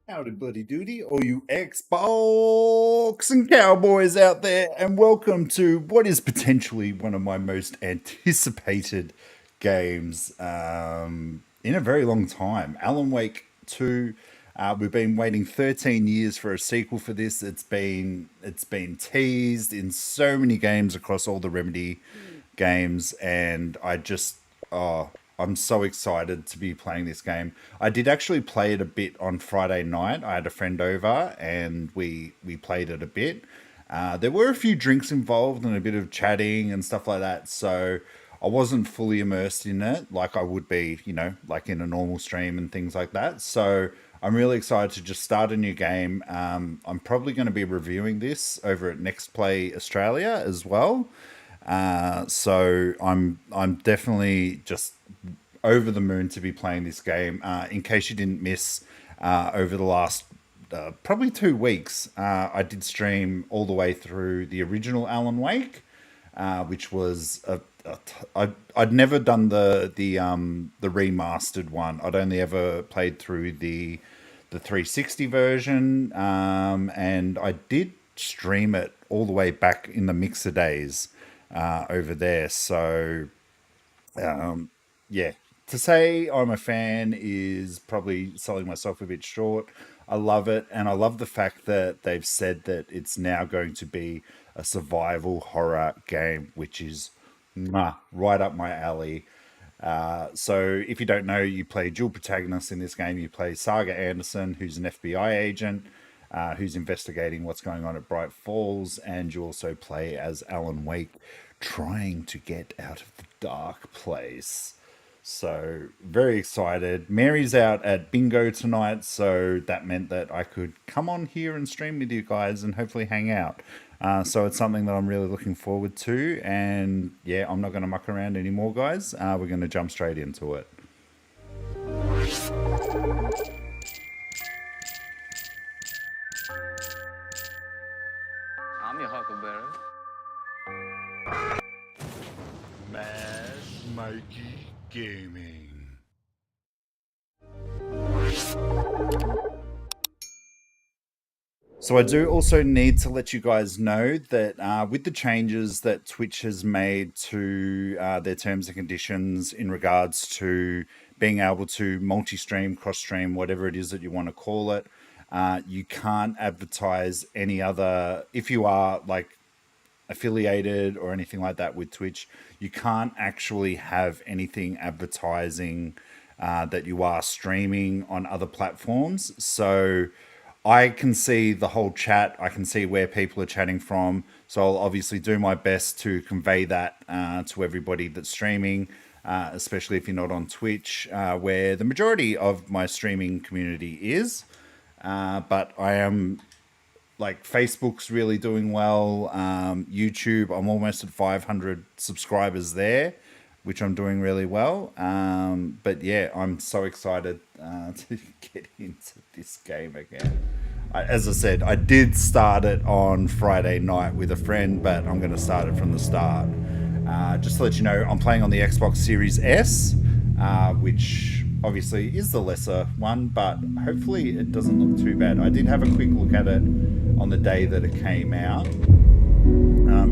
Howdy, bloody doody, all you Xbox and cowboys out there, and welcome to what is potentially one of my most anticipated games in a very long time. Alan Wake 2. We've been waiting 13 years for a sequel for this. It's been teased in so many games across all the Remedy games, and I'm so excited to be playing this game. I did actually play it a bit on Friday night. I had a friend over and we played it a bit. There were a few drinks involved and a bit of chatting and stuff like that. So I wasn't fully immersed in it like I would be, like in a normal stream and things like that. So I'm really excited to just start a new game. I'm probably going to be reviewing this over at Next Play Australia as well. So I'm definitely just over the moon to be playing this game. In case you didn't miss, over the last probably 2 weeks, I did stream all the way through the original Alan Wake, which was I'd never done the remastered one. I'd only ever played through the 360 version, and I did stream it all the way back in the Mixer days over there. So, yeah, to say I'm a fan is probably selling myself a bit short. I love it, and I love the fact that they've said that it's now going to be a survival horror game, which is right up my alley. So, if you don't know, you play dual protagonists in this game. You play Saga Anderson, who's an FBI agent who's investigating what's going on at Bright Falls, and you also play as Alan Wake, trying to get out of the dark place. So, very excited. Mary's out at bingo tonight, so that meant that I could come on here and stream with you guys and hopefully hang out. So it's something that I'm really looking forward to, and yeah, I'm not going to muck around anymore, guys. We're going to jump straight into it. I'm your huckleberry. Mad Mikey Gaming. So I do also need to let you guys know that with the changes that Twitch has made to their terms and conditions in regards to being able to multi-stream, cross-stream, whatever it is that you want to call it, you can't advertise any other, if you are like affiliated or anything like that with Twitch, you can't actually have anything advertising that you are streaming on other platforms. So I can see the whole chat. I can see where people are chatting from. So I'll obviously do my best to convey that to everybody that's streaming, especially if you're not on Twitch, where the majority of my streaming community is. But I am, like, Facebook's really doing well. YouTube, I'm almost at 500 subscribers there, which I'm doing really well. But yeah, I'm so excited to get into this game again. As I said, I did start it on Friday night with a friend, but I'm going to start it from the start. Just to let you know, I'm playing on the Xbox Series S, which obviously is the lesser one, but hopefully it doesn't look too bad. I did have a quick look at it on the day that it came out.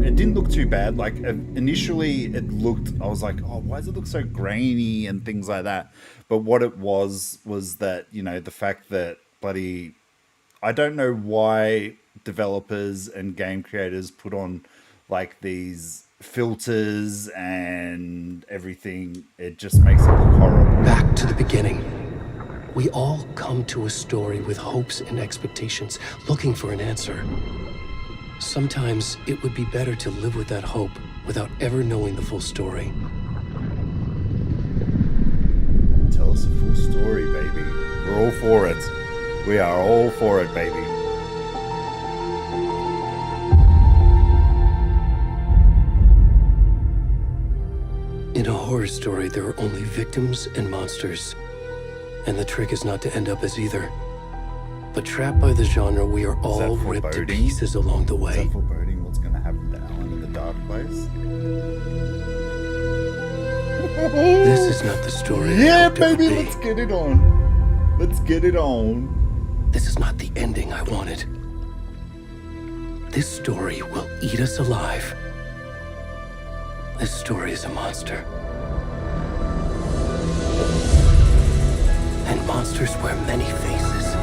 It didn't look too bad. Like, initially it looked, I was like, oh, why does it look so grainy and things like that? But what it was that, the fact that bloody, I don't know why developers and game creators put on like these filters and everything. It just makes it look horrible. Back to the beginning. We all come to a story with hopes and expectations, looking for an answer. Sometimes it would be better to live with that hope without ever knowing the full story. Tell us the full story, baby. We're all for it. We are all for it, baby. In a horror story, there are only victims and monsters. And the trick is not to end up as either. But trapped by the genre, we are all ripped to pieces along the way. Is that foreboding what's going to happen to Alan in the dark place? This is not the story. Yeah, baby, let's get it on. Let's get it on. This is not the ending I wanted. This story will eat us alive. This story is a monster. And monsters wear many faces.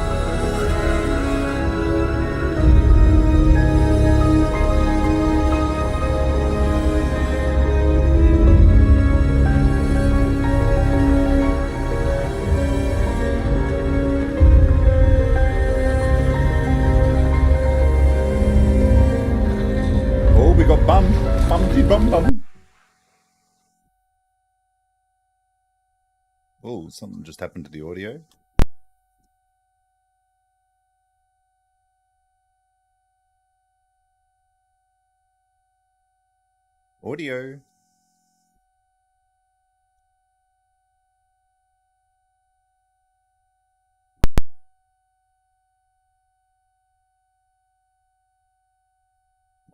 Oh, we got bumpty bum. Oh, something just happened to the audio. Audio.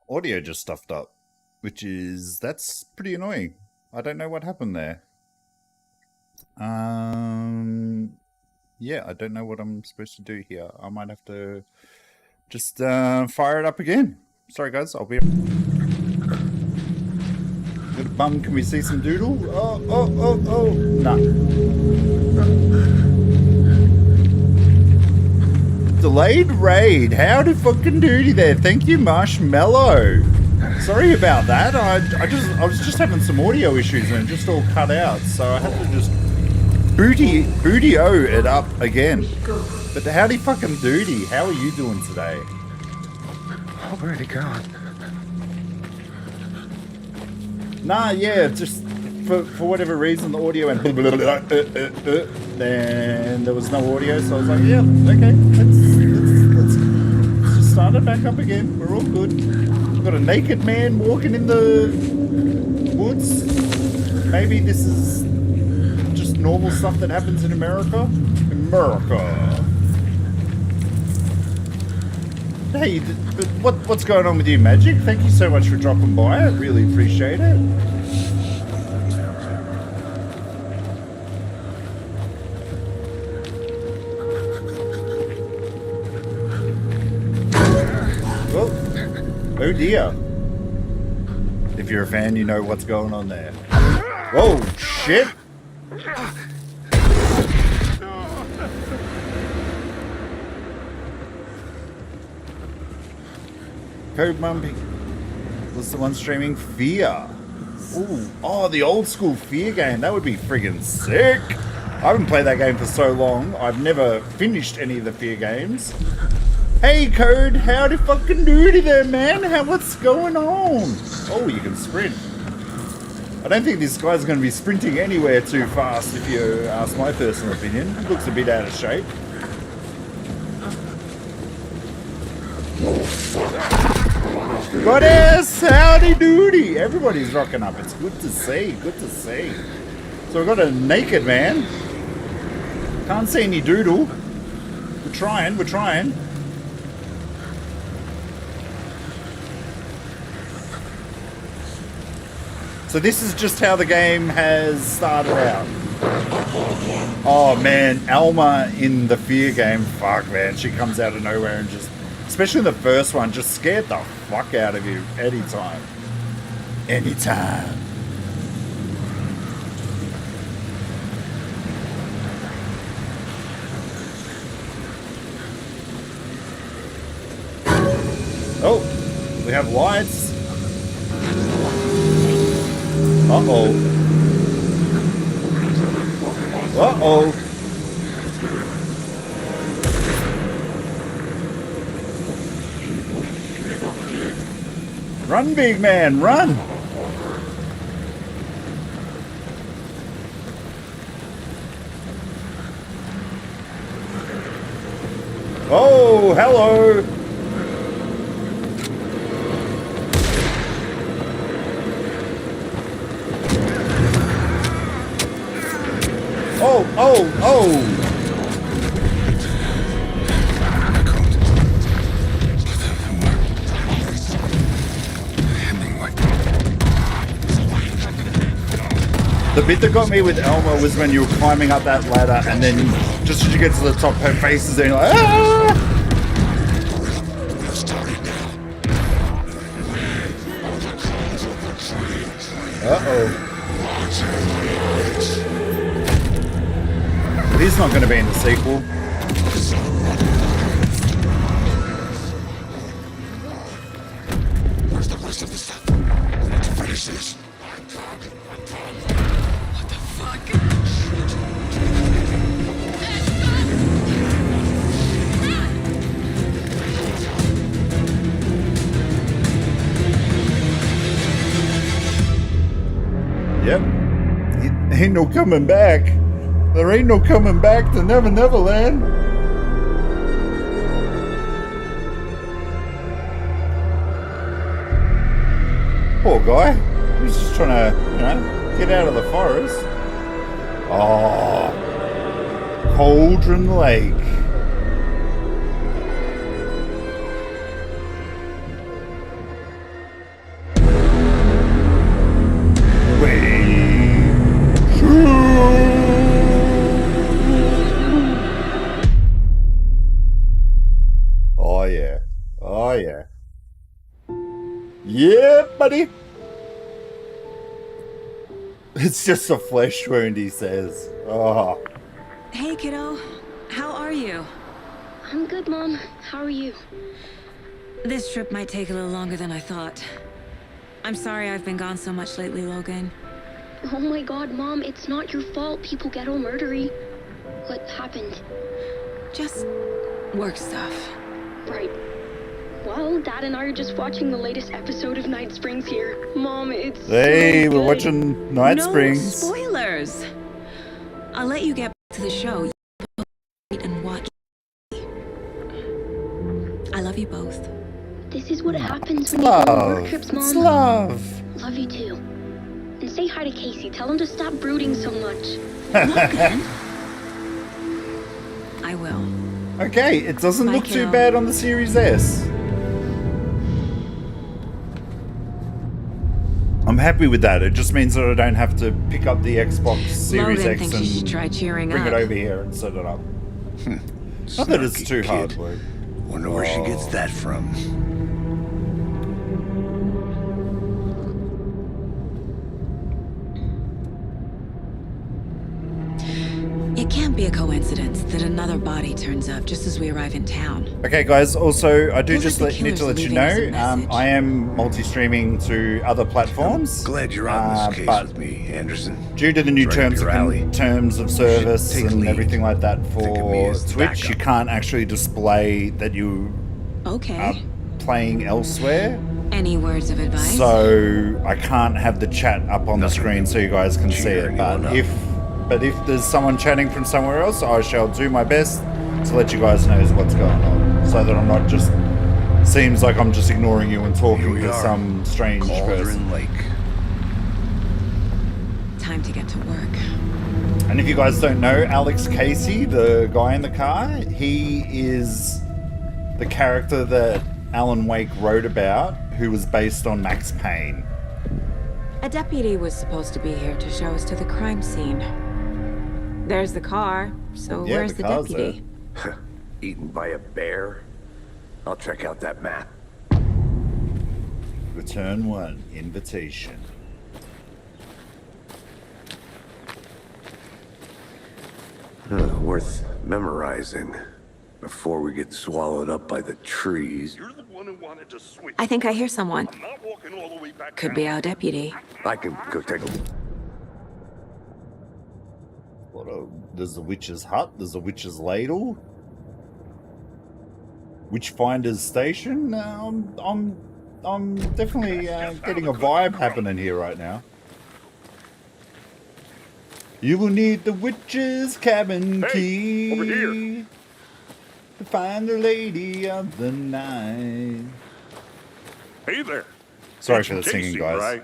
Audio just stuffed up, that's pretty annoying. I don't know what happened there. Yeah, I don't know what I'm supposed to do here. I might have to just fire it up again. Sorry guys, I'll be... Little bum, can we see some doodle? Oh, nah. Delayed raid. Howdy fucking doody there. Thank you, Marshmallow. Sorry about that. I was just having some audio issues and it just all cut out, so I had to just booty-o it up again. But howdy fucking doody. How are you doing today? Oh, where'd he gone? Nah, yeah, just for whatever reason the audio went then there was no audio, so I was like, yeah, okay, let's just start it back up again. We're all good. We've got a naked man walking in the woods. Maybe this is just normal stuff that happens in America. Hey, what's going on with you, Magic? Thank you so much for dropping by. I really appreciate it. Oh dear. If you're a fan, you know what's going on there. Whoa, shit! Code Mumpy was the one streaming Fear. Ooh, oh, the old school Fear game. That would be friggin' sick. I haven't played that game for so long. I've never finished any of the Fear games. Hey, Code, howdy fucking doody there, man. What's going on? Oh, you can sprint. I don't think this guy's going to be sprinting anywhere too fast, if you ask my personal opinion. He looks a bit out of shape. Goddess, howdy doody. Everybody's rocking up. It's good to see, So we've got a naked man. Can't see any doodle. We're trying. So this is just how the game has started out. Oh man, Alma in the Fear game, fuck man, she comes out of nowhere and just, especially in the first one, just scared the fuck out of you anytime. Oh, we have lights. Uh-oh. Run, big man, run! Oh, hello! Oh! The bit that got me with Elma was when you were climbing up that ladder, and then just as you get to the top, her face is there, and you're like, ah! Uh-oh. He's not going to be in the sequel. Where's the rest of the stuff? I need to finish this. What the fuck? Yep. Ain't no coming back. There ain't no coming back to Never Never Land. Poor guy. He was just trying to, get out of the forest. Oh. Cauldron Lake. Oh yeah. Oh yeah. Yeah, buddy. It's just a flesh wound, he says. Oh. Hey, kiddo. How are you? I'm good, Mom. How are you? This trip might take a little longer than I thought. I'm sorry I've been gone so much lately, Logan. Oh my god, Mom, it's not your fault people get all murdery. What happened? Just work stuff. Right. Well, Dad and I are just watching the latest episode of Night Springs here. Mom, it's Hey, so we're good. watching Night No Springs. spoilers. I'll let you get back to the show. You wait and watch. I love you both. This is what happens when you go on Love. work trips, It's Mom. love. Love you too. And say hi to Casey. Tell him to stop brooding so much. Logan. I will. Okay, it doesn't Bye, look too kiddo. bad on the Series S. I'm happy with that. It just means that I don't have to pick up the Xbox Series Logan X thinks you should and try cheering bring up. it over here and set it up. Not that it's Snarky too kid. hard work. Wonder where she gets that from. It can't be a coincidence that another body turns up just as we arrive in town. Okay, guys. Also, I do Feels just like the need to killer's let you leaving us a know, message. I am multi-streaming to other platforms. Glad you're on this case but with me, Anderson. due to the new It's right up terms your of alley. terms of service Take a and lead. everything like that Think of me for as the Twitch, you backup. can't actually display that you Okay. are playing elsewhere. Any words of advice? So I can't have the chat up on the Nothing screen so you guys can see cheer it. But anyone up. if there's someone chatting from somewhere else, I shall do my best to let you guys know what's going on, so that I'm not just seems like I'm just ignoring you and Here talking we to are. some strange person. Cauldron Lake. Time to get to work. And if you guys don't know, Alex Casey, the guy in the car, he is the character that Alan Wake wrote about, who was based on Max Payne. A deputy was supposed to be here to show us to the crime scene. There's the car, so Yeah, where's the the car's deputy? Eaten by a bear? I'll check out that map. Return 1, invitation. Worth memorizing before we get swallowed up by the trees. You're the one who wanted to switch. I think I hear someone. I'm not walking all the way back Could down. be our deputy. I can go take a look. There's the witch's hut, there's a witch's ladle. Witchfinder's station. I'm definitely getting a vibe happening here right now. You will need the witch's cabin Hey, key over here. to find the lady of the night. Hey there. Sorry It's for the Casey, singing, guys. Right?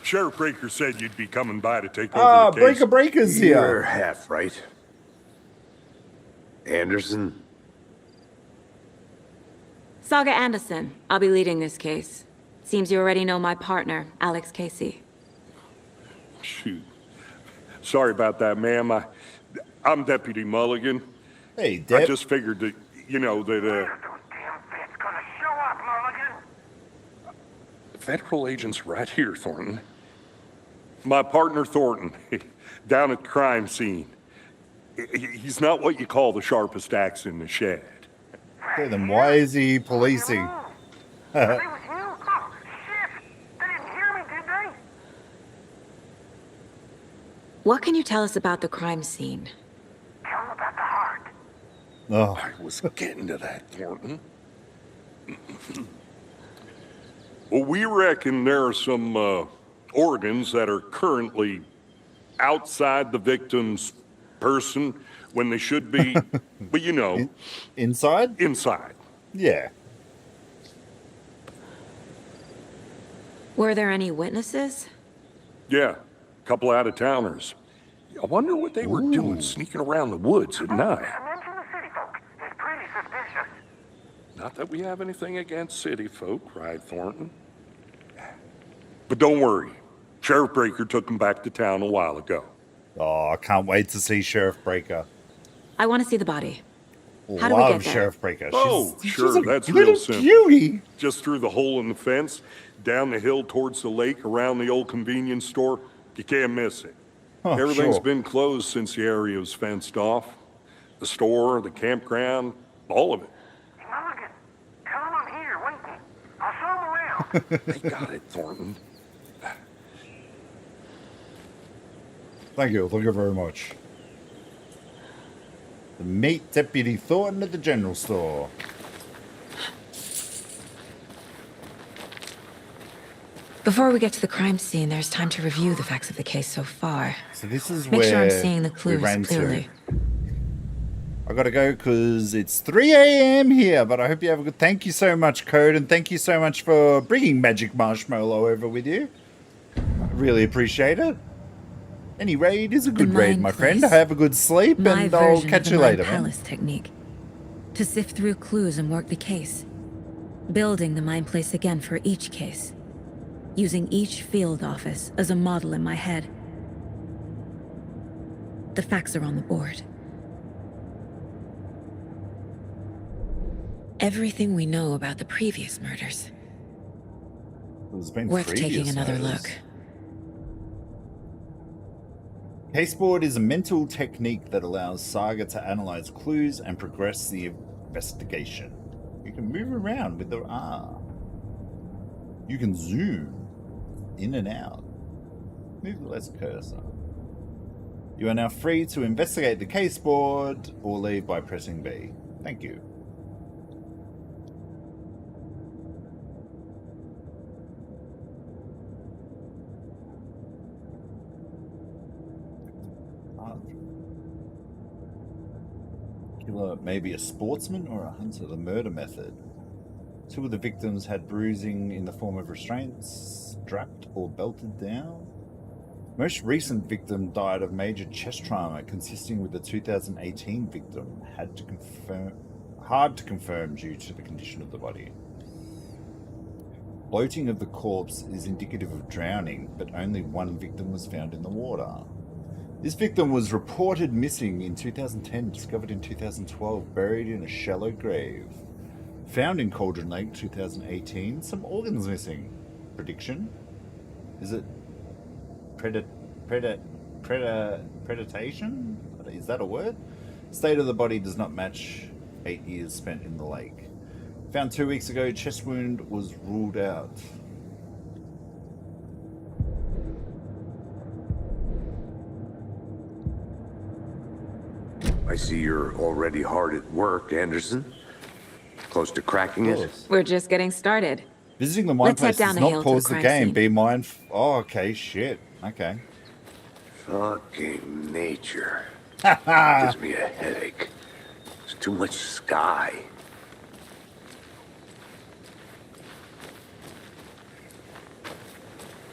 Sheriff Breaker said you'd be coming by to take over Ah, the case. Breaker's You're here. half right. Anderson? Saga Anderson. I'll be leading this case. Seems you already know my partner, Alex Casey. Shoot. Sorry about that, ma'am. I'm Deputy Mulligan. Hey, I Dep. just figured that, that, Those damn feds gonna show up, Mulligan. Federal agent's right here, Thornton. My partner, Thornton, down at the crime scene. He's not what you call the sharpest axe in the shed. Okay, then why is he policing? They was you? Oh, shit. They didn't hear me, did they? What can you tell us about the crime scene? Tell them about the heart. Oh, I was getting to that, Thornton. Well, we reckon there are some organs that are currently outside the victim's person when they should be, but you know, inside? inside. Yeah. Were there any witnesses? Yeah, a couple out-of-towners. I wonder what they were doing sneaking around the woods at night. Mention the city folk. It's pretty suspicious. Not that we have anything against city folk, right, Thornton? But don't worry. Sheriff Breaker took them back to town a while ago. Oh, I can't wait to see Sheriff Breaker. I want to see the body. How do we Love get there? Sheriff Breaker. Oh, she's sure, a that's little real simple. cutie. Just through the hole in the fence, down the hill towards the lake, around the old convenience store. You can't miss it. Oh, Everything's sure. been closed since the area was fenced off. The store, the campground, all of it. Mulligan, tell them I'm here waiting. I'll show them around. They got it, Thornton. Thank you very much. Meet Deputy Thornton at the general store. Before we get to the crime scene, there's time to review the facts of the case so far. So this is Make where sure I'm seeing the we clues ran clearly. to. I gotta go because it's 3 a.m. here, but I hope you have a good... Thank you so much, Code, and thank you so much for bringing Magic Marshmallow over with you. I really appreciate it. Any raid is a good raid, Mind my friend. Place. Have a good sleep, My and I'll version catch of you the later, Mind man. Palace technique. To sift through clues and work the case. Building the Mind Place again for each case. Using each field office as a model in my head. The facts are on the board. Everything we know about the previous murders. There's been Worth taking previous another murders. look. Caseboard is a mental technique that allows Saga to analyze clues and progress the investigation. You can move around with the R. You can zoom in and out. Move the left cursor. You are now free to investigate the caseboard or leave by pressing B. Thank you. Killer may be a sportsman or a hunter. The murder method. Two of the victims had bruising in the form of restraints, strapped or belted down. Most recent victim died of major chest trauma, consisting with the 2018 victim. Hard to confirm due to the condition of the body. Bloating of the corpse is indicative of drowning, but only one victim was found in the water. This victim was reported missing in 2010, discovered in 2012, buried in a shallow grave. Found in Cauldron Lake, 2018, some organs missing. Prediction? Is it predation? Is that a word? State of the body does not match 8 years spent in the lake. Found 2 weeks ago, chest wound was ruled out. I see you're already hard at work, Anderson. Close to cracking it. We're just getting started. Visiting the mine Let's head place down does the not hill to pause the the crime game. scene. Be mindful. Oh, okay, shit. Okay. Fucking nature. Gives me a headache. There's too much sky.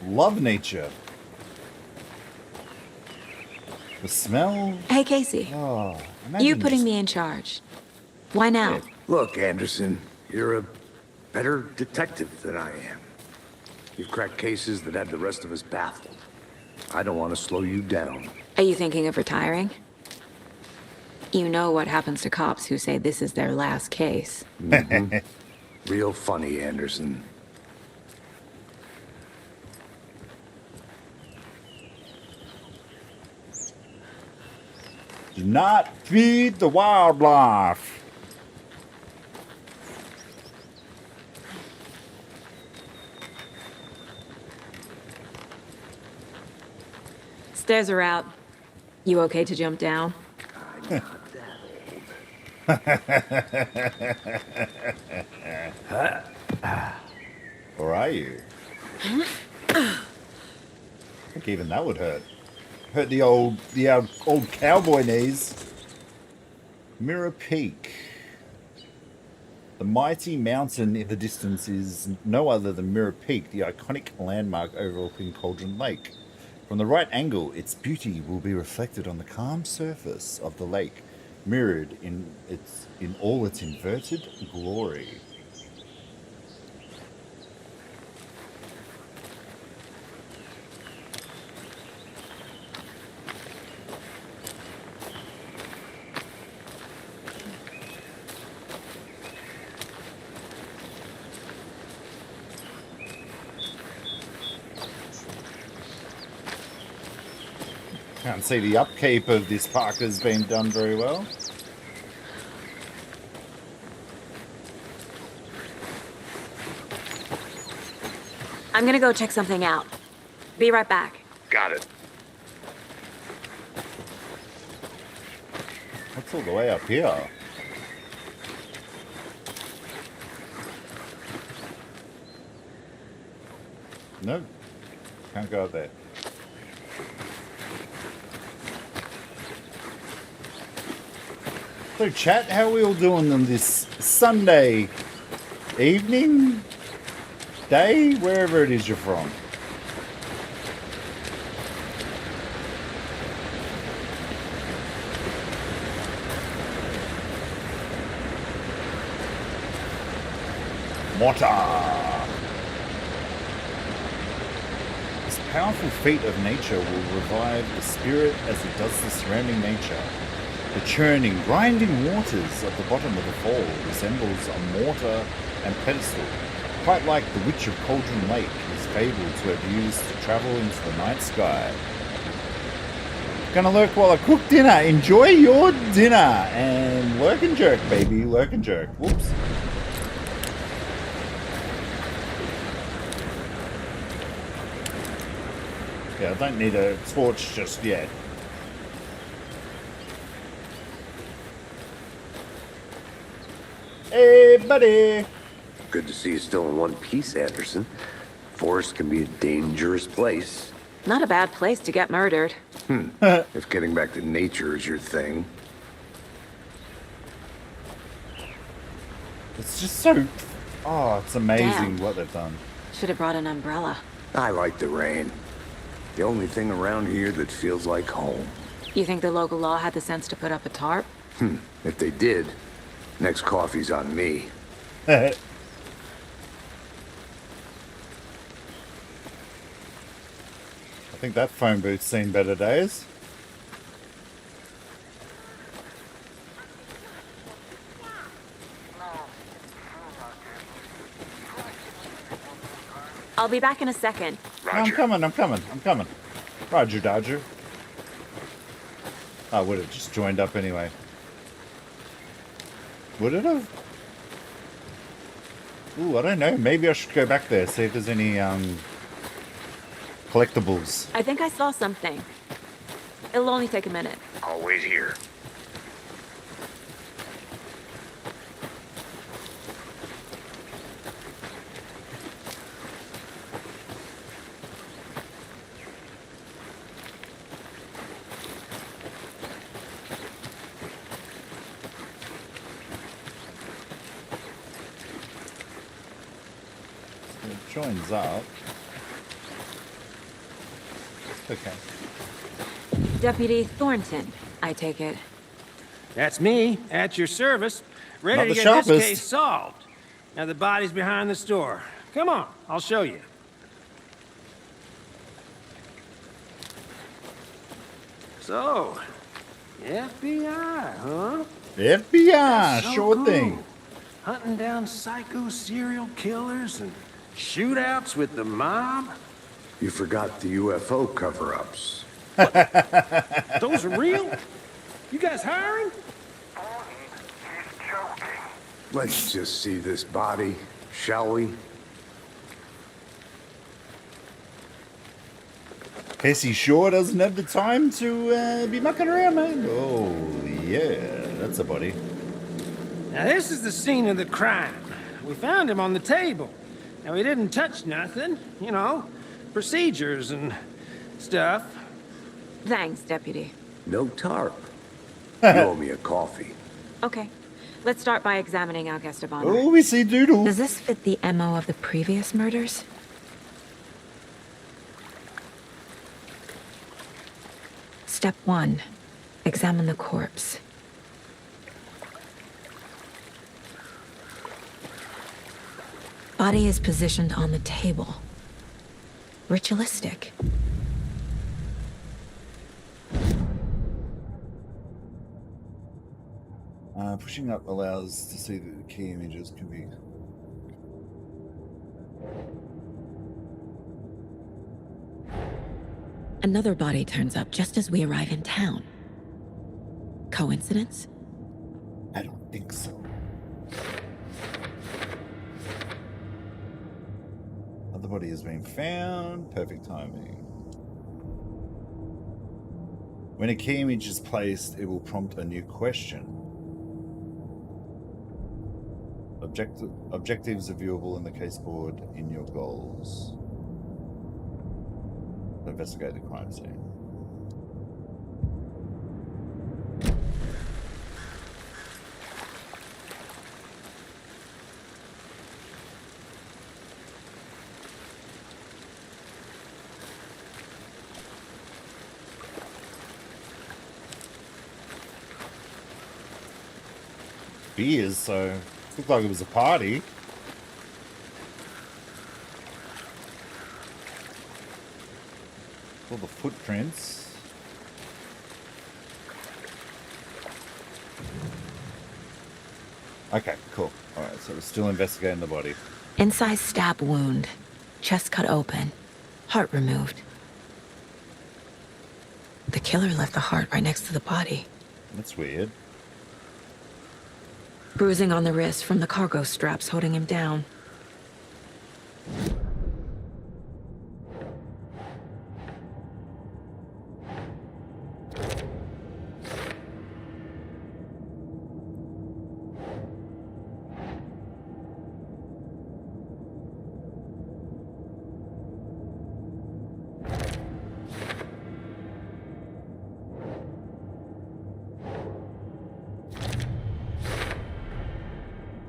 Love nature. The smell. Hey, Casey. Oh, You imagine putting just- me in charge. Why now? Look, Anderson, you're a better detective than I am. You've cracked cases that had the rest of us baffled. I don't want to slow you down. Are you thinking of retiring? You know what happens to cops who say this is their last case. Real funny, Anderson. Do not feed the wildlife. Stairs are out. You okay to jump down? Or are you? I think even that would hurt. Hurt the old cowboy knees. Mirror Peak. The mighty mountain in the distance is no other than Mirror Peak, the iconic landmark overlooking Cauldron Lake. From the right angle, its beauty will be reflected on the calm surface of the lake, mirrored in all its inverted glory. Can't see the upkeep of this park has been done very well. I'm gonna go check something out. Be right back. Got it. What's all the way up here? No, can't go up there. So chat, how are we all doing on this Sunday evening, day, wherever it is you're from? Water! This powerful feat of nature will revive the spirit as it does the surrounding nature. The churning, grinding waters at the bottom of the fall resembles a mortar and pedestal, quite like the Witch of Cauldron Lake is fabled to have used to travel into the night sky. Gonna lurk while I cook dinner. Enjoy your dinner! And lurk and jerk, baby. Lurk and jerk. Whoops. Yeah, I don't need a torch just yet. Hey, buddy! Good to see you still in one piece, Anderson. Forest can be a dangerous place. Not a bad place to get murdered. If getting back to nature is your thing. It's just so... Oh, it's amazing Damn. what they've done. Should have brought an umbrella. I like the rain. The only thing around here that feels like home. You think the local law had the sense to put up a tarp? If they did, next coffee's on me. I think that phone booth's seen better days. I'll be back in a second. No, I'm coming. Roger, Dodger. I would have just joined up anyway. Would it have? Ooh, I don't know. Maybe I should go back there, see if there's any, collectibles. I think I saw something. It'll only take a minute. I'll wait here. It joins up. Okay. Deputy Thornton, I take it. That's me, at your service, Not ready the to get sharpest. this case solved. Now the body's behind the store. Come on, I'll show you. So, FBI, huh? FBI, That's so sure cool. thing. Hunting down psycho serial killers and shootouts with the mob. You forgot the UFO cover-ups. Those are real? You guys hiring? He's joking. Let's just see this body, shall we? Casey sure doesn't have the time to be mucking around, man. Oh, yeah, that's a body. Now this is the scene of the crime. We found him on the table. Now he didn't touch nothing, you know, procedures and stuff. Thanks, Deputy. No tarp. You owe me a coffee. Okay. Let's start by examining our guest of honor. Oh, we see Doodle. Does this fit the MO of the previous murders? Step 1. Examine the corpse. Body is positioned on the table. Ritualistic. Pushing up allows to see that the key images can be... Another body turns up just as we arrive in town. Coincidence? I don't think so. Other body has been found. Perfect timing. When a key image is placed, it will prompt a new question. Objectives are viewable in the case board in your goals. Investigate the crime scene. Beers, so looked like it was a party. All the footprints. Okay, cool. Alright, so we're still investigating the body. Incised stab wound. Chest cut open. Heart removed. The killer left the heart right next to the body. That's weird. Bruising on the wrist from the cargo straps holding him down.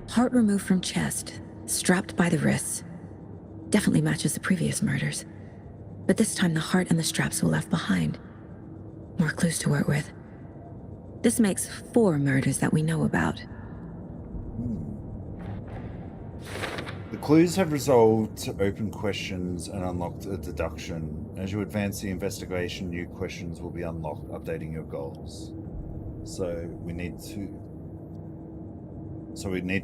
Heart removed from chest, strapped by the wrists. Definitely matches the previous murders. But this time the heart and the straps were left behind. More clues to work with. This makes 4 murders that we know about. The clues have resolved to open questions and unlocked a deduction. As you advance the investigation, new questions will be unlocked, updating your goals. So we need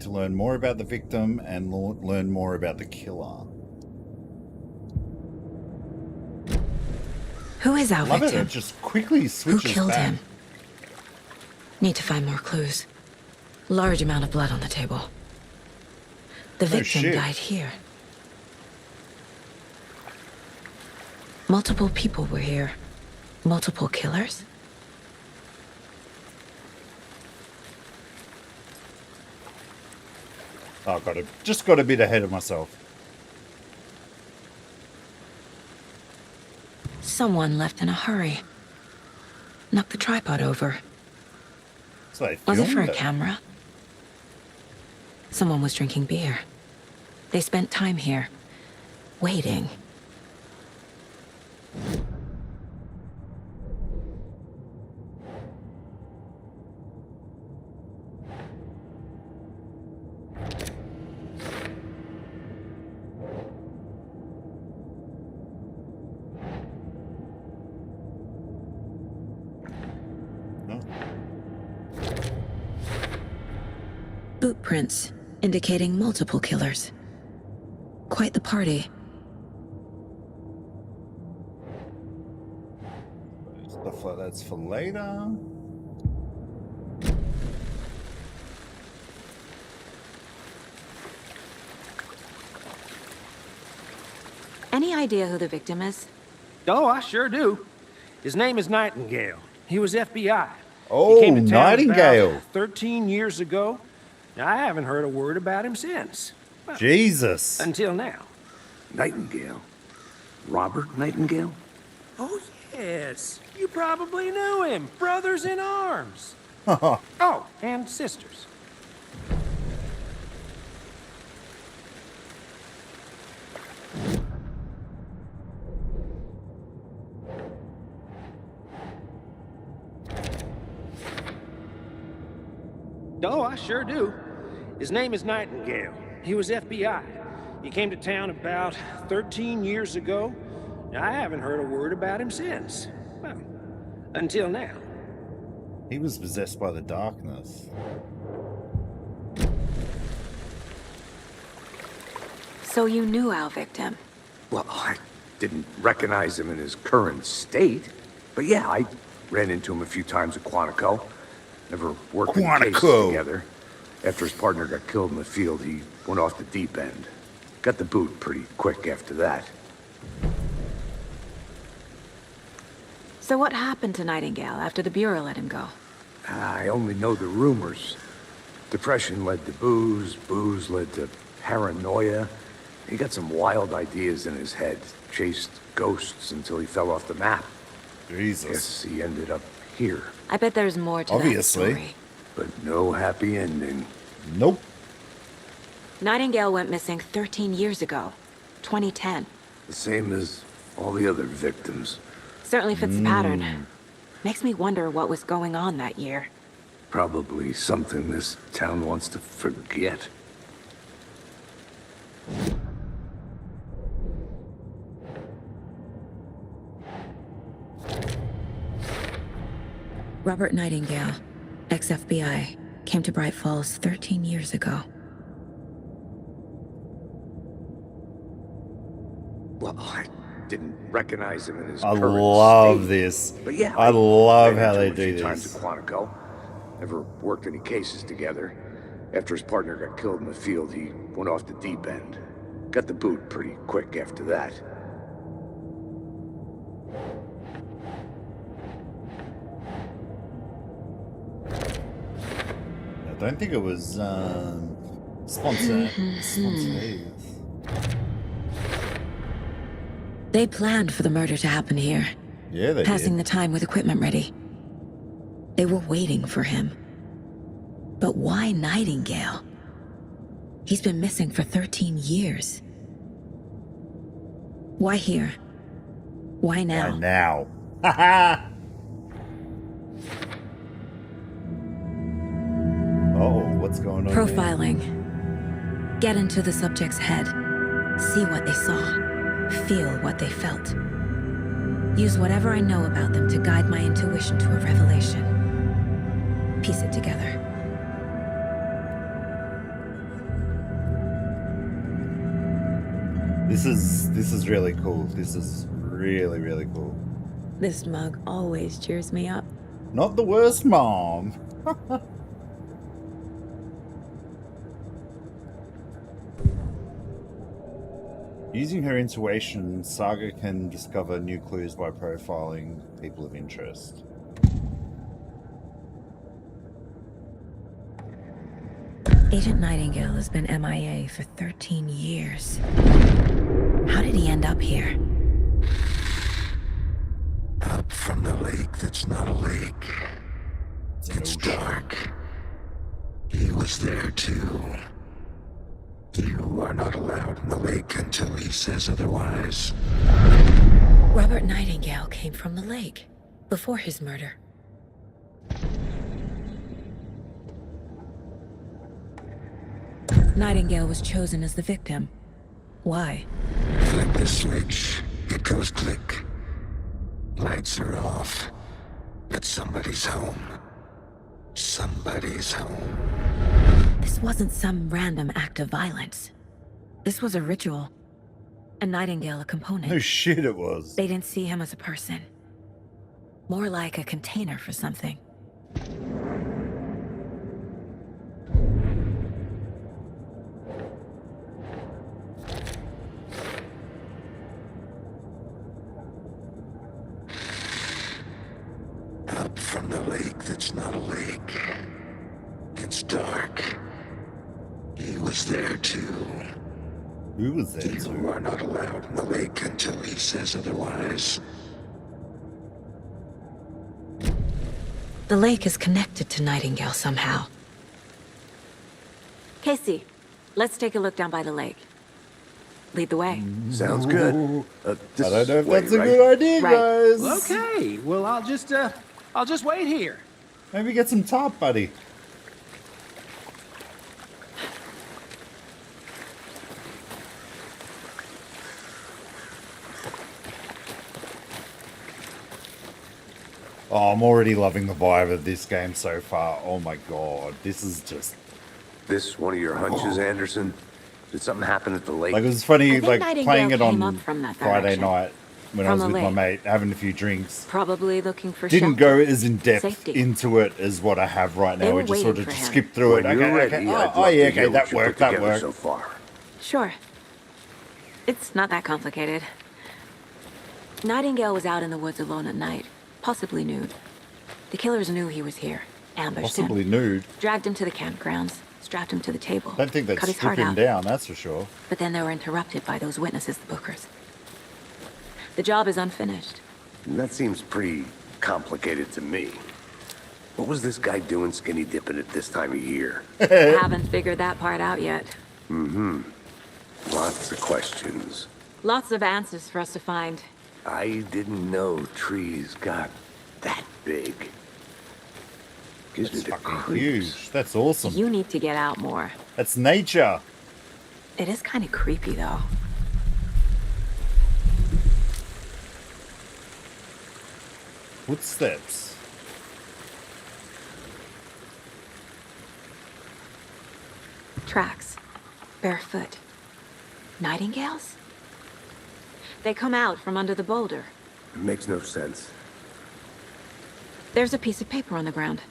to learn more about the victim and learn more about the killer. Who is our Love victim? it just quickly Who switches killed back. him? Need to find more clues. Large amount of blood on the table. The victim shit. died here. Multiple people were here. Multiple killers? Oh, just got a bit ahead of myself. Someone left in a hurry. Knocked the tripod over. So they Was it filmed for a it. camera? Someone was drinking beer. They spent time here, waiting. boot prints indicating multiple killers. Quite the party. Stuff like that's for later. Any idea who the victim is? Oh, I sure do. His name is Nightingale. He was FBI. Oh, He came to town Nightingale. about 13 years ago. I haven't heard a word about him since. Well, Jesus. until now. Nightingale? Robert Nightingale? Oh, yes. You probably knew him. Brothers in arms. Oh, and sisters. Oh, I sure do. His name is Nightingale. He was FBI. He came to town about 13 years ago. I haven't heard a word about him since. Well, until now. He was possessed by the darkness. So you knew our victim? Well, I didn't recognize him in his current state. But yeah, I ran into him a few times at Quantico. Never worked any cases Quantico. together. After his partner got killed in the field, he went off the deep end. Got the boot pretty quick after that. So what happened to Nightingale after the Bureau let him go? I only know the rumors. Depression led to booze, booze led to paranoia. He got some wild ideas in his head, chased ghosts until he fell off the map. Jesus. Guess he ended up here. I bet there's more to Obviously. that story. But no happy ending. Nope. Nightingale went missing 13 years ago, 2010. The same as all the other victims. Certainly fits the pattern. Makes me wonder what was going on that year. Probably something this town wants to forget. Robert Nightingale, ex-FBI, came to Bright Falls 13 years ago. Well, I didn't recognize him in his I current love state. this. But yeah, I love ran how into they him a do few times this. at Quantico. Never worked any cases together. After his partner got killed in the field, he went off the deep end. Got the boot pretty quick after that. I don't think it was spontaneous. They planned for the murder to happen here, Yeah, they passing did. the time with equipment ready. They were waiting for him. But why Nightingale? He's been missing for 13 years. Why here? Why now? Why now? Haha! Oh, what's going on? Profiling. Get into the subject's head. See what they saw. Feel what they felt. Use whatever I know about them to guide my intuition to a revelation. Piece it together. This is really cool. This is really, really cool. This mug always cheers me up. Not the worst, Mom. Using her intuition, Saga can discover new clues by profiling people of interest. Agent Nightingale has been MIA for 13 years. How did he end up here? Up from the lake that's not a lake. It's dark. He was there too. You are not allowed in the lake until he says otherwise. Robert Nightingale came from the lake before his murder. Nightingale was chosen as the victim. Why? Flip the switch. It goes click. Lights are off. But somebody's home. Somebody's home. This wasn't some random act of violence. This was a ritual. And Nightingale a component. No shit it was. They didn't see him as a person. More like a container for something. Up from the lake that's not a lake. It's dark. He was there too. Who was there You too? are not allowed in the lake until he says otherwise. The lake is connected to Nightingale somehow. Casey, let's take a look down by the lake. Lead the way. Sounds good. I This don't know if way, that's a right? good idea, Right. guys. Okay, well, I'll just wait here. Maybe get some tarp, buddy. Oh, I'm already loving the vibe of this game so far. Oh my god, this is just This one of your hunches, Anderson? Did something happen at the lake? like it was funny, I think like Nightingale playing it came on up from that Friday direction. night when I From was the with my lake. mate having a few drinks. Probably looking for Didn't shelter. go as in depth Safety. into it as what I have right They now. were We just sort waiting of for just him. skip through it. When you're Okay, ready, okay. I'd Oh, love oh to yeah, hear okay, what that you worked, put that together worked. so far. Sure. It's not that complicated. Nightingale was out in the woods alone at night, possibly nude. The killers knew he was here, ambushed Possibly him, nude. dragged him to the campgrounds, strapped him to the table, Don't think they'd cut his strip heart him out. down, that's for sure. But then they were interrupted by those witnesses, the Bookers. The job is unfinished. That seems pretty complicated to me. What was this guy doing skinny dipping at this time of year? Haven't figured that part out yet. Lots of questions. Lots of answers for us to find. I didn't know trees got that big. Gives me That's the fucking creeps. huge. That's awesome. You need to get out more. That's nature. It is kind of creepy, though. Footsteps. Tracks. Barefoot. Nightingales? They come out from under the boulder. Makes no sense. There's a piece of paper on the ground.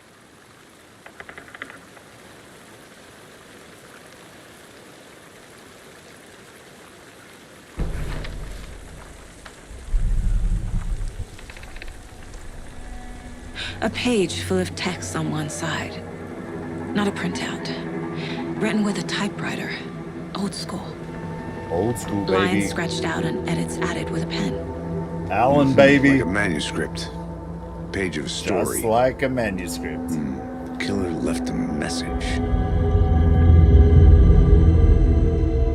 A page full of text on one side. Not a printout. Written with a typewriter. Old school. Old school, baby. Lines scratched out and edits added with a pen. Alan, baby. Like a manuscript. Page of a story. Just like a manuscript. Killer left a message.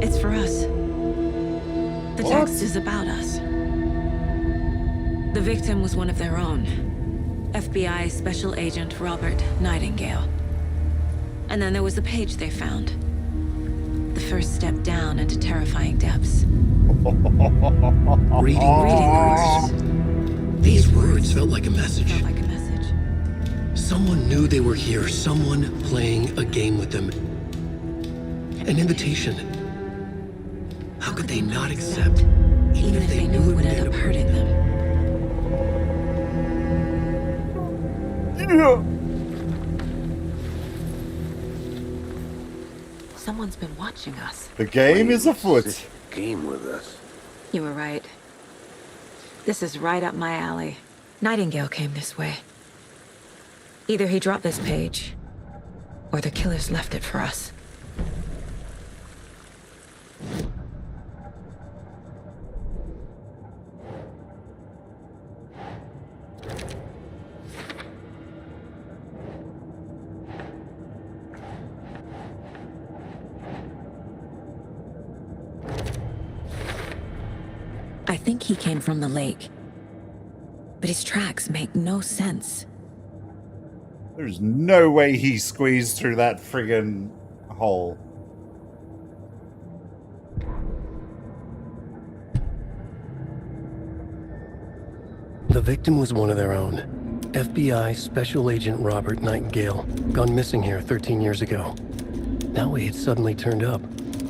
It's for us. The What? text is about us. The victim was one of their own. FBI Special Agent Robert Nightingale. And then there was the page they found. The first step down into terrifying depths. Reading words. These words felt like a message. Felt like a message. Someone knew they were here, someone playing a game with them. An invitation. How could they not accept, Even if they knew it would end up hurting them. Someone's been watching us. The game is afoot. Sit game with us. You were right. This is right up my alley. Nightingale came this way. Either he dropped this page, or the killers left it for us. I think he came from the lake. But his tracks make no sense. There's no way he squeezed through that friggin' hole. The victim was one of their own. FBI Special Agent Robert Nightingale, gone missing here 13 years ago. Now he had suddenly turned up,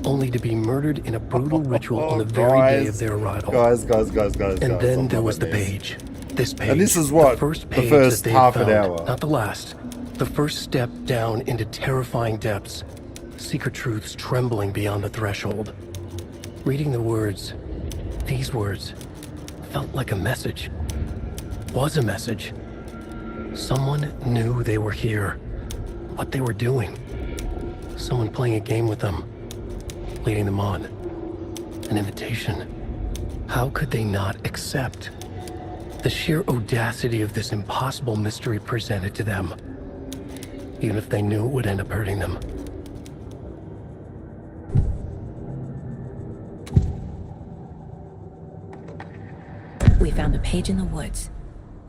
only to be murdered in a brutal ritual on the very day of their arrival. Guys. And then I'm there was the loving this. page. This page. And this is what? The first The page first that they half found, an hour. not the last. The first step down into terrifying depths. Secret truths trembling beyond the threshold. Reading the words, these words, felt like a message. Was a message. Someone knew they were here. What they were doing. Someone playing a game with them. Leading them on. An invitation. How could they not accept? The sheer audacity of this impossible mystery presented to them. Even if they knew it would end up hurting them. We found a page in the woods.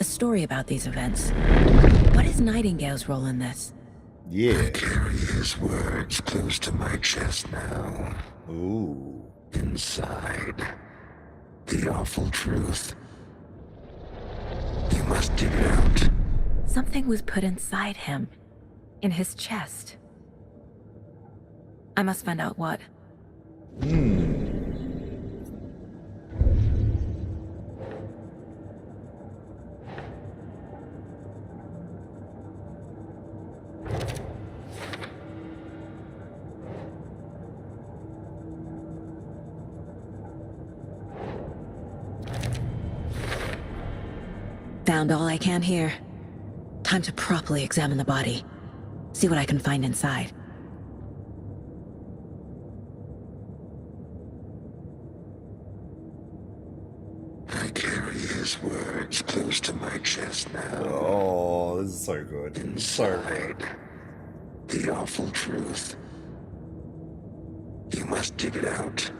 A story about these events. What is Nightingale's role in this? Yeah. I carry his words close to my chest now. Ooh. Inside. The awful truth. You must dig it out. Something was put inside him. In his chest. I must find out what. Found all I can here. Time to properly examine the body. See what I can find inside. I carry his words close to my chest now. Oh, this is so good. So good. Inside. The awful truth. You must dig it out.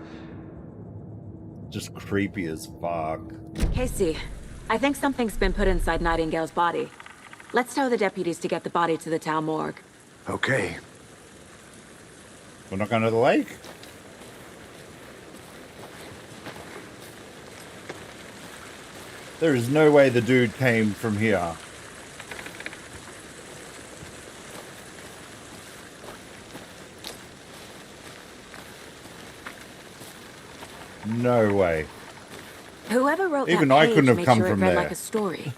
Just creepy as fuck. Casey, I think something's been put inside Nightingale's body. Let's tell the deputies to get the body to the town morgue. Okay. We're not going to the lake? There is no way the dude came from here. No way. Whoever wrote Even that I page couldn't have made come sure from it read there. like a story.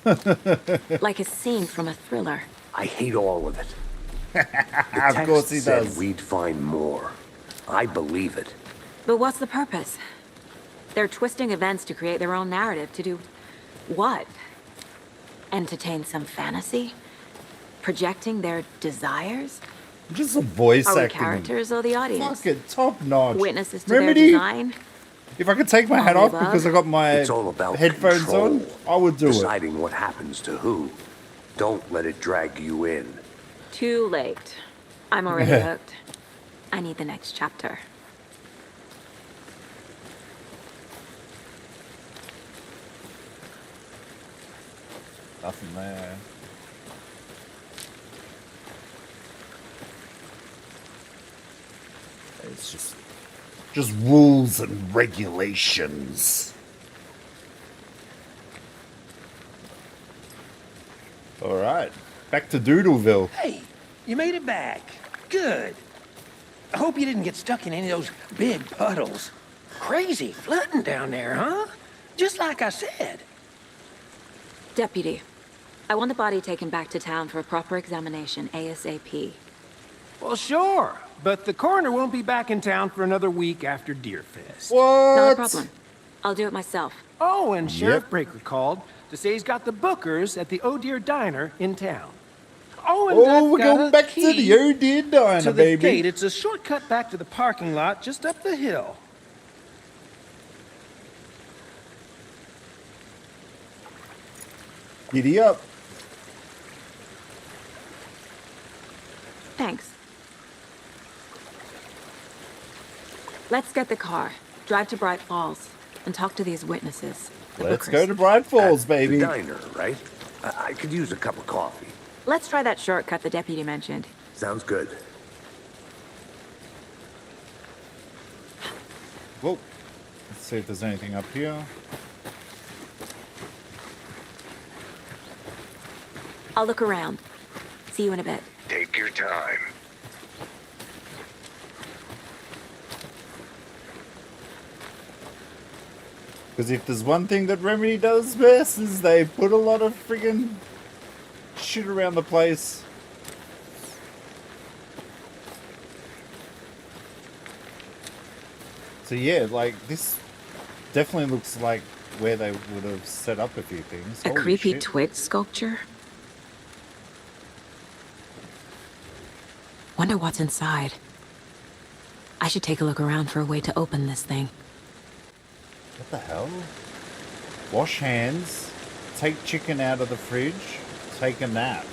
Like a scene from a thriller. I hate all of it. The Of text course he said does. we'd find more. I believe it. But what's the purpose? They're twisting events to create their own narrative. To do what? Entertain some fantasy? Projecting their desires? Just a voice Are we acting. characters or the audience? Fucking top notch. Witnesses to Remedy? their design? If I could take my All hat the off above? because I got my It's all about headphones control. on, I would do it. Deciding what happens to who. Don't let it drag you in. Too late. I'm already hooked. I need the next chapter. Nothing there. It's just rules and regulations. All right, back to Doodleville. Hey, you made it back. Good. I hope you didn't get stuck in any of those big puddles. Crazy flooding down there, huh? Just like I said. Deputy, I want the body taken back to town for a proper examination ASAP. Well, sure. But the coroner won't be back in town for another week after Deerfest. What? Not a problem. I'll do it myself. Oh, and Sheriff Yep. Breaker called to say he's got the Bookers at the Oh Dear Diner in town. Oh, and Oh, I've we're got going a back to key the Oh Dear Diner, to the baby. gate. It's a shortcut back to the parking lot just up the hill. Giddy up. Thanks. Let's get the car, drive to Bright Falls, and talk to these witnesses. the Let's Bookers. go to Bright Falls, At baby. The diner, right? I could use a cup of coffee. Let's try that shortcut the deputy mentioned. Sounds good. Whoa. Let's see if there's anything up here. I'll look around. See you in a bit. Take your time. Because if there's one thing that Remedy does best is they put a lot of friggin' shit around the place. So yeah, like this definitely looks like where they would have set up a few things. A Holy creepy shit. twig sculpture? Wonder what's inside. I should take a look around for a way to open this thing. What the hell? Wash hands, take chicken out of the fridge, take a nap.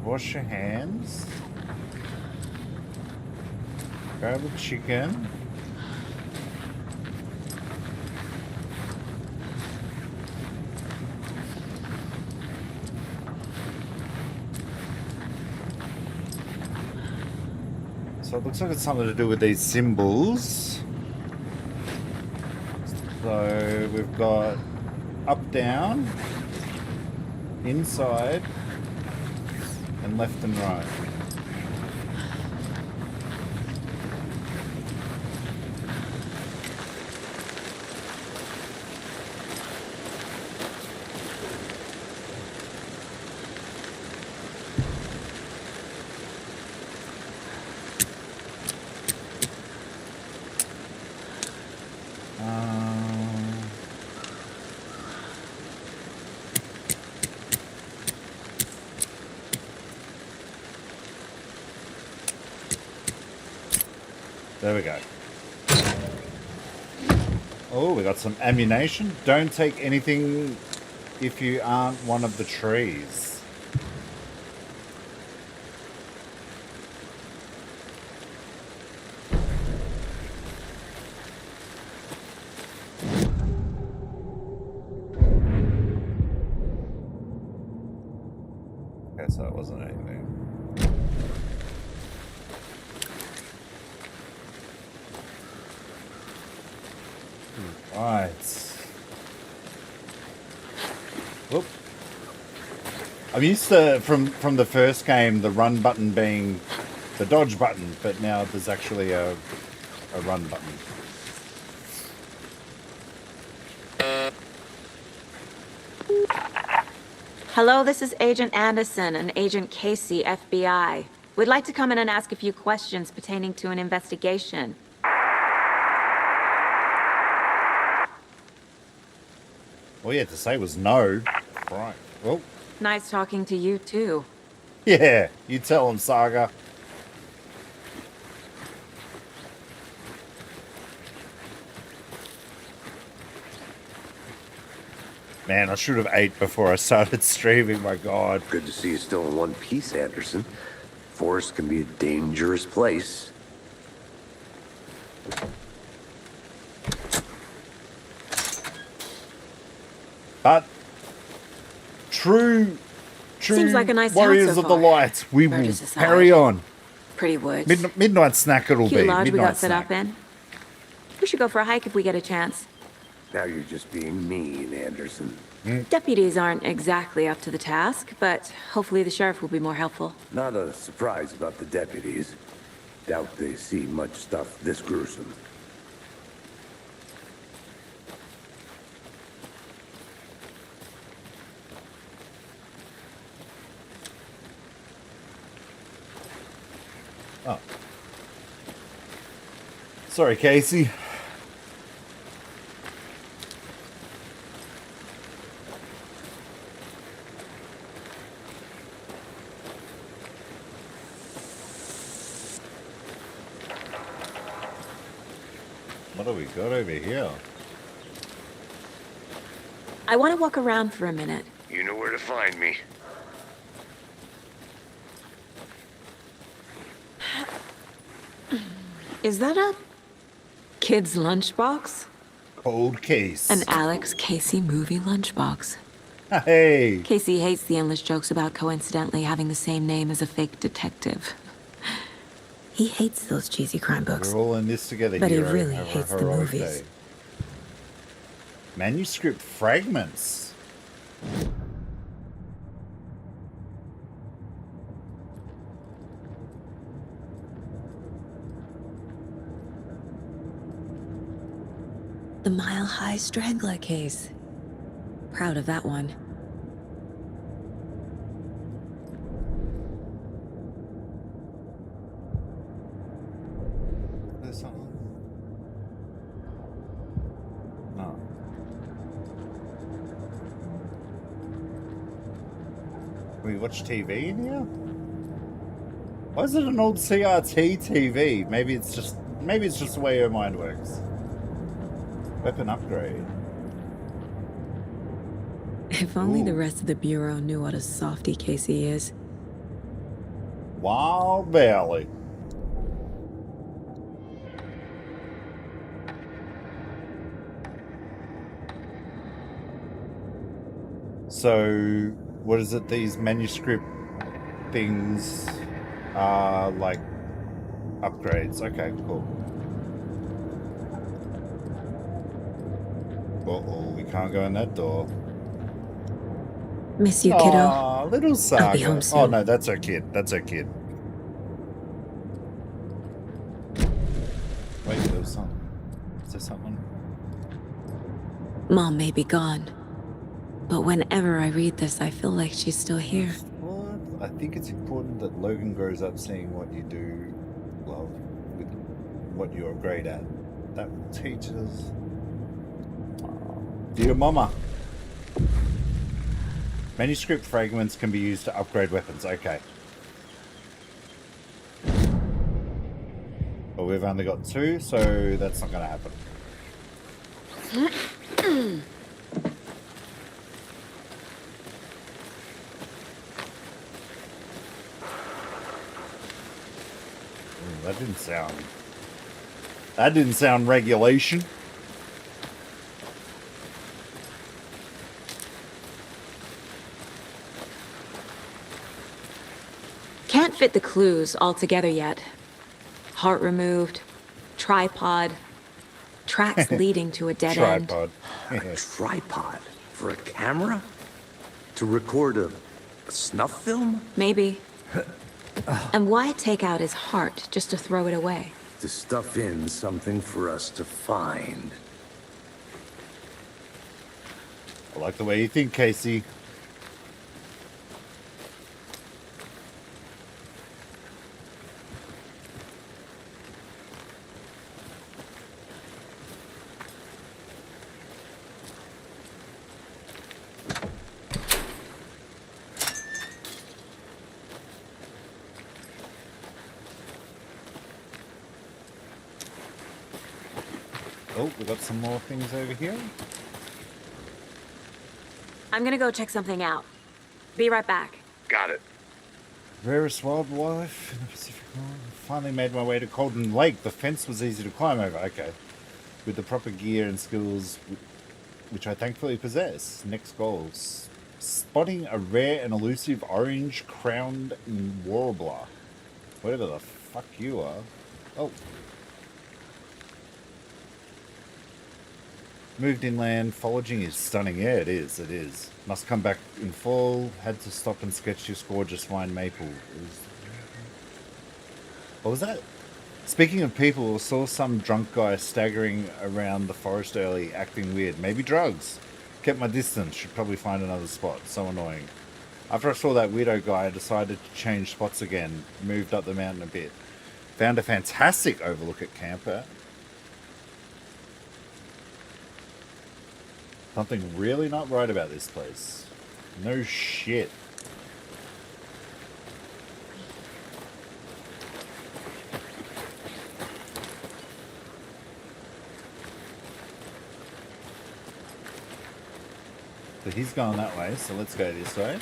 Wash your hands. Grab the chicken. So it looks like it's something to do with these symbols. So we've got up, down, inside, and left and right. There we go. Oh, we got some ammunition. Don't take anything if you aren't one of the trees. Okay, so it wasn't anything. Right. Whoop. I'm used to from the first game the run button being the dodge button, but now there's actually a run button. Hello, this is Agent Anderson and Agent Casey, FBI. We'd like to come in and ask a few questions pertaining to an investigation. All you had to say was no. Right. Well. Nice talking to you, too. Yeah, you tell him, Saga. Man, I should have ate before I started streaming, my God. Good to see you still in one piece, Anderson. Forest can be a dangerous place. But true Seems like a nice warriors town so of the far. light, we will Murders aside. carry on. Pretty woods. Midnight snack it'll Cute be. lodge we Midnight got set snack. up in. We should go for a hike if we get a chance. Now you're just being mean, Anderson. Deputies aren't exactly up to the task, but hopefully the sheriff will be more helpful. Not a surprise about the deputies. Doubt they see much stuff this gruesome. Oh. Sorry, Casey. What do we got over here? I want to walk around for a minute. You know where to find me. Is that a kid's lunchbox? Cold case. An Alex Casey movie lunchbox. Hey. Casey hates the endless jokes about coincidentally having the same name as a fake detective. He hates those cheesy crime books. We're all in this together. But he hero. really Have a hates the heroic movies. day. Manuscript fragments. The Mile High Strangler case. Proud of that one. There's something. No. We watch TV in here? Why is it an old CRT TV? Maybe it's just the way your mind works. Weapon upgrade. If only Ooh. the rest of the Bureau knew what a softy Casey is. Wild Valley. So, what is it? These manuscript things are like upgrades. Okay, cool. Uh-oh, we can't go in that door. Miss you, kiddo. Aw, little Saga. I'll be home soon. Oh no, that's her kid. That's her kid. Wait, there was something. Is there something? Mom may be gone, but whenever I read this, I feel like she's still here. What? I think it's important that Logan grows up seeing what you do, love, with what you're great at. That will teach us. Dear Mama. Manuscript fragments can be used to upgrade weapons. Okay. But we've only got 2, so that's not going to happen. Ooh, that didn't sound regulation. Can't fit the clues all together yet. Heart removed, tripod, tracks leading to a dead end. Tripod. A tripod? For a camera? To record a snuff film? Maybe. And why take out his heart just to throw it away? To stuff in something for us to find. I like the way you think, Casey. Oh, we got some more things over here. I'm gonna go check something out. Be right back. Got it. Rarest wildlife in the Pacific North. Finally made my way to Colden Lake. The fence was easy to climb over. Okay. With the proper gear and skills, which I thankfully possess. Next goals. Spotting a rare and elusive orange-crowned warbler. Whatever the fuck you are. Oh. Moved inland. Foraging is stunning. Yeah, it is. It is. Must come back in fall. Had to stop and sketch this gorgeous wine maple. What was that? Speaking of people, I saw some drunk guy staggering around the forest early, acting weird. Maybe drugs. Kept my distance. Should probably find another spot. So annoying. After I saw that weirdo guy, I decided to change spots again. Moved up the mountain a bit. Found a fantastic overlook at camper. Something really not right about this place. No shit. So he's going that way, so let's go this way.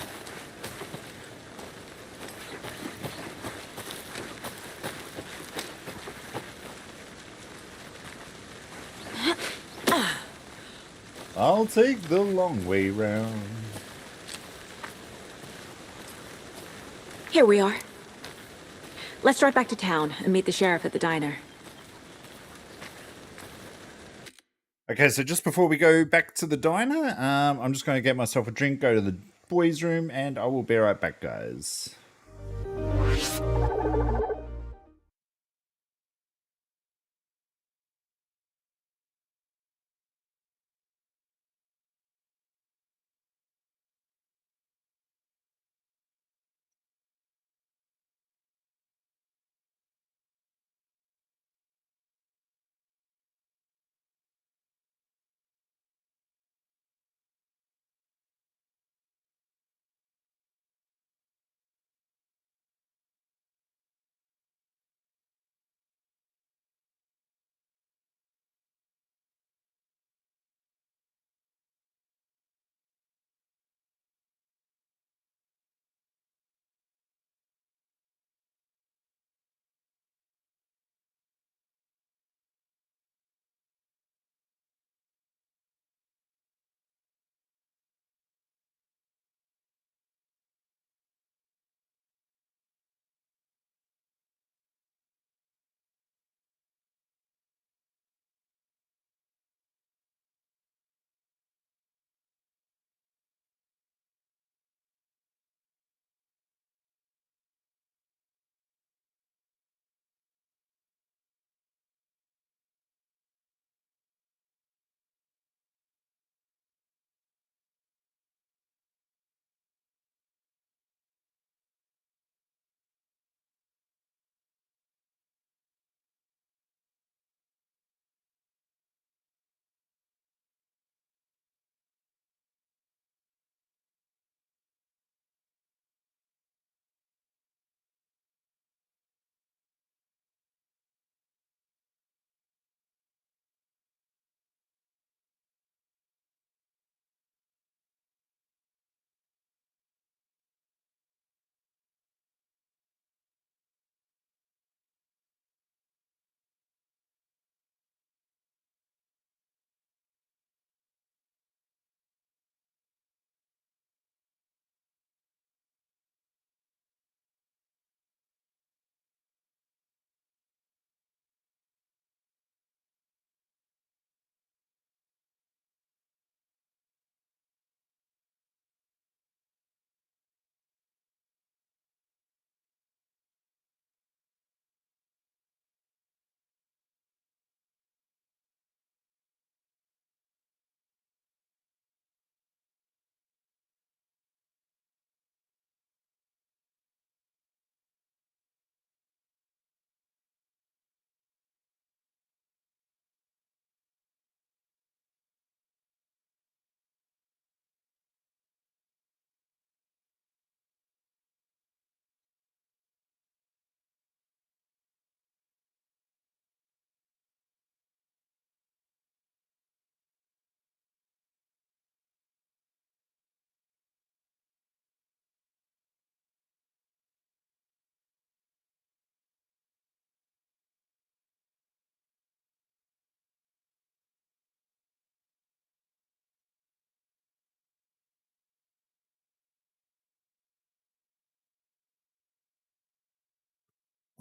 I'll take the long way round. Here we are. Let's drive back to town and meet the sheriff at the diner. Okay, so just before we go back to the diner, I'm just going to get myself a drink, go to the boys' room, and I will be right back, guys.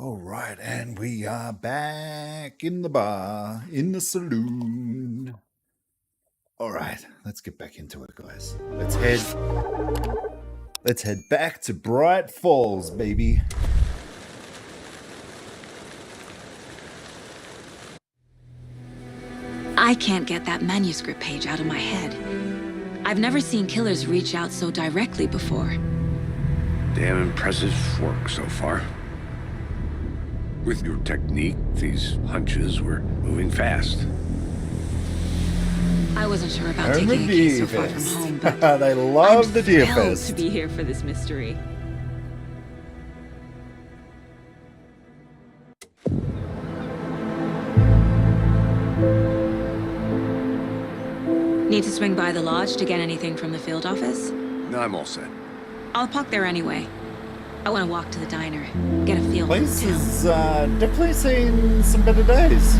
All right, and we are back in the bar, in the saloon. All right, let's get back into it, guys. Let's head back to Bright Falls, baby. I can't get that manuscript page out of my head. I've never seen killers reach out so directly before. Damn impressive work so far. With your technique, these hunches were moving fast. I wasn't sure about taking a case so far from home, but they love the Deer thrilled Fest. to be here for this mystery. Need to swing by the lodge to get anything from the field office? No, I'm all set. I'll park there anyway. I want to walk to the diner, get a feel for the Place town. has definitely seen some better days.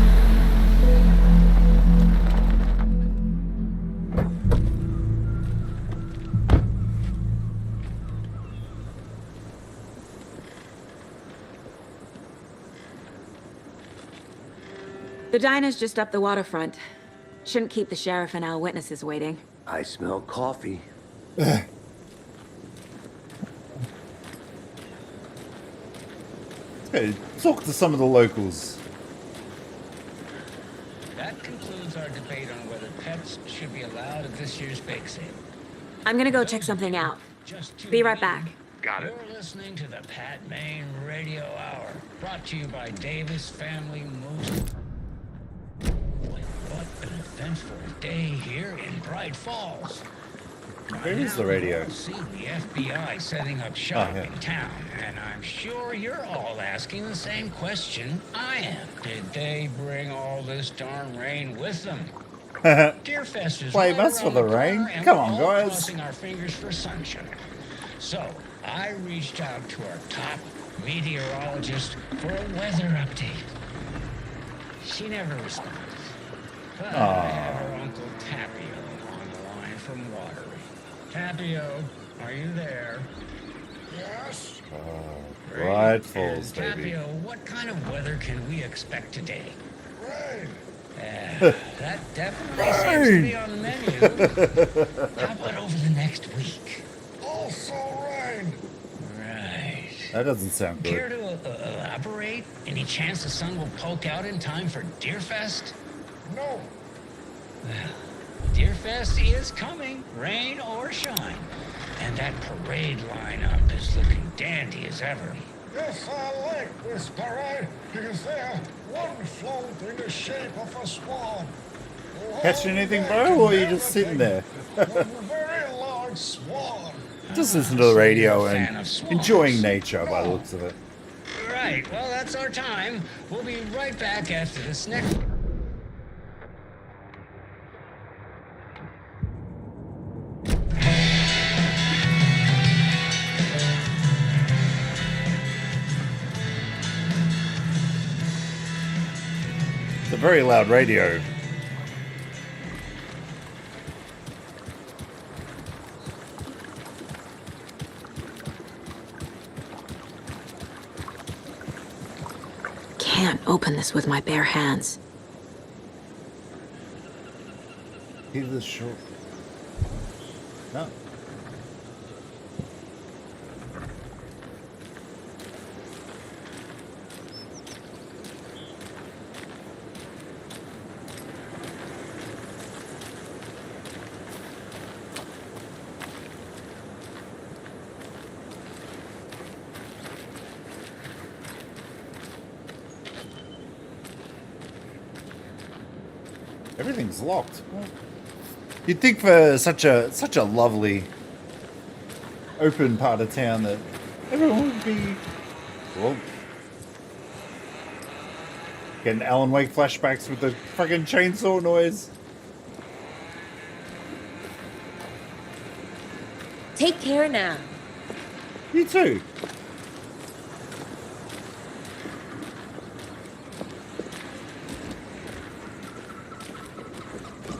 The diner's just up the waterfront. Shouldn't keep the sheriff and our witnesses waiting. I smell coffee. Hey, talk to some of the locals. That concludes our debate on whether pets should be allowed at this year's bake sale. I'm gonna go check something out. Be right back. Got it. You're listening to the Pat Maine Radio Hour, brought to you by Davis Family Moose. Boy, what an eventful day here in Bright Falls. Where is the radio? I've seen the FBI setting up shop in town, and I'm sure you're all asking the same question I am. Did they bring all this darn rain with them? Deerfest is Blame right us for around the corner, rain. and Come we're on, all guys. crossing our fingers for sunshine. So I reached out to our top meteorologist for a weather update. She never responds. But I have her Uncle Tapio on the line from Watery. Tapio, are you there? Yes. Bright Falls, baby. Tapio, what kind of weather can we expect today? Rain. That definitely seems to be on the menu. How about over the next week? Also rain. Right. That doesn't sound Care good. to elaborate? Any chance the sun will poke out in time for Deerfest? No. Well, Deerfest is coming, rain or shine. And that parade lineup is looking dandy as ever. Yes, I like this parade because they're one float in the shape of a swan. Catch anything, bro, or are you just sitting there? A very large swan. Just listen to the radio and enjoying nature by the looks of it. Right, well, that's our time. We'll be right back after this next... It's a very loud radio. Can't open this with my bare hands. He's this short. No. Everything's locked. You'd think for such a lovely open part of town that everyone would be, well, getting Alan Wake flashbacks with the fucking chainsaw noise. Take care now. You too.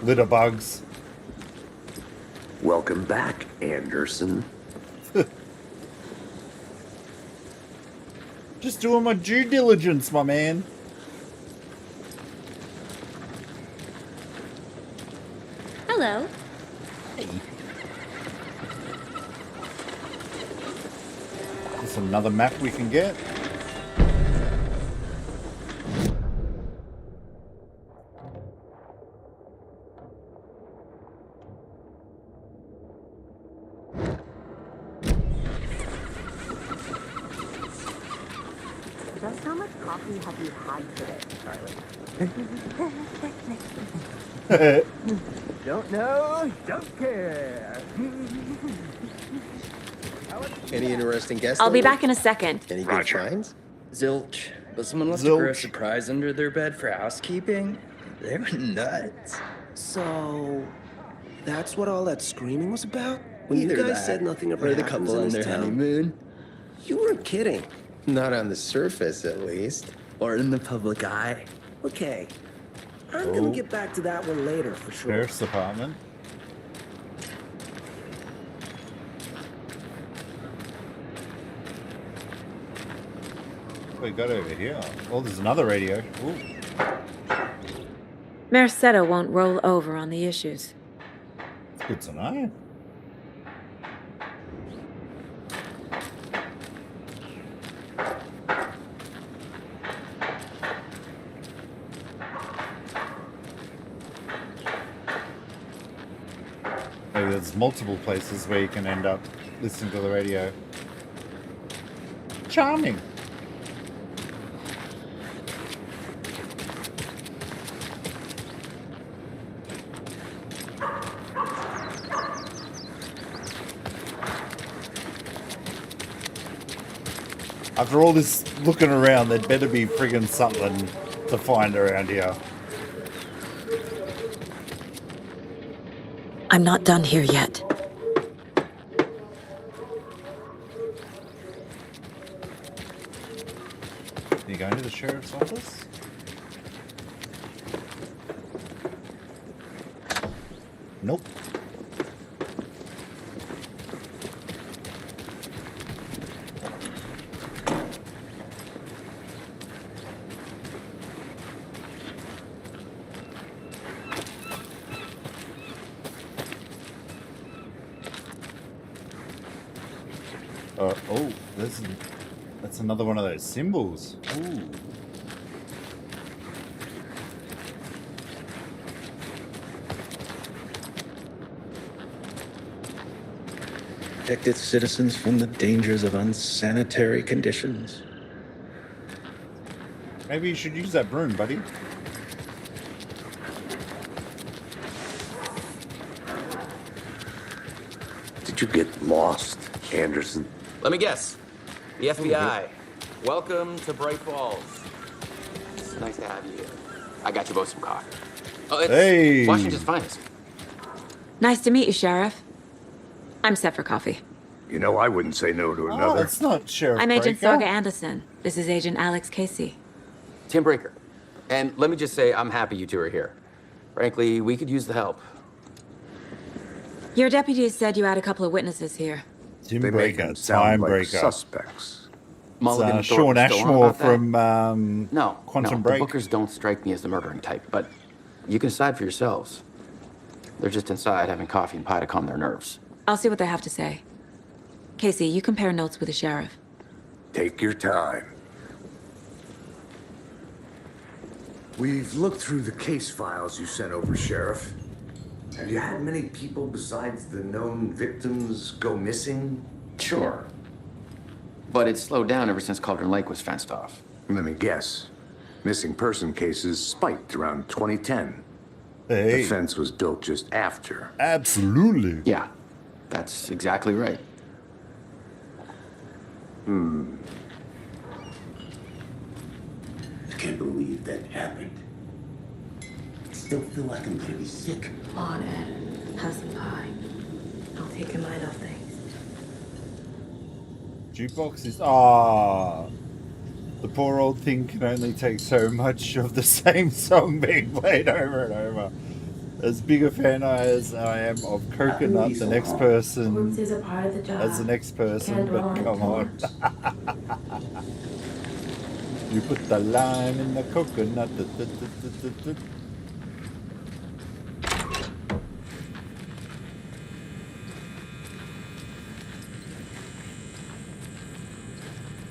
Litter bugs. Welcome back, Anderson. Just doing my due diligence, my man. Hello. Hey. There's another map we can get. Just how much coffee have you had today, Charlie? Don't know, don't care. Any interesting guests? I'll be back in a second. Any good finds? Zilch. But someone left a gross surprise under their bed for housekeeping? They were nuts. So, that's what all that screaming was about? When Either you guys that, said nothing ever Or the happens couple in on this their town. honeymoon. You weren't kidding. Not on the surface, at least. Or in the public eye. Okay. I'm gonna get back to that one later for sure. Sheriff's Department. What we got over here? Oh, there's another radio. Ooh. Merced won't roll over on the issues. It's good to know. Maybe there's multiple places where you can end up listening to the radio. Charming. After all this looking around, there'd better be friggin' something to find around here. I'm not done here yet. You going to the sheriff's office? Nope. Oh, that's another one of those symbols. Ooh. Protect its citizens from the dangers of unsanitary conditions. Maybe you should use that broom, buddy. Did you get lost, Anderson? Let me guess. The FBI. Welcome to Bright Falls. It's nice to have you here. I got you both some coffee. Oh, it's Washington's finest. Nice to meet you, Sheriff. I'm set for coffee. You know, I wouldn't say no to another. Oh, it's not Sheriff I'm Agent Breaker. Saga Anderson. This is Agent Alex Casey. Tim Breaker. And let me just say, I'm happy you two are here. Frankly, we could use the help. Your deputies said you had a couple of witnesses here. Tim They make Breaker, them sound Time like Breaker. suspects. Mulligan and Sean Thorpe still on Ashmore about that? from No, Quantum the Break. Bookers don't strike me as the murdering type, but you can decide for yourselves. They're just inside having coffee and pie to calm their nerves. I'll see what they have to say. Casey, you compare notes with the sheriff. Take your time. We've looked through the case files you sent over, Sheriff. Have you had many people besides the known victims go missing? Sure. But it's slowed down ever since Cauldron Lake was fenced off. Let me guess. Missing person cases spiked around 2010. Hey. The fence was built just after. Absolutely. Yeah, that's exactly right. I can't believe that happened. I still feel like I'm gonna be sick. On Ed. Have some pie. I'll take your mind off things. Jukebox is the poor old thing can only take so much of the same song being played over and over. As big a fan as I am of Coconut, the next person Roots is a part of the job. as the next person, but come on. You put the lime in the coconut.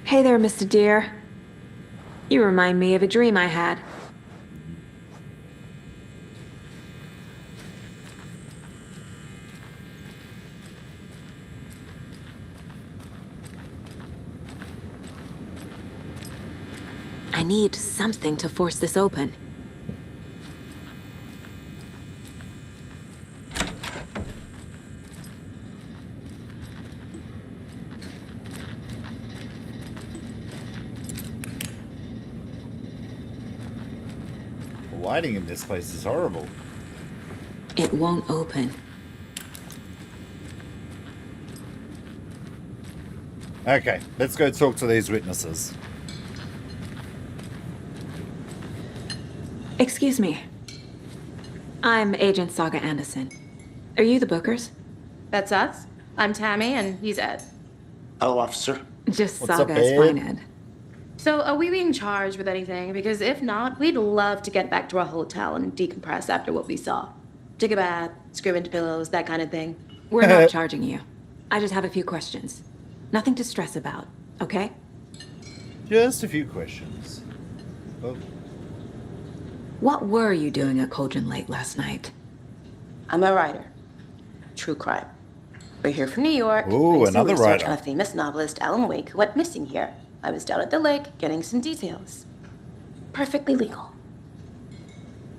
Hey there, Mr. Deer. You remind me of a dream I had. I need something to force this open. The lighting in this place is horrible. It won't open. Okay, let's go talk to these witnesses. Excuse me. I'm Agent Saga Anderson. Are you the Bookers? That's us. I'm Tammy, and he's Ed. Hello, officer. Just What's Saga up, is Ed? fine, Ed. So, are we being charged with anything? Because if not, we'd love to get back to our hotel and decompress after what we saw. Take a bath, scream into pillows, that kind of thing. We're not charging you. I just have a few questions. Nothing to stress about, okay? Just a few questions. Oh. What were you doing at Cauldron Lake last night? I'm a writer. True crime. We're here from New York. Ooh, doing some another research writer. on a famous novelist, Alan Wake, who went missing here. I was down at the lake getting some details. Perfectly legal.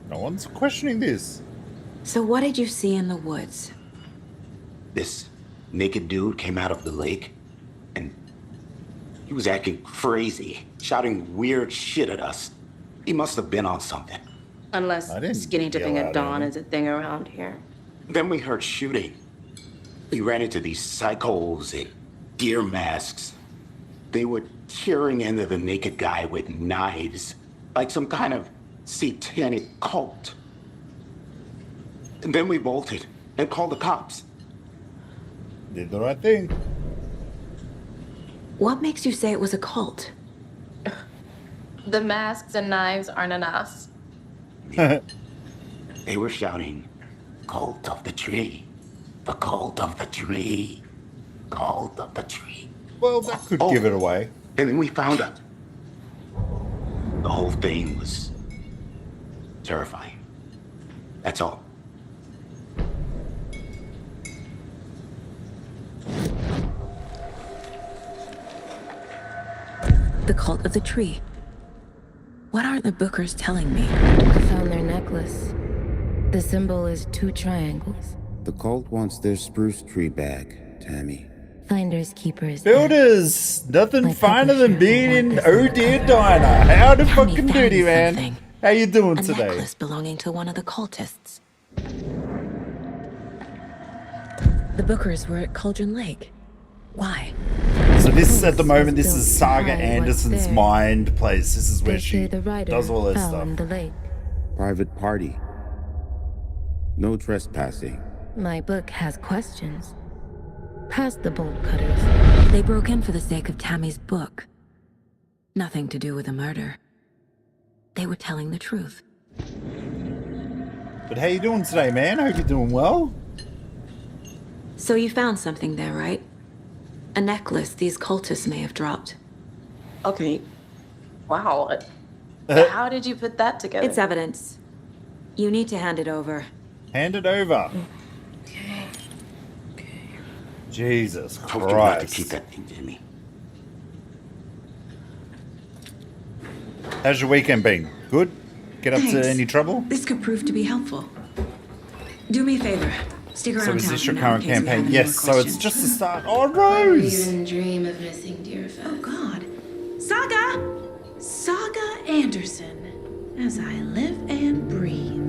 No one's questioning this. So what did you see in the woods? This naked dude came out of the lake, and he was acting crazy, shouting weird shit at us. He must have been on something. Unless skinny dipping at dawn is a thing around here. Then we heard shooting. We ran into these psychos in deer masks. They were tearing into the naked guy with knives, like some kind of satanic cult. And then we bolted and called the cops. Did the right thing. What makes you say it was a cult? The masks and knives aren't enough. They were shouting, "Cult of the tree, the cult of the tree, cult of the tree." Well, that could give it away. And then we found out. The whole thing was terrifying. That's all. The cult of the tree. What aren't the Bookers telling me? I found their necklace. The symbol is 2 triangles. The cult wants their spruce tree back, Tammy. Finders keepers. Builders, nothing finer than being in Oh Dear Diner. Howdy fucking doody, man. How you doing A today? necklace belonging to one of the cultists. The Bookers were at Cauldron Lake. Why? So this, at the moment, this is Saga Anderson's mind place. This is where she does all this stuff. Private party. No trespassing. My book has questions. Past the bolt cutters. They broke in for the sake of Tammy's book. Nothing to do with the murder. They were telling the truth. But how you doing today, man? Hope you're doing well. So you found something there, right? A necklace these cultists may have dropped. Okay. Wow. How did you put that together? It's evidence. You need to hand it over. Hand it over. Jesus Told you not to Christ. keep that thing to me. How's your weekend been? Good? Get up to Thanks. any trouble? This could prove to be helpful. Do me a favor. Stick around So is town this for your now current in case we have campaign? any Yes, more so it's questions. just the start. Oh, Rose! Even dream of missing dear friends. Oh, God. Saga Anderson. As I live and breathe.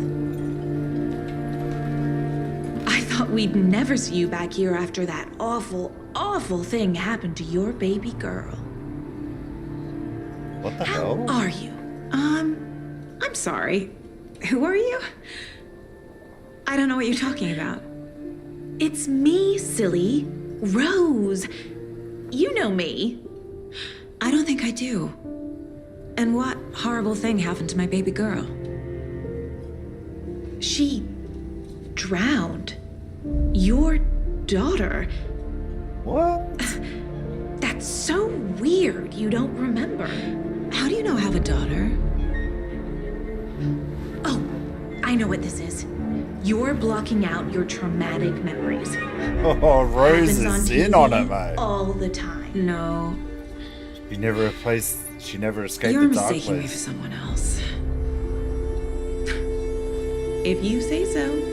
I thought we'd never see you back here after that awful, awful thing happened to your baby girl. What the hell? Are you? I'm sorry. Who are you? I don't know what you're talking about. It's me, silly. Rose. You know me. I don't think I do. And what horrible thing happened to my baby girl? She drowned. Your daughter. What? That's so weird you don't remember. How do you know I have a daughter? Oh, I know what this is. You're blocking out your traumatic memories. Oh, Rose Happens is on in TV on it, mate. all the time. No. She never escaped You're the dark mistaking me for place. someone else. If you say so.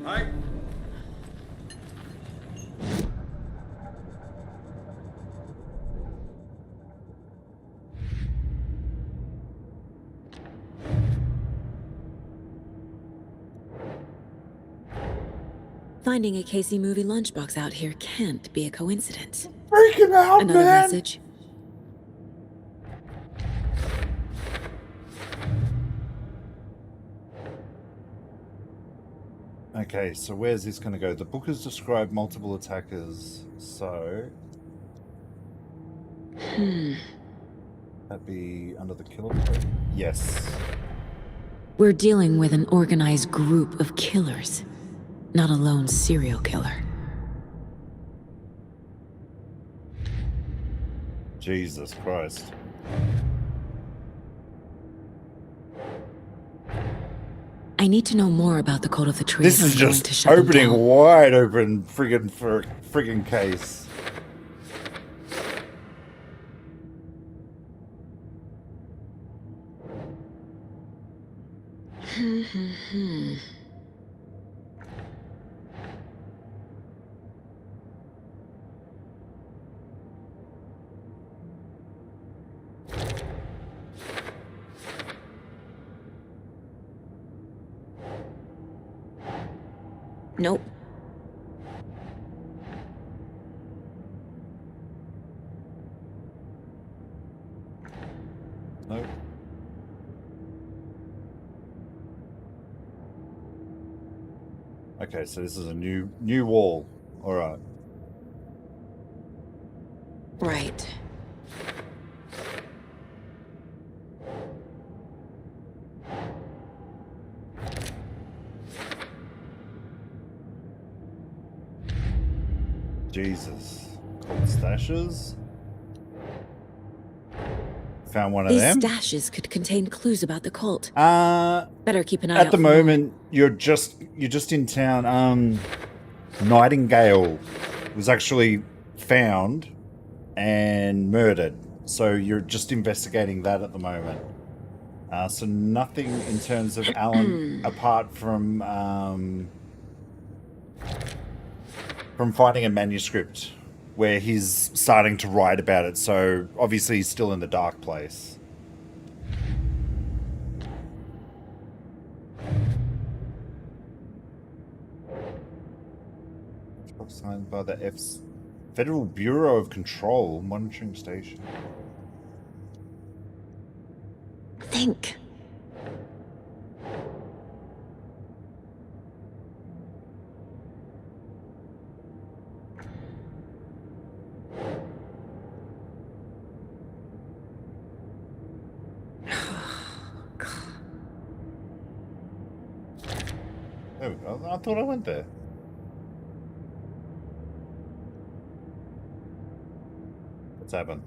Hi. Finding a Casey movie lunchbox out here can't be a coincidence. Freaking out, Another man! message. Okay, so where's this going to go? The book has described multiple attackers, so... That'd be under the killer code? Yes. We're dealing with an organized group of killers, not a lone serial killer. Jesus Christ. I need to know more about the Code of the Tree. This is just opening wide open friggin' case. Nope. Nope. Okay, so this is a new wall. All right. Right. Jesus. Cold stashes. Found one of These them. stashes could contain clues about the cult. Better keep an eye out at the for moment, you're just in town. Nightingale was actually found and murdered, so you're just investigating that at the moment. So nothing in terms of Alan apart from finding a manuscript where he's starting to write about it. So obviously he's still in the dark place. Signed by the Federal Bureau of Control Monitoring Station. Think. There we go. I thought I went there. What's happened?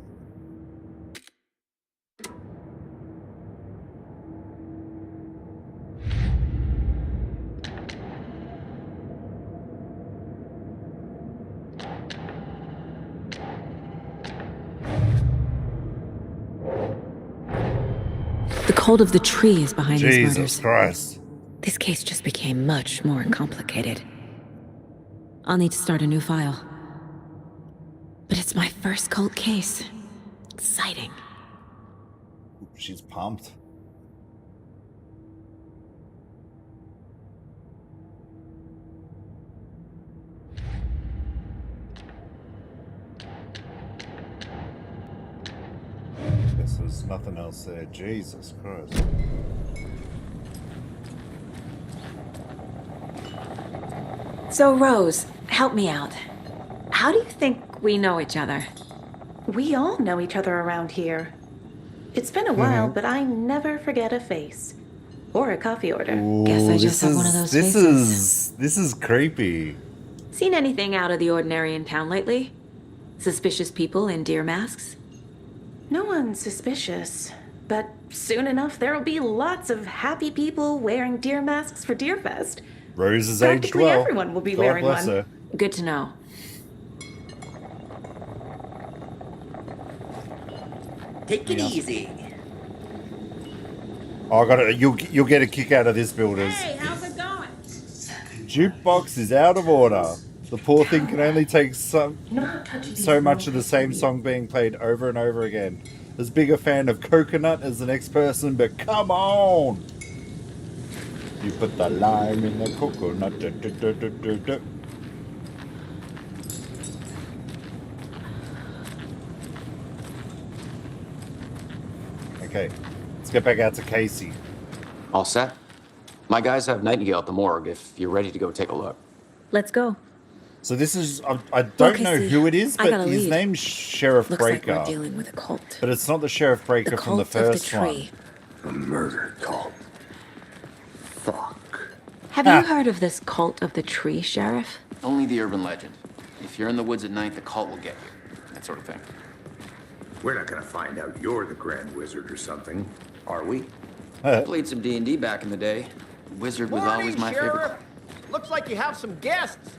The Code of the Tree is behind these murders. Jesus Christ. This case just became much more complicated. I'll need to start a new file. But it's my first cult case. Exciting. She's pumped. Guess there's nothing else there. Jesus Christ. So, Rose, help me out. How do you think we know each other? We all know each other around here. It's been a while, but I never forget a face. Or a coffee order. Ooh, Guess I just have one of those this faces. This is creepy. Seen anything out of the ordinary in town lately? Suspicious people in deer masks? No one's suspicious. But soon enough, there'll be lots of happy people wearing deer masks for Deerfest. Rose has aged Practically well. everyone will be God wearing bless one. her. Good to know. Take it easy. Oh, I got it. You'll get a kick out of this, builders. Hey, how's it going? Jukebox is out of order. The poor thing can only take so much of the same song being played over and over again. As big a fan of Coconut as the next person, but come on! You put the lime in the coconut. Okay, let's get back out to Casey. All set? My guys have Nightingale at the morgue if you're ready to go take a look. Let's go. So this is, I don't know Casey, who it is, I got but a his lead. name's Sheriff Looks like Breaker. we're dealing with a cult. But it's not the Sheriff Breaker The from the cult of the first one. tree. A murder cult. Have you heard of this cult of the tree, Sheriff? Only the urban legend. If you're in the woods at night, the cult will get you. That sort of thing. We're not gonna find out you're the Grand Wizard or something, are we? Played some D&D back in the day. Wizard was always my favorite. Looks like you have some guests.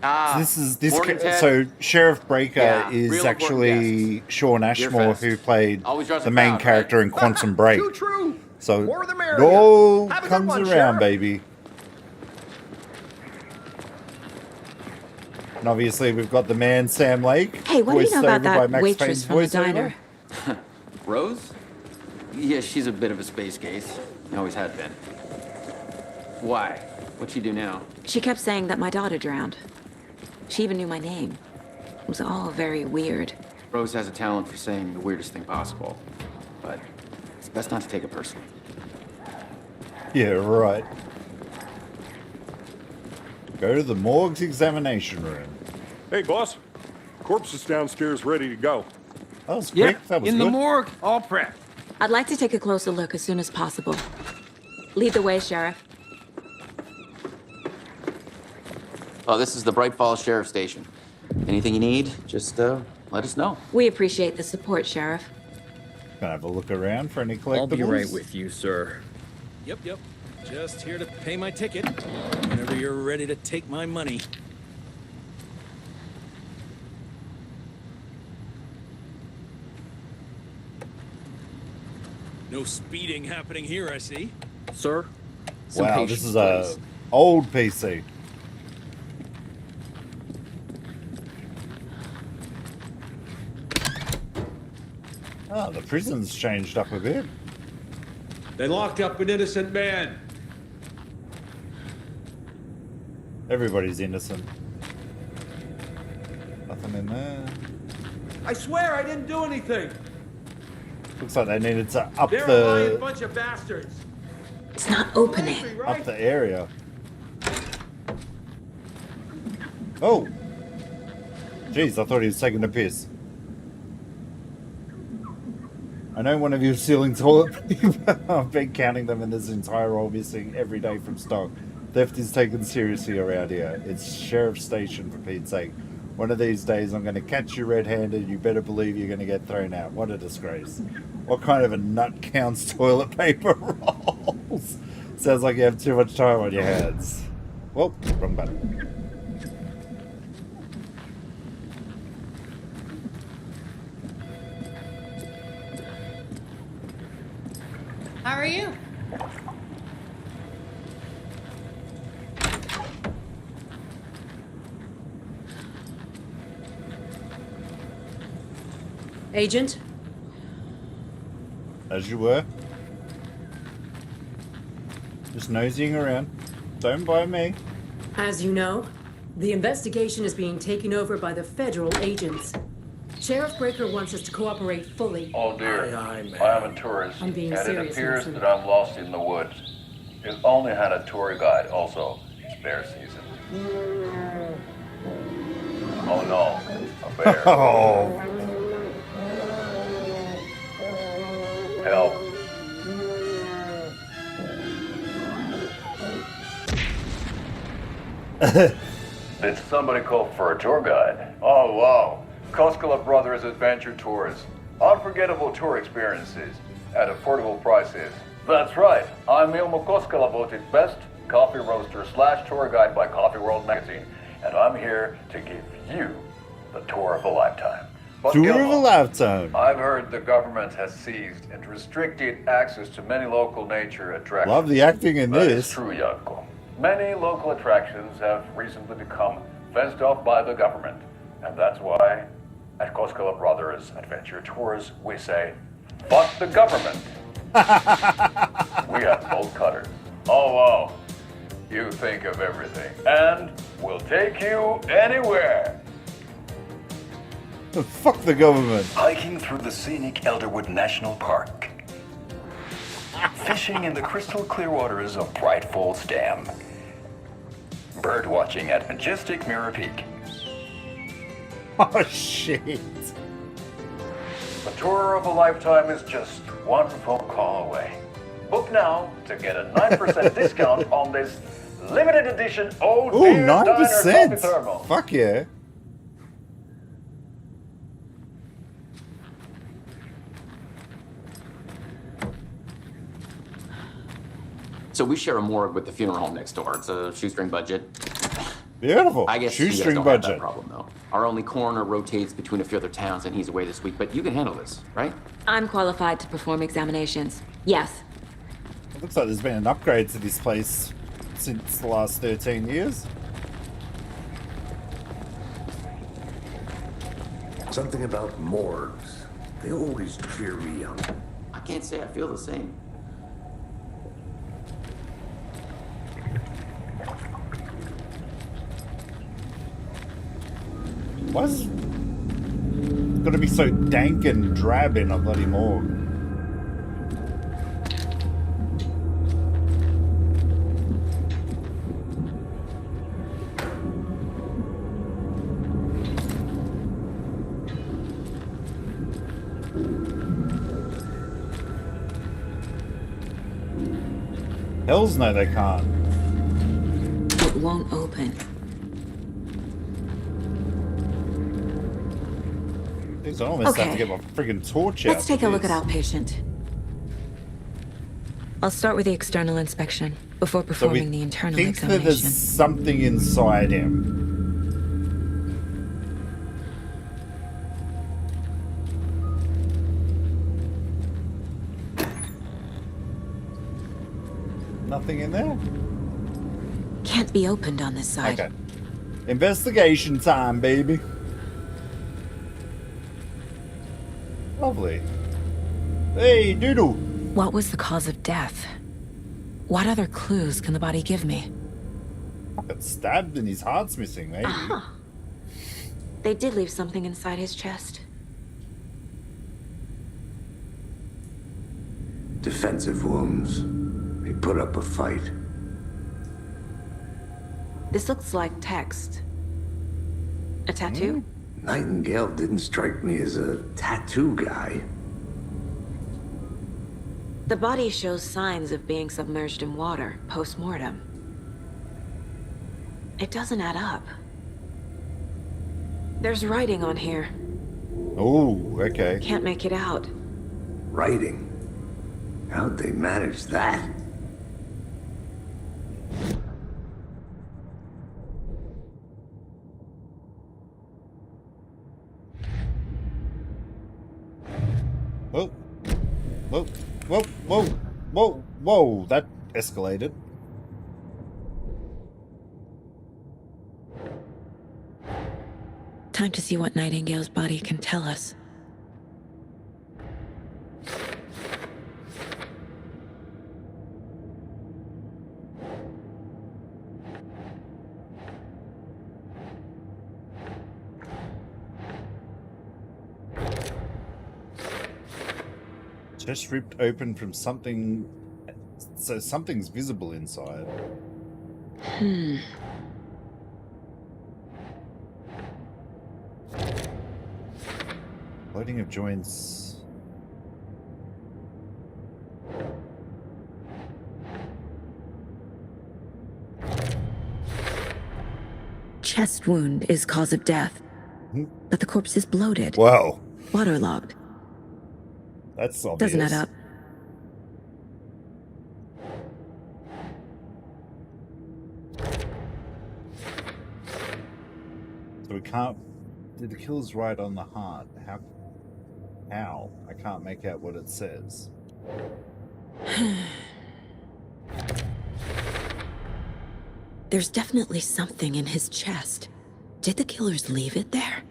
Morning, Ted. So Sheriff Breaker Yeah, is real actually Sean Ashmore, Deerfest. who played Always draws a the main crowd, character right? in Quantum Break. Too true. So More the it merrier. all Have a good comes one, around, Sheriff. baby. And obviously we've got the man Sam Lake. Hey, what do you know voiced about over by that Max waitress Payne's from the voiceover. diner? Rose? Yeah, she's a bit of a space case. Always had been. Why? What'd she do now? She kept saying that my daughter drowned. She even knew my name. It was all very weird. Rose has a talent for saying the weirdest thing possible. But it's best not to take it personally. Yeah, right. Go to the morgue's examination room. Hey, boss. Corpse is downstairs ready to go. That was quick. That was in good. the morgue, all prepped. I'd like to take a closer look as soon as possible. Lead the way, Sheriff. Oh, this is the Bright Falls Sheriff Station. Anything you need, just let us know. We appreciate the support, Sheriff. Gonna have a look around for any collectibles. I'll be right with you, sir. Yep. Just here to pay my ticket. Whenever you're ready to take my money. No speeding happening here, I see. Sir? Wow, this is a old PC. Oh, the prison's changed up a bit. They locked up an innocent man. Everybody's innocent. Nothing in there. I swear I didn't do anything. Looks like they needed to up They're a lying the bunch of bastards. It's not opening. up the area. Oh, jeez! I thought he was taking a piss. I know one of you is stealing toilet paper. I've been counting them in this entire roll, missing every day from stock. Theft is taken seriously around here. It's Sheriff's Station, for Pete's sake. One of these days I'm going to catch you red-handed. You better believe you're going to get thrown out. What a disgrace. What kind of a nut counts toilet paper rolls? Sounds like you have too much time on your hands. Well, wrong button. How are you? Agent? As you were. Just nosying around. Don't bite me. As you know, the investigation is being taken over by the federal agents. Sheriff Breaker wants us to cooperate fully. Oh dear, I am a tourist, I'm being and it serious, appears Wilson. that I'm lost in the woods. You've only had a tour guide, also. It's bear season. Oh no, a bear. Oh. Help. Did somebody call for a tour guide? Oh wow, Koskela Brothers Adventure Tours. Unforgettable tour experiences at affordable prices. That's right, I'm Ilmo Koskela, voted best coffee roaster / tour guide by Coffee World magazine, and I'm here to give you the tour of a lifetime. But Tour of a Gilmore, lifetime. I've heard the government has seized and restricted access to many local nature attractions. Love the acting in That this. is true, Yanko. Many local attractions have recently become fenced off by the government. And that's why, at Koskela Brothers Adventure Tours, we say, fuck the government. We have bolt cutters. Oh, wow. You think of everything. And we'll take you anywhere. Fuck the government. Hiking through the scenic Elderwood National Park. fishing in the crystal clear waters of Bright Falls Dam. Bird watching at majestic Mirror Peak. Oh, shit. The tour of a lifetime is just one phone call away. Book now to get a 9% discount on this limited edition Old Ooh, Beer Diner 9%. Coffee Thermal. Fuck yeah. So we share a morgue with the funeral home next door. It's a shoestring budget. Beautiful. I guess you guys Shoestring don't budget. have that problem, though. Our only coroner rotates between a few other towns, and he's away this week. But you can handle this, right? I'm qualified to perform examinations. Yes. It looks like there's been an upgrade to this place since the last 13 years. Something about morgues. They always cheer me up. I can't say I feel the same. Why is it gotta be so dank and drab in a bloody morgue? Hells no, they can't. It won't open. I almost have to Okay. get my friggin' torch out. Let's take for a look at this. outpatient. I'll start with the external inspection before So we performing the internal think that examination. there's something inside him. Nothing in there? Can't be opened on this side. Okay. Investigation time, baby. Lovely. Hey, Doodle. What was the cause of death? What other clues can the body give me? Got stabbed and his heart's missing, maybe. Aha. They did leave something inside his chest. Defensive wounds. He put up a fight. This looks like text. A tattoo? Nightingale didn't strike me as a tattoo guy. The body shows signs of being submerged in water post-mortem. It doesn't add up. There's writing on here. Oh, okay. Can't make it out. Writing? How'd they manage that? Whoa. Whoa. Whoa. Whoa. Whoa. Whoa. That escalated. Time to see what Nightingale's body can tell us. Chest ripped open from something. So something's visible inside. Loading of joints. Chest wound is cause of death. But the corpse is bloated. Wow. Waterlogged. That's obvious. Doesn't add up. So we can't. Did the killer's right on the heart? How? How? I can't make out what it says. There's definitely something in his chest. Did the killers leave it there?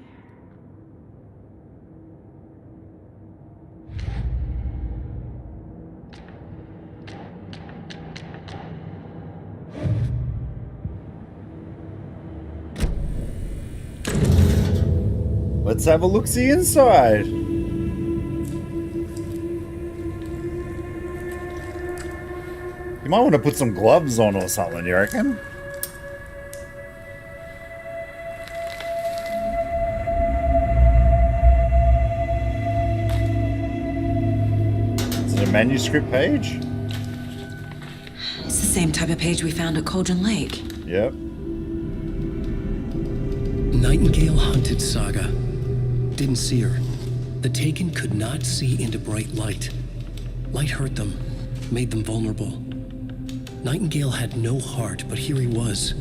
Let's have a look-see inside. You might want to put some gloves on or something, you reckon? Is it a manuscript page? It's the same type of page we found at Cauldron Lake. Yep. Nightingale hunted Saga. Didn't see her. The Taken could not see into bright light. Light hurt them, made them vulnerable. Nightingale had no heart, but here he was,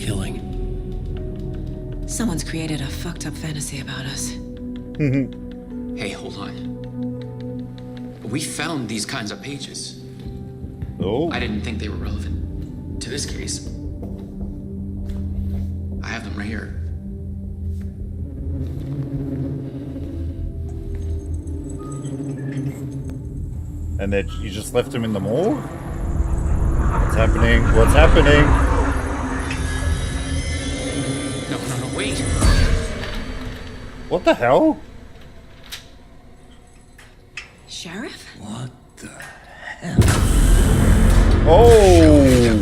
killing. Someone's created a fucked up fantasy about us. Hey, hold on. We found these kinds of pages. Oh. I didn't think they were relevant to this case. I have them right here. And then you just left him in the morgue? What's happening? What's happening? No, wait! What the hell? Sheriff? What the hell? Oh!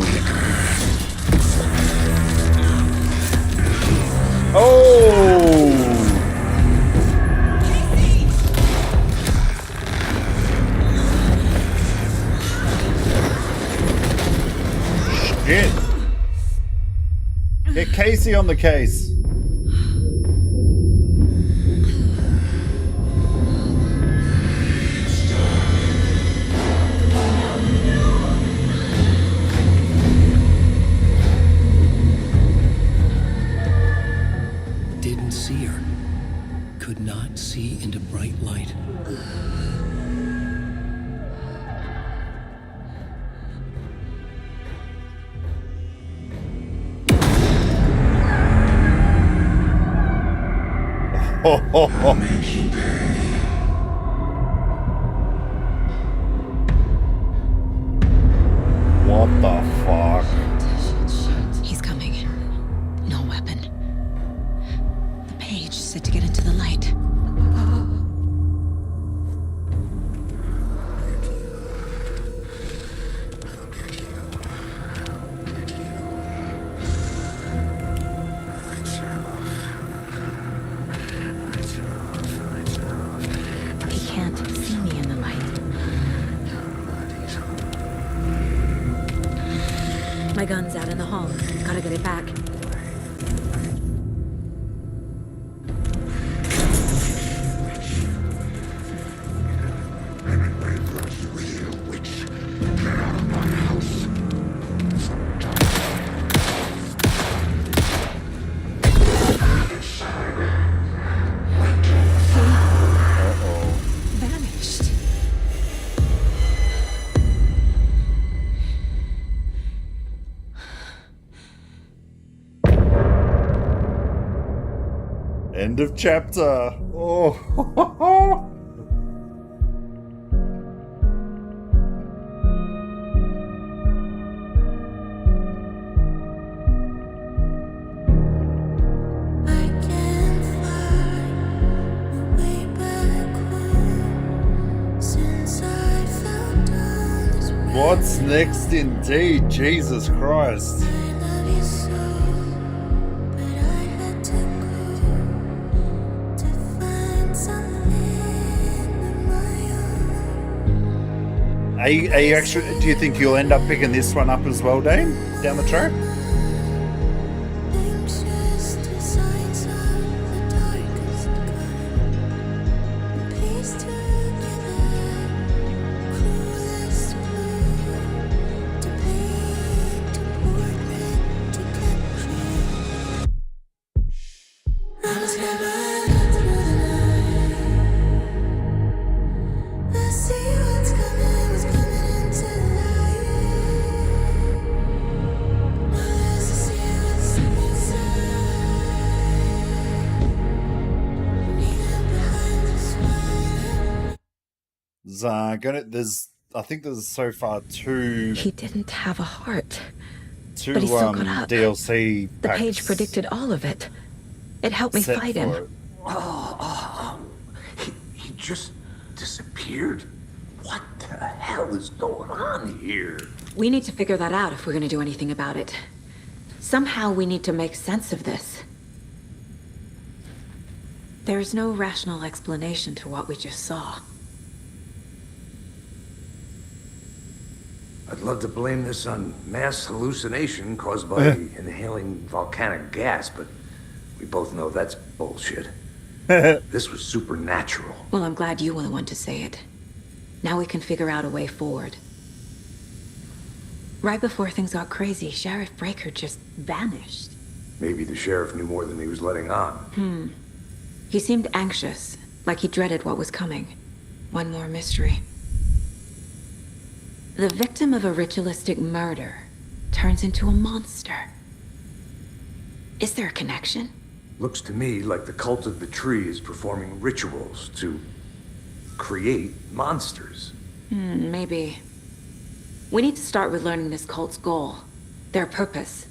Oh! Shit! Get Casey on the case. Didn't see her. Could not see into bright light. I'll make you pay. What the fuck? He's coming. No weapon. The page said to get into the light. He can't see me in the light. My gun's out in the hall. Gotta get it back. Vanished. End of chapter. Oh. What's next indeed? Jesus Christ. Are you actually, do you think you'll end up picking this one up as well, Dane? Down the track? I think there's so far two. He didn't have a heart. Two but he still got up. DLC The packs page predicted all of it. It helped me set fight for him. it. He just disappeared? What the hell is going on here? We need to figure that out if we're gonna do anything about it. Somehow we need to make sense of this. There's no rational explanation to what we just saw. I'd love to blame this on mass hallucination caused by inhaling volcanic gas, but we both know that's bullshit. This was supernatural. Well, I'm glad you were the one to say it. Now we can figure out a way forward. Right before things got crazy, Sheriff Breaker just vanished. Maybe the sheriff knew more than he was letting on. He seemed anxious, like he dreaded what was coming. One more mystery. The victim of a ritualistic murder turns into a monster. Is there a connection? Looks to me like the cult of the tree is performing rituals to create monsters. Maybe. We need to start with learning this cult's goal, their purpose.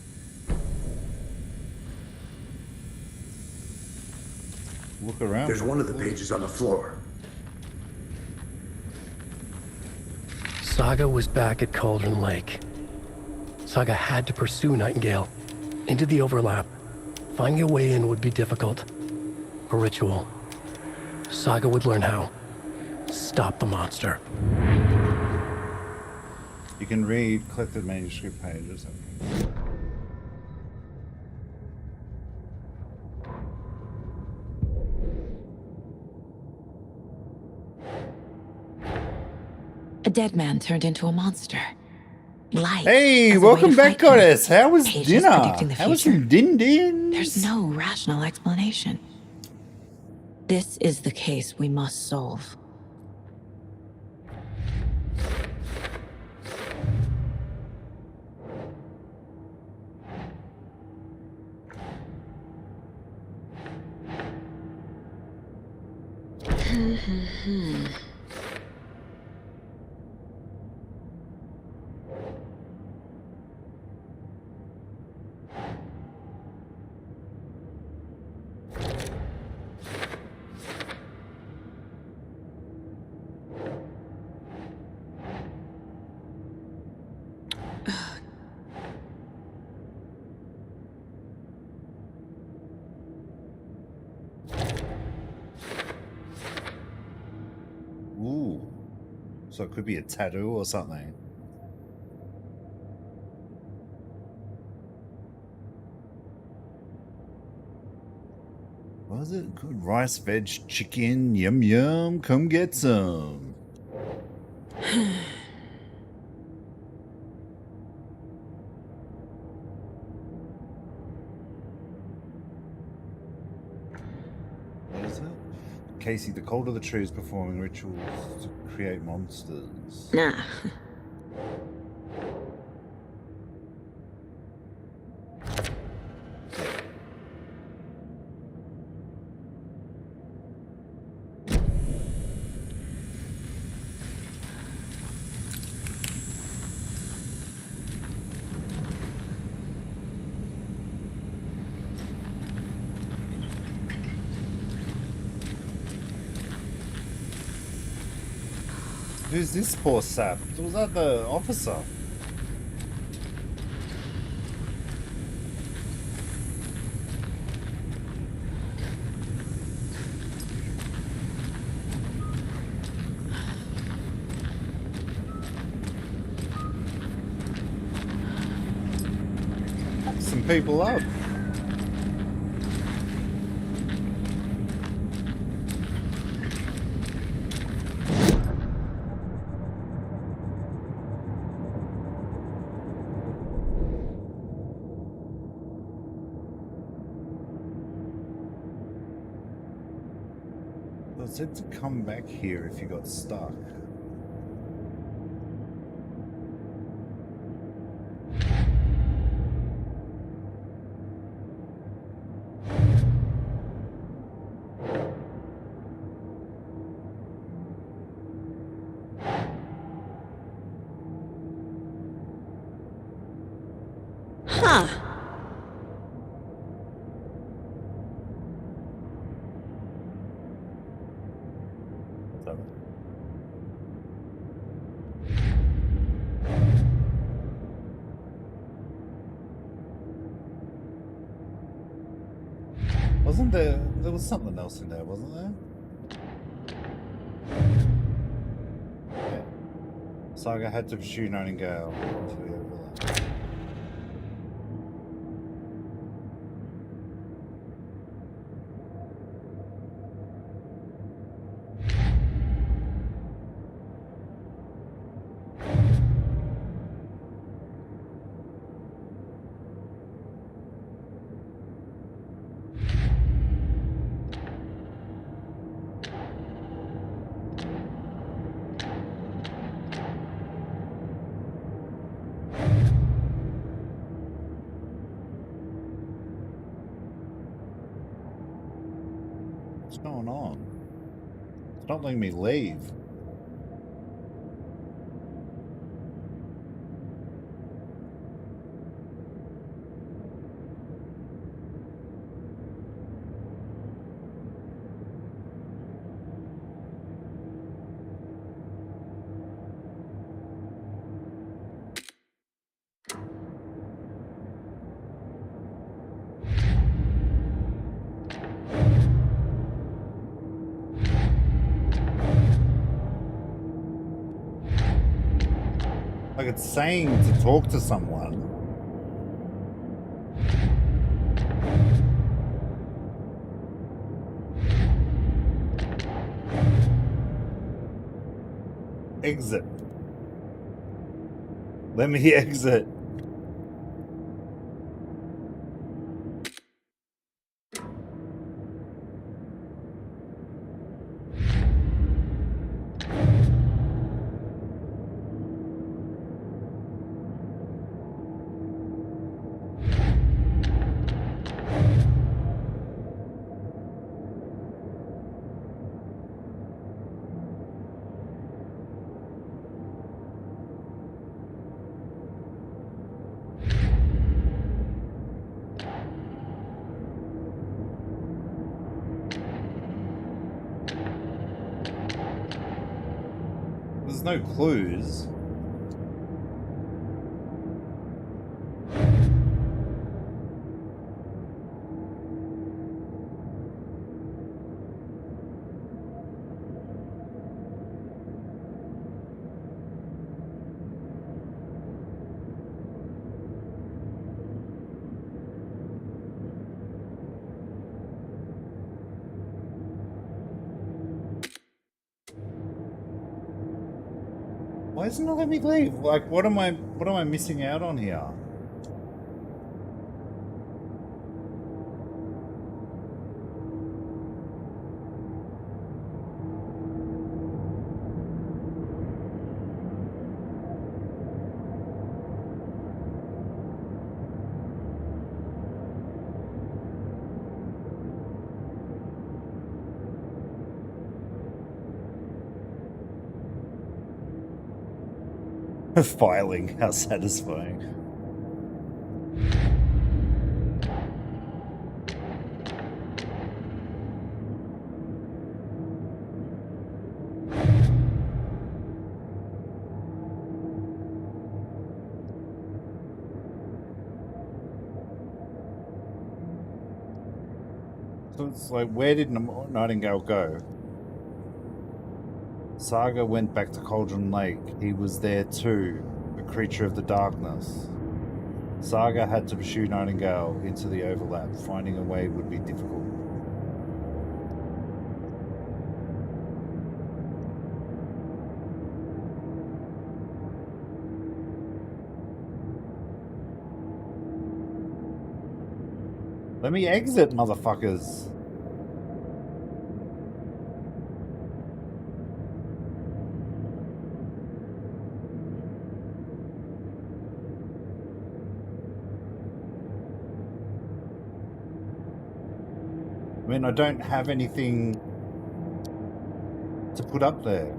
Look around. There's one of the pages on the floor. Saga was back at Cauldron Lake. Saga had to pursue Nightingale into the overlap. Finding a way in would be difficult. A ritual. Saga would learn how. Stop the monster. You can read collected manuscript pages. A dead man turned into a monster. Life. Hey, welcome back, Goddess. How was dinner? How was some din-din? There's no rational explanation. This is the case we must solve. Ooh. So it could be a tattoo or something. What was it? Good rice, veg, chicken, yum yum. Come get some. What is it? Casey, the cult of the tree is performing rituals to create monsters. Nah. Who's this poor sap? Was that the officer? Some people up. It said to come back here if you got stuck. Huh. Wasn't there? There was something else in there, wasn't there? Yeah. Saga had to pursue Nightingale into the overlap. What's going on? It's not letting me leave. Like it's saying to talk to someone. Exit. Let me exit. There's no clues. Why isn't it letting me leave? Like, what am I missing out on here? Filing, how satisfying. So it's like, where did Nightingale go? Saga went back to Cauldron Lake. He was there too, a creature of the darkness. Saga had to pursue Nightingale into the overlap. Finding a way would be difficult. Let me exit, motherfuckers. I mean, I don't have anything to put up there.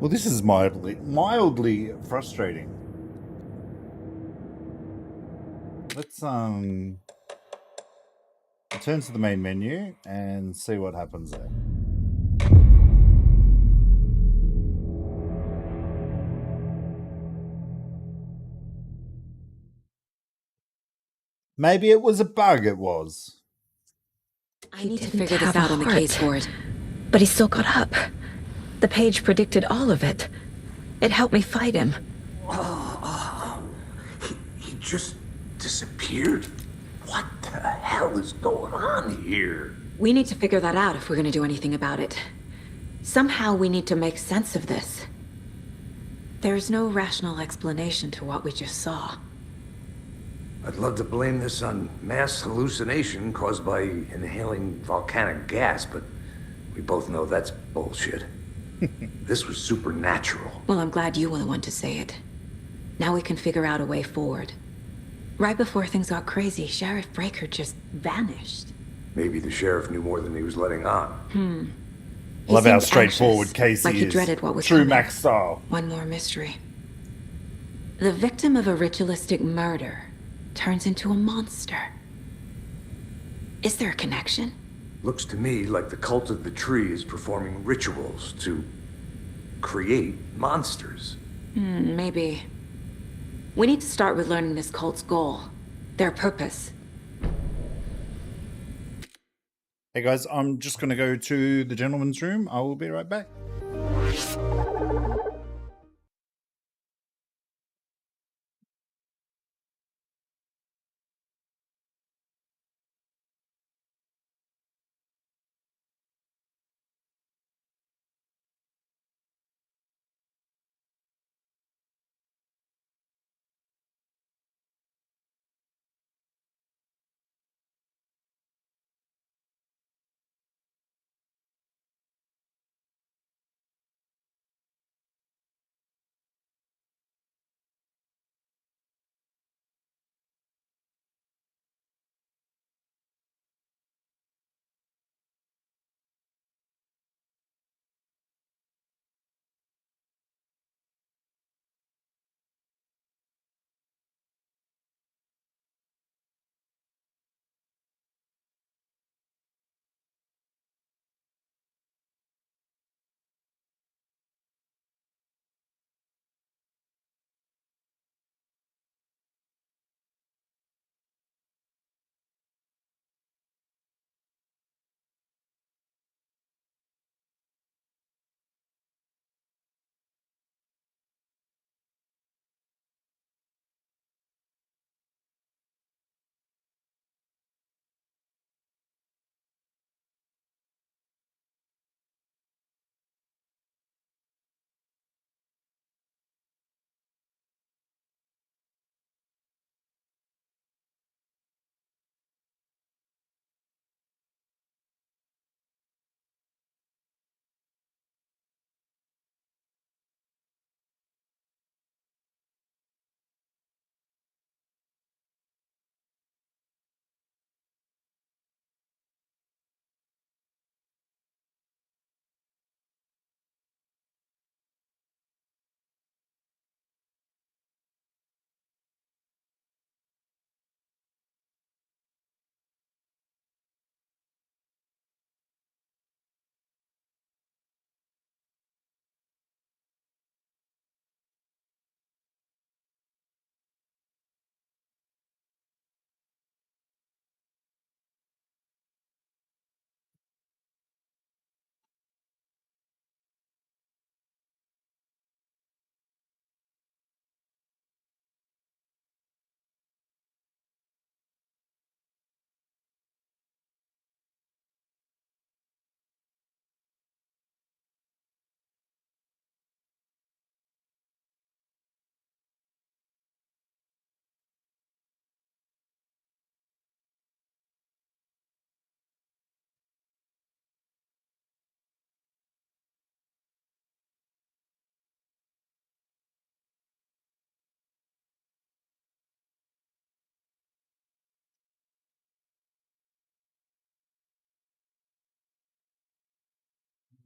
Well, this is mildly frustrating. Let's return to the main menu and see what happens there. Maybe it was a bug, it was. I need to figure this out on the case board. But he still got up. The page predicted all of it. It helped me fight him. He just disappeared? What the hell is going on here? We need to figure that out if we're gonna do anything about it. Somehow we need to make sense of this. There's no rational explanation to what we just saw. I'd love to blame this on mass hallucination caused by inhaling volcanic gas, but we both know that's bullshit. This was supernatural. Well, I'm glad you were the one to say it. Now we can figure out a way forward. Right before things got crazy, Sheriff Breaker just vanished. Maybe the sheriff knew more than he was letting on. Love how straightforward Casey like he is. dreaded what was True coming. Max style. One more mystery. The victim of a ritualistic murder turns into a monster. Is there a connection? Looks to me like the cult of the tree is performing rituals to create monsters. Maybe. We need to start with learning this cult's goal. Their purpose. Hey guys, I'm just going to go to the gentleman's room. I will be right back.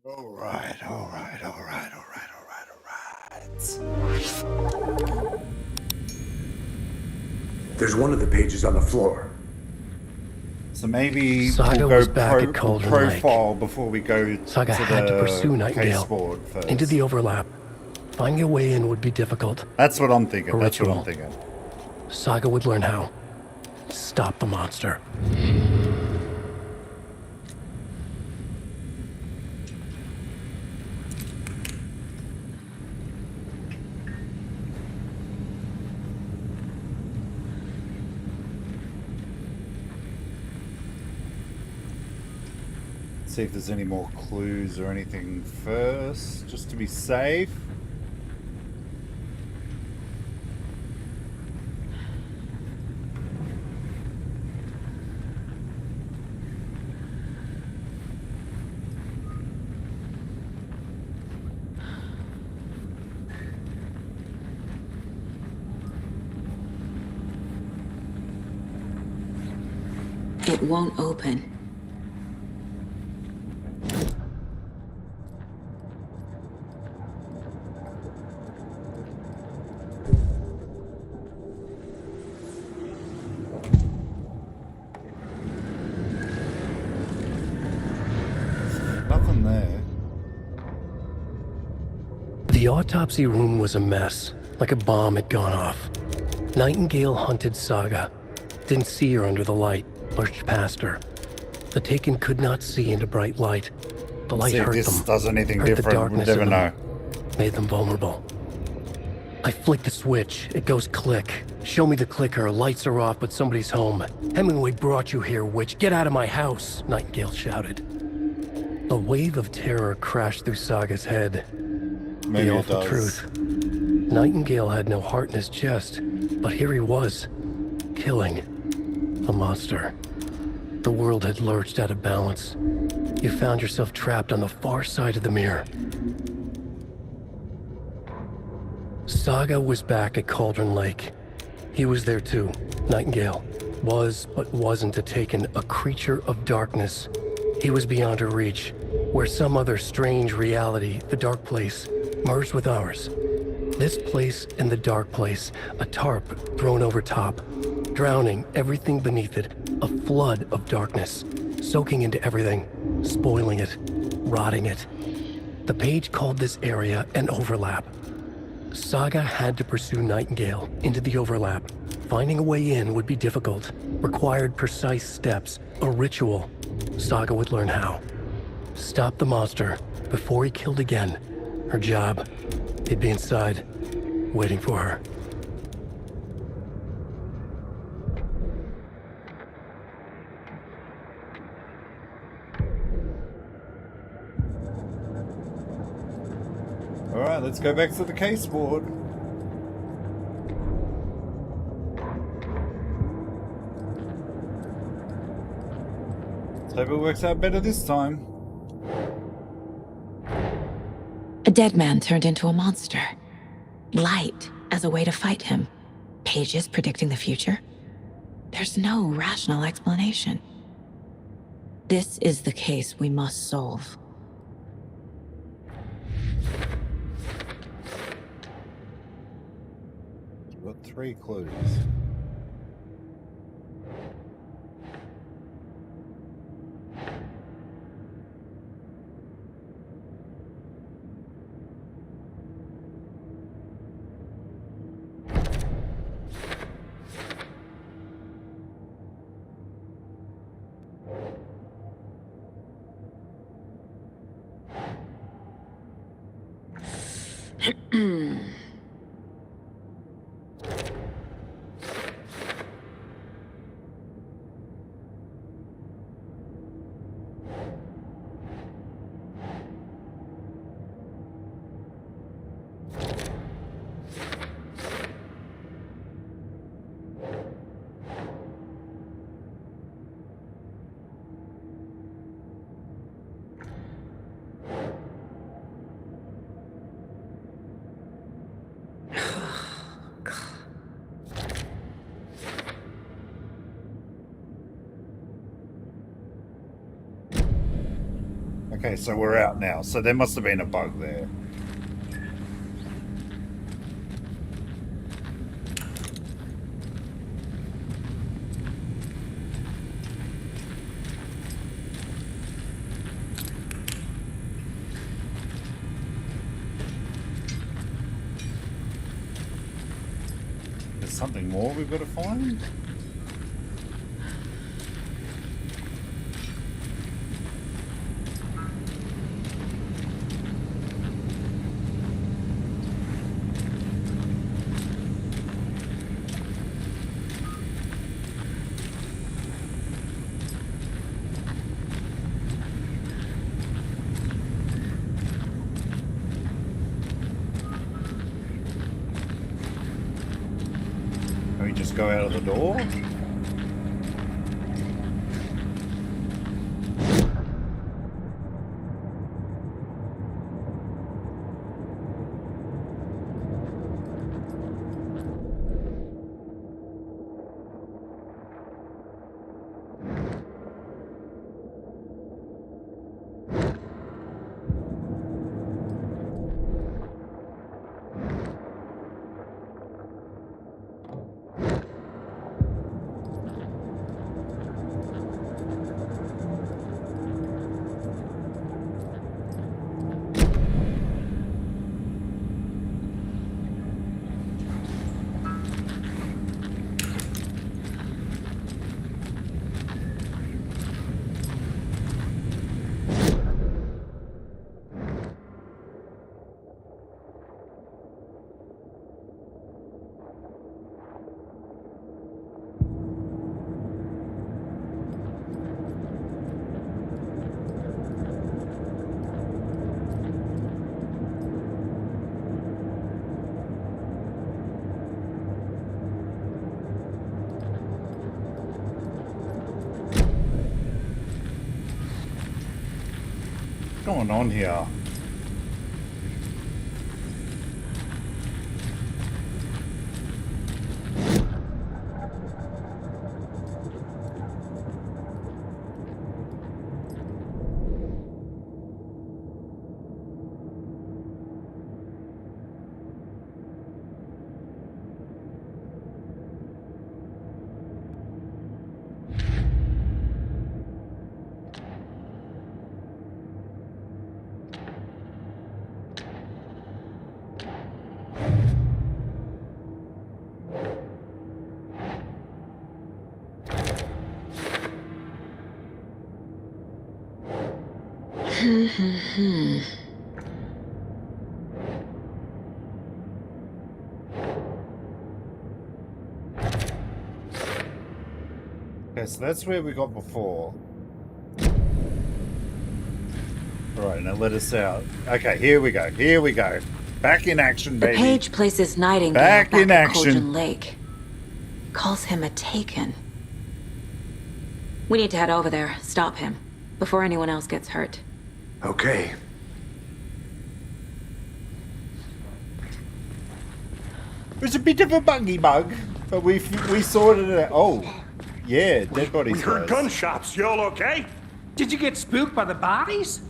All right. minutes. There's one of the pages on the floor. So maybe Saga we'll go was back at Cauldron profile before we go Saga to had to pursue the Nightingale case board first. into the overlap. Finding a way in would be difficult. That's what I'm thinking. A That's what ritual. I'm thinking. Saga would learn how. Stop the monster. See if there's any more clues or anything first, just to be safe. It won't open. Nothing there. The autopsy room was a mess, like a bomb had gone off. Nightingale hunted Saga. Didn't see her under the light, pushed past her. The Taken could not see into bright light. The light See if hurt this them. does anything hurt the different, we'll darkness never in them, know. made them vulnerable. I flick the switch. It goes click. Show me the clicker. Lights are off, but somebody's home. Hemingway brought you here, witch. Get out of my house, Nightingale shouted. A wave of terror crashed through Saga's head. Maybe The it awful does. truth. Nightingale had no heart in his chest, but here he was, killing a monster. The world had lurched out of balance. You found yourself trapped on the far side of the mirror. Saga was back at Cauldron Lake. He was there too. Nightingale was, but wasn't a Taken, a creature of darkness. He was beyond her reach, where some other strange reality, the dark place, merged with ours. This place and the dark place, a tarp thrown over top, drowning everything beneath it, a flood of darkness, soaking into everything, spoiling it, rotting it. The page called this area an overlap. Saga had to pursue Nightingale into the overlap. Finding a way in would be difficult, required precise steps, a ritual. Saga would learn how. Stop the monster before he killed again. Her job, he'd be inside, waiting for her. Alright, let's go back to the case board. Let's hope it works out better this time. A dead man turned into a monster. Light as a way to fight him. Pages predicting the future. There's no rational explanation. This is the case we must solve. We've got 3 clues. Okay, so we're out now. So there must have been a bug there. something more we've got to find? Just go out of the door? What's going on here? Okay, so that's where we got before. Alright, now let us out. Okay, here we go. Here we go. Back in action, baby. The page places Nightingale back in at action. Cauldron Lake. Calls him a Taken. We need to head over there, stop him, before anyone else gets hurt. Okay. It was a bit of a buggy bug, but we sorted it out. Oh, yeah, dead bodies. We heard gunshots. Y'all okay? Did you get spooked by the bodies?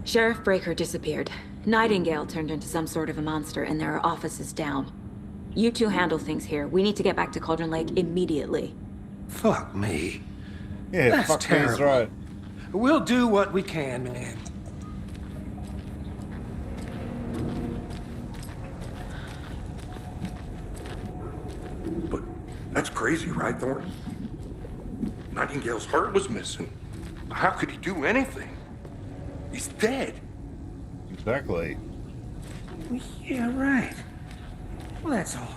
Sheriff Breaker disappeared. Nightingale turned into some sort of a monster, and there are offices down. You two handle things here. We need to get back to Cauldron Lake immediately. Fuck me. Yeah, that's fuck terrible. me is right. We'll do what we can, man. But that's crazy, right, Thornton? Nightingale's heart was missing. How could he do anything? He's dead. Exactly. Yeah, right. Well, that's all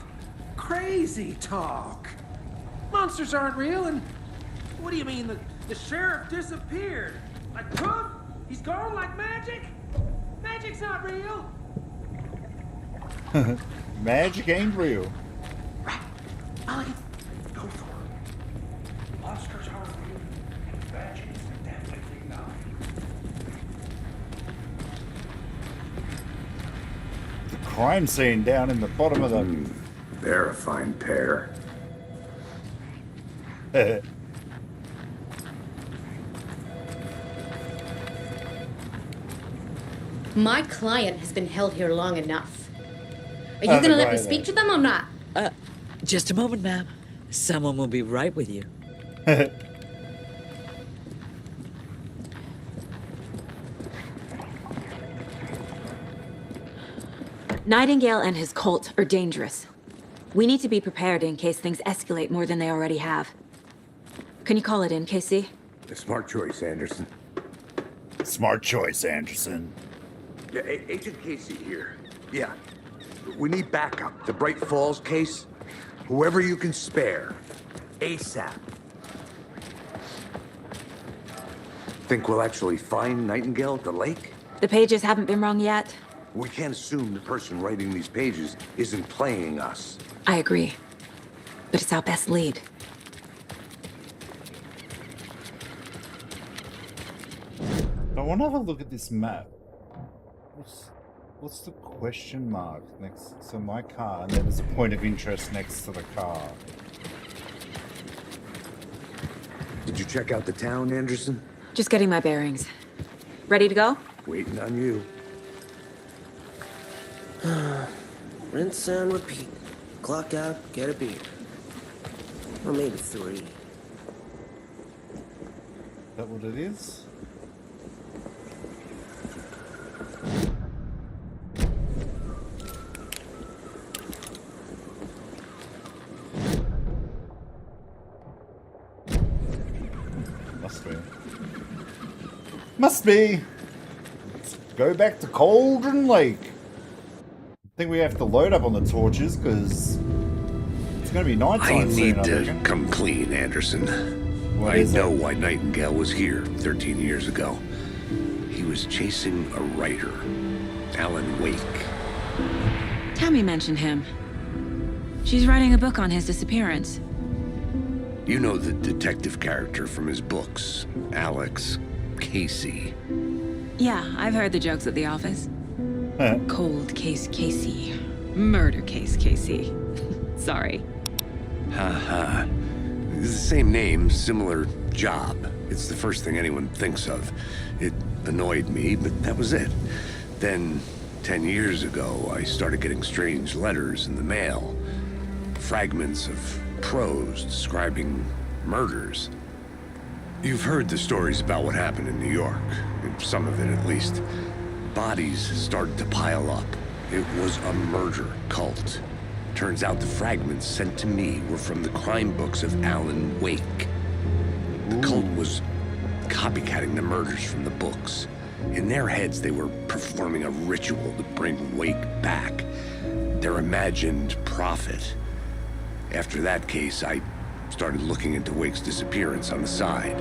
crazy talk. Monsters aren't real, and what do you mean the sheriff disappeared? Like poof? He's gone like magic? Magic's not real. Magic ain't real. Mulligan. Go for it. Monsters aren't real. Magic is definitely not. The crime scene down in the bottom of the... They're a fine pair. My client has been held here long enough. Are you gonna let me speak to them or not? Just a moment, ma'am. Someone will be right with you. Nightingale and his cult are dangerous. We need to be prepared in case things escalate more than they already have. Can you call it in, Casey? A smart choice, Anderson. Smart choice, Anderson. Yeah, Agent Casey here. Yeah. We need backup. The Bright Falls case. Whoever you can spare. ASAP. Think we'll actually find Nightingale at the lake? The pages haven't been rung yet. We can't assume the person writing these pages isn't playing us. I agree. But it's our best lead. I want to have a look at this map. What's the question mark next to my car? And then there's a point of interest next to the car. Did you check out the town, Anderson? Just getting my bearings. Ready to go? Waiting on you. Rinse and repeat. Clock out, get a beer. Or maybe 3. Is that what it is? Must be. Let's go back to Cauldron Lake. I think we have to load up on the torches because it's going to be nighttime I need soon, to come clean, Anderson. What I is know it? why Nightingale was here 13 years ago. He was chasing a writer, Alan Wake. Tammy mentioned him. She's writing a book on his disappearance. You know the detective character from his books, Alex Casey. Yeah, I've heard the jokes at the office. Cold case Casey. Murder case Casey. Sorry. Ha. It's the same name, similar job. It's the first thing anyone thinks of. It annoyed me, but that was it. Then, 10 years ago, I started getting strange letters in the mail. Fragments of prose describing murders. You've heard the stories about what happened in New York. Some of it, at least. Bodies started to pile up. It was a murder cult. Turns out the fragments sent to me were from the crime books of Alan Wake. The cult was copycatting the murders from the books. In their heads, they were performing a ritual to bring Wake back. Their imagined prophet. After that case, I started looking into Wake's disappearance on the side.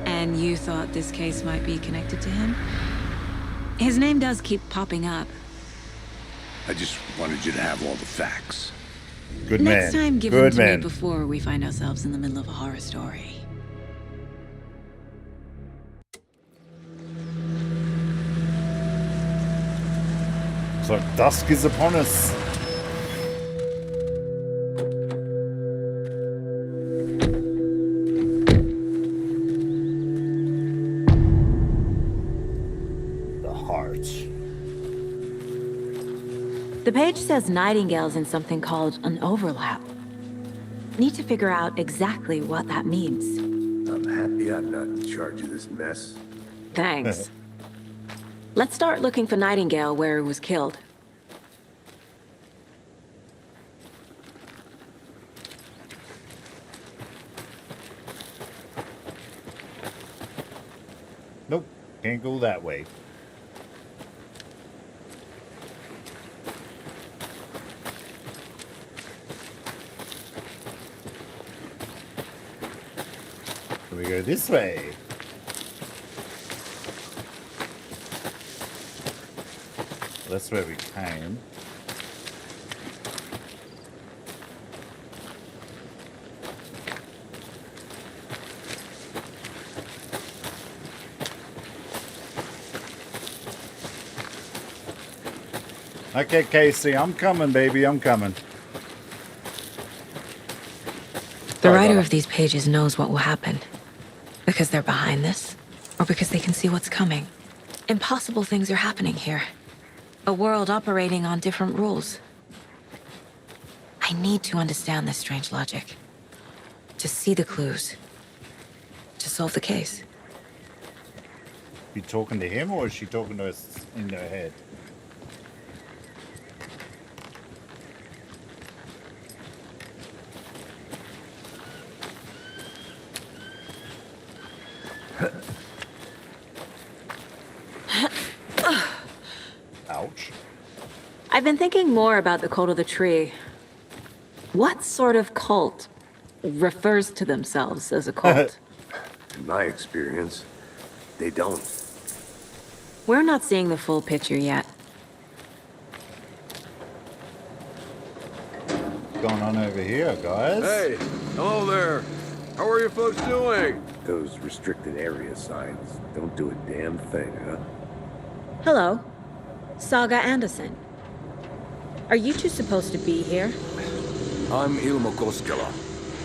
And you thought this case might be connected to him? His name does keep popping up. I just wanted you to have all the facts. Good man. Next time, give Good them to man. me before we find ourselves in the middle of a horror story. So dusk is upon us. The heart. The page says Nightingale's in something called an overlap. Need to figure out exactly what that means. I'm happy I'm not in charge of this mess. Thanks. Let's start looking for Nightingale where he was killed. Nope, can't go that way. So we go this way. That's where we came. Okay, Casey, I'm coming, baby, I'm coming. The writer of these pages knows what will happen. Because they're behind this, or because they can see what's coming. Impossible things are happening here. A world operating on different rules. I need to understand this strange logic. To see the clues. To solve the case. You talking to him, or is she talking to us in her head? I've been thinking more about the cult of the tree. What sort of cult refers to themselves as a cult? In my experience, they don't. We're not seeing the full picture yet. What's going on over here, guys? Hey, hello there. How are you folks doing? Those restricted area signs don't do a damn thing, huh? Hello, Saga Anderson. Are you two supposed to be here? I'm Ilmo Koskela.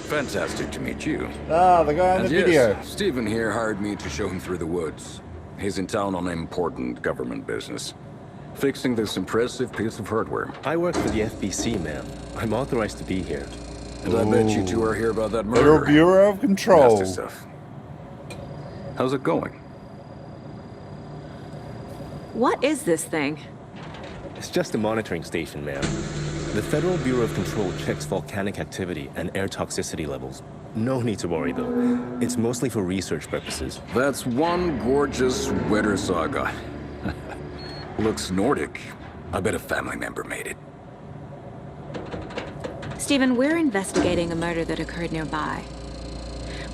Fantastic to meet you. Ah, the guy in the video. Yes, Stephen here hired me to show him through the woods. He's in town on important government business. Fixing this impressive piece of hardware. I work for the FBC, ma'am. I'm authorized to be here. And I bet you two are here about that murder. Federal Bureau of Control. Nasty stuff. How's it going? What is this thing? It's just a monitoring station, ma'am. The Federal Bureau of Control checks volcanic activity and air toxicity levels. No need to worry, though. It's mostly for research purposes. That's one gorgeous weather saga. Looks Nordic. I bet a family member made it. Stephen, we're investigating a murder that occurred nearby.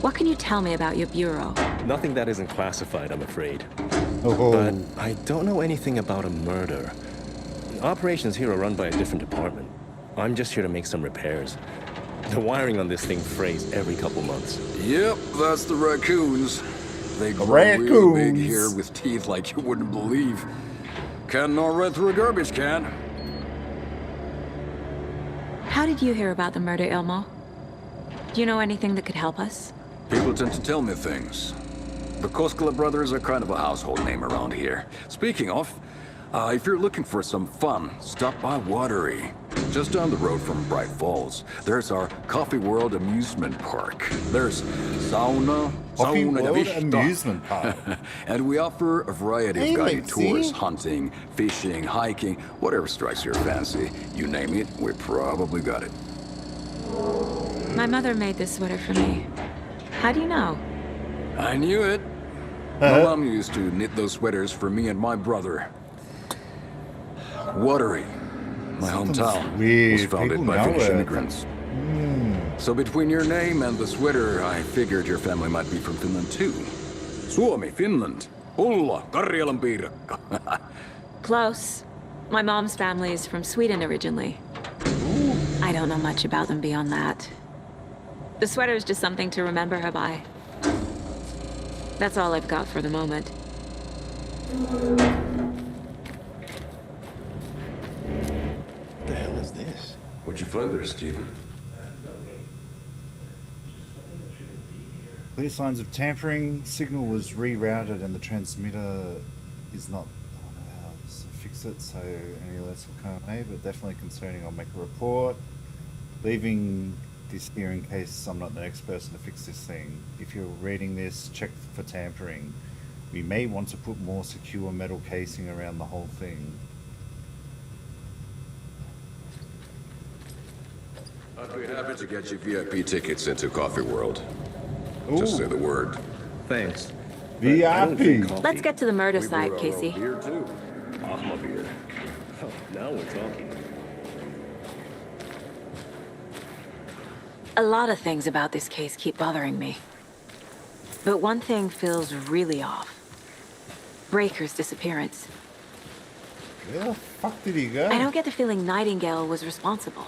What can you tell me about your bureau? Nothing that isn't classified, I'm afraid. Oh. But I don't know anything about a murder. Operations here are run by a different department. I'm just here to make some repairs. The wiring on this thing frays every couple months. Yep, that's the raccoons. They grow Raccoons. real big here with teeth like you wouldn't believe. Can't gnaw right through a garbage can. How did you hear about the murder, Ilmo? Do you know anything that could help us? People tend to tell me things. The Koskela brothers are kind of a household name around here. Speaking of, if you're looking for some fun, stop by Watery. Just down the road from Bright Falls, there's our Coffee World amusement park. There's sauna, Coffee sauna World vista. amusement park. And we offer a variety Hey, of guided Lexi. tours, hunting, fishing, hiking, whatever strikes your fancy. You name it, we probably got it. My mother made this sweater for me. How do you know? I knew it. My mom used to knit those sweaters for me and my brother. Watery, my hometown, weird. was founded People by know Finnish it. immigrants. So between your name and the sweater, I figured your family might be from Finland too. Suomi, Finland. Ulla, Karjalan piirakka. Close. My mom's family is from Sweden originally. I don't know much about them beyond that. The sweater is just something to remember her by. That's all I've got for the moment. What the hell is this? What'd you find there, Stephen? Clear signs of tampering. Signal was rerouted and the transmitter is not allowed to fix it, so any alerts will come away, but definitely concerning. I'll make a report. Leaving this here in case I'm not the next person to fix this thing. If you're reading this, check for tampering. We may want to put more secure metal casing around the whole thing. I'd be happy to get you VIP tickets into Coffee World. Ooh. Just say the word. Thanks. VIP. Let's get to the murder site, Casey. Beer too. Ahma beer. Oh, now we're talking. A lot of things about this case keep bothering me. But one thing feels really off. Breaker's disappearance. Where the fuck did he go? I don't get the feeling Nightingale was responsible.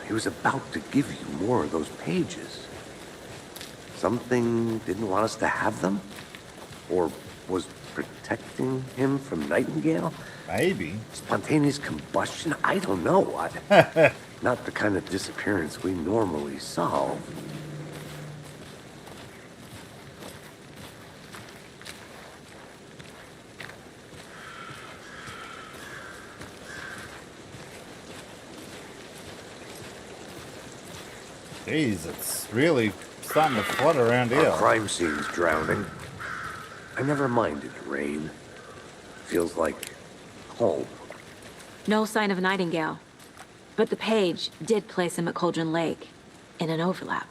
He was about to give you more of those pages. Something didn't want us to have them? Or was protecting him from Nightingale? Maybe. Spontaneous combustion? I don't know. Not the kind of disappearance we normally solve. Jeez, it's really starting to flood around here. Our crime scene's drowning. I never minded rain. Feels like home. No sign of Nightingale. But the page did place him at Cauldron Lake, in an overlap.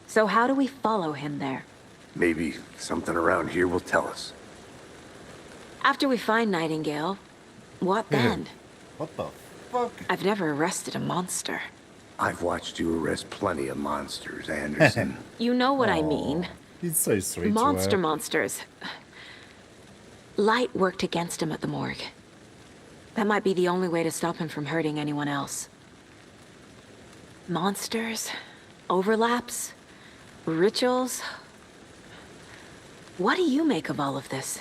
So how do we follow him there? Maybe something around here will tell us. After we find Nightingale, what then? What the fuck? I've never arrested a monster. I've watched you arrest plenty of monsters, Anderson. You know what I mean. He's so sweet. Monsters. Light worked against him at the morgue. That might be the only way to stop him from hurting anyone else. Monsters, overlaps, rituals. What do you make of all of this?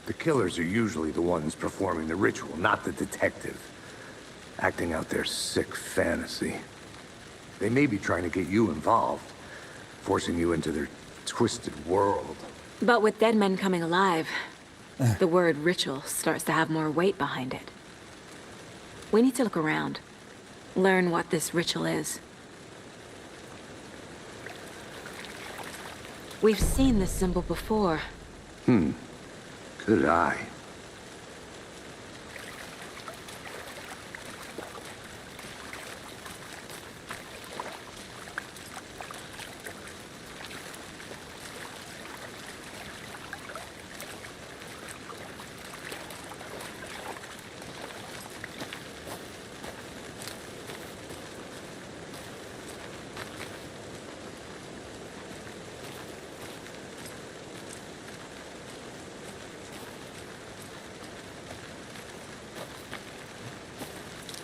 The killers are usually the ones performing the ritual, not the detective. Acting out their sick fantasy. They may be trying to get you involved, forcing you into their twisted world. But with dead men coming alive, the word ritual starts to have more weight behind it. We need to look around, learn what this ritual is. We've seen this symbol before. Good eye.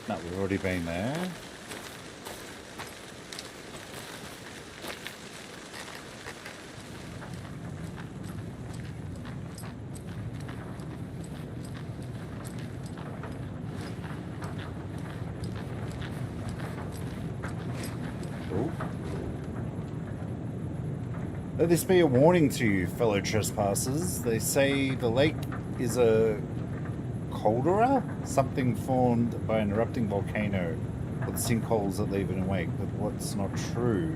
No, we've already been there. Let this be a warning to you, fellow trespassers. They say the lake is a caldera? Something formed by an erupting volcano with sinkholes that leave it awake. But what's not true?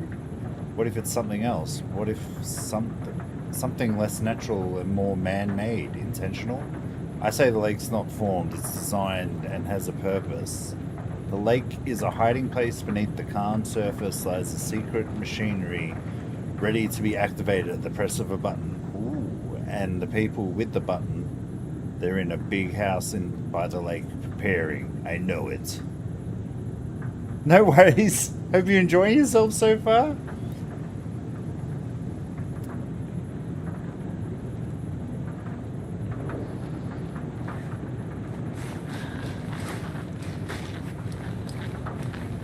What if it's something else? What if something less natural and more man-made, intentional? I say the lake's not formed, it's designed and has a purpose. The lake is a hiding place. Beneath the calm surface lies a secret machinery ready to be activated at the press of a button. Ooh, and the people with the button, they're in a big house by the lake preparing. I know it. No worries. Hope you're enjoying yourself so far.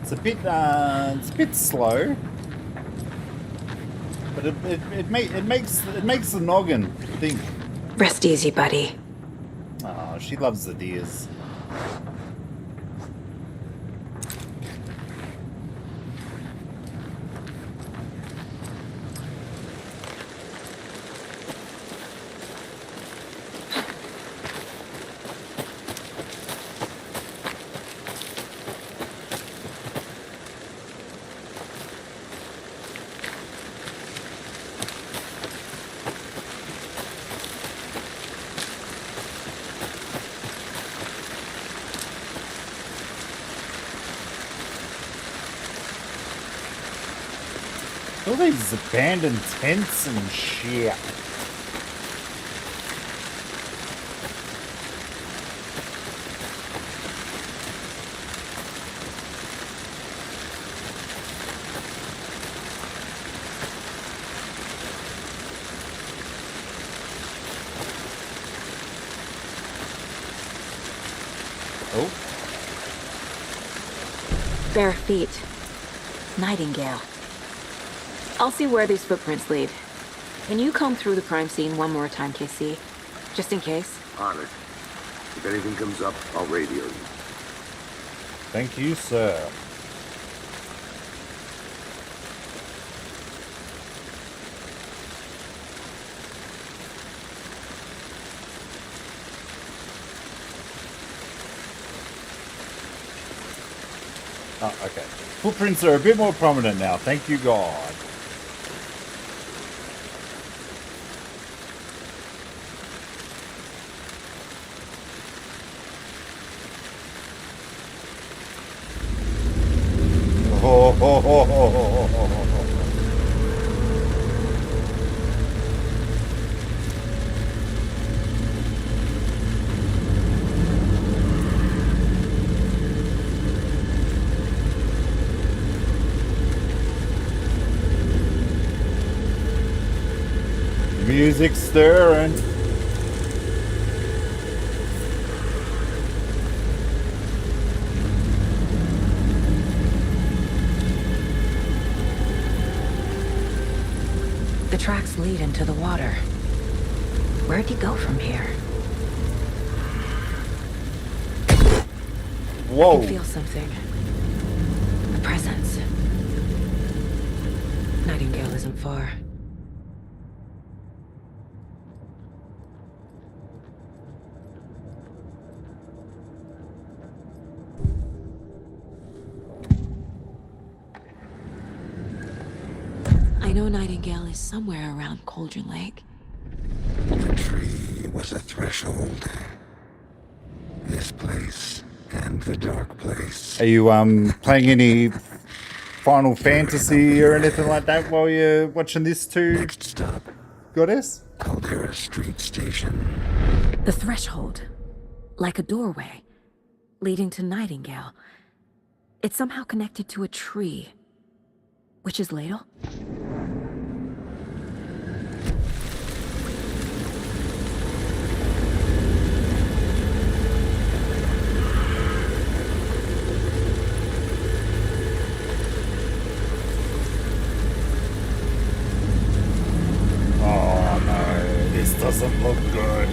It's a bit slow, but it makes the noggin think. Rest easy, buddy. Oh, she loves the deers. All these abandoned tents and shit. Oh. Bare feet. Nightingale. I'll see where these footprints lead. Can you comb through the crime scene one more time, KC? Just in case? On it. If anything comes up, I'll radio you. Thank you, sir. Oh, okay. Footprints are a bit more prominent now. Thank you, God. music stirring. The tracks lead into the water. Where'd he go from here? Whoa. I can feel something. A presence. Nightingale isn't far. I know Nightingale is somewhere around Cauldron Lake. The tree was a threshold. This place and the dark place. Are you playing any Final Fantasy or anything like that while you're watching this too? Next stop. Goddess? Caldera Street Station. The threshold. Like a doorway. Leading to Nightingale. It's somehow connected to a tree. Witch's Ladle? Oh no, this doesn't look good.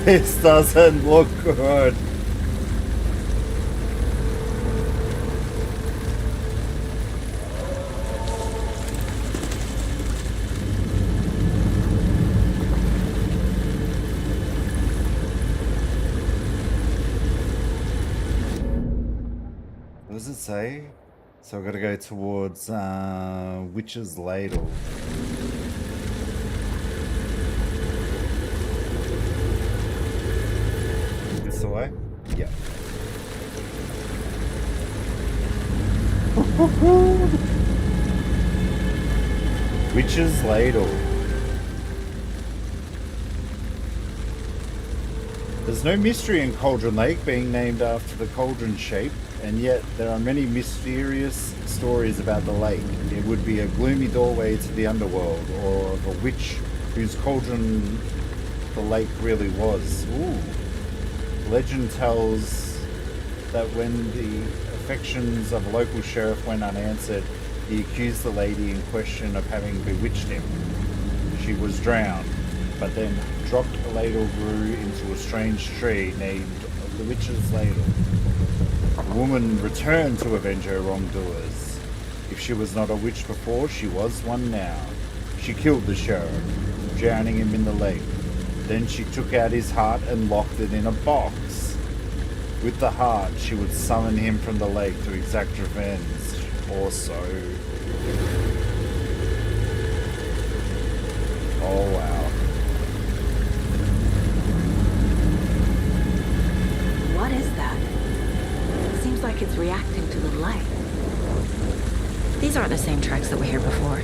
This doesn't look good. What does it say? So I've got to go towards Witch's Ladle. This way? Yeah. Witch's Ladle. There's no mystery in Cauldron Lake being named after the cauldron shape, and yet there are many mysterious stories about the lake. It would be a gloomy doorway to the underworld, or of a witch whose cauldron the lake really was. Ooh. Legend tells that when the affections of a local sheriff went unanswered, he accused the lady in question of having bewitched him. She was drowned, but then dropped a ladle grew into a strange tree named the Witch's Ladle. The woman returned to avenge her wrongdoers. If she was not a witch before, she was one now. She killed the sheriff, drowning him in the lake. Then she took out his heart and locked it in a box. With the heart, she would summon him from the lake to exact revenge, or so. Oh wow. What is that? Seems like it's reacting to the light. These aren't the same tracks that were here before.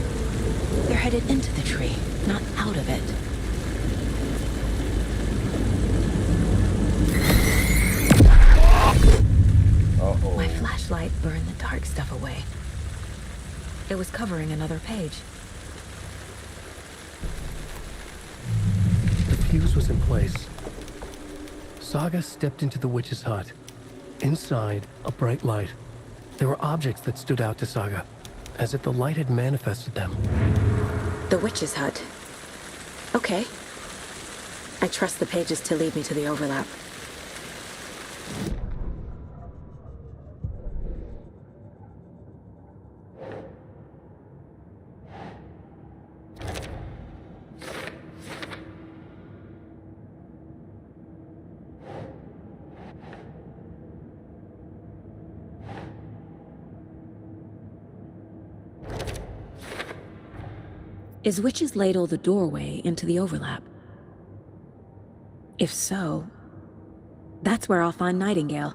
They're headed into the tree, not out of it. Uh-oh. My flashlight burned the dark stuff away. It was covering another page. The fuse was in place. Saga stepped into the witch's hut. Inside, a bright light. There were objects that stood out to Saga, as if the light had manifested them. The witch's hut. Okay. I trust the pages to lead me to the overlap. Is Witch's Ladle the doorway into the overlap? If so, that's where I'll find Nightingale.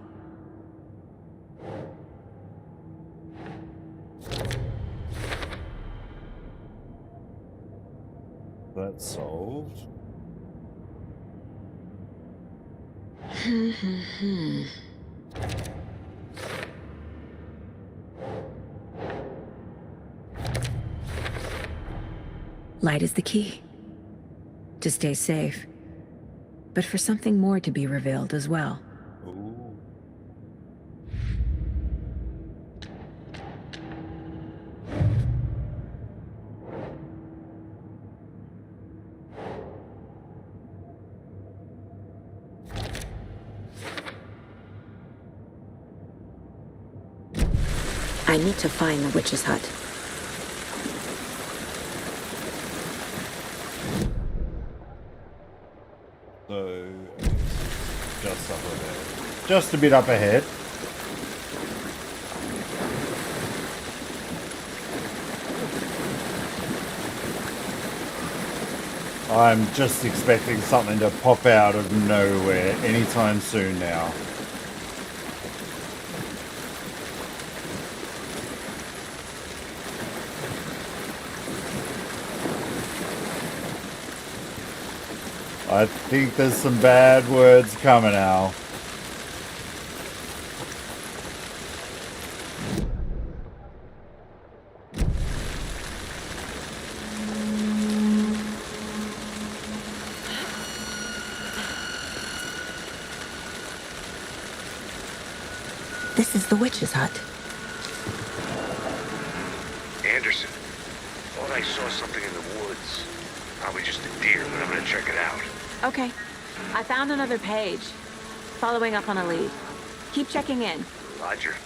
That's solved. Light is the key. to stay safe, but for something more to be revealed as well. I need to find the witch's hut. So, just up ahead. Just a bit up ahead. I'm just expecting something to pop out of nowhere anytime soon now. I think there's some bad words coming, Al. This is the witch's hut. Anderson, thought I saw something in the woods. Probably just a deer, but I'm gonna check it out. Okay. I found another page. Following up on a lead. Keep checking in. Roger.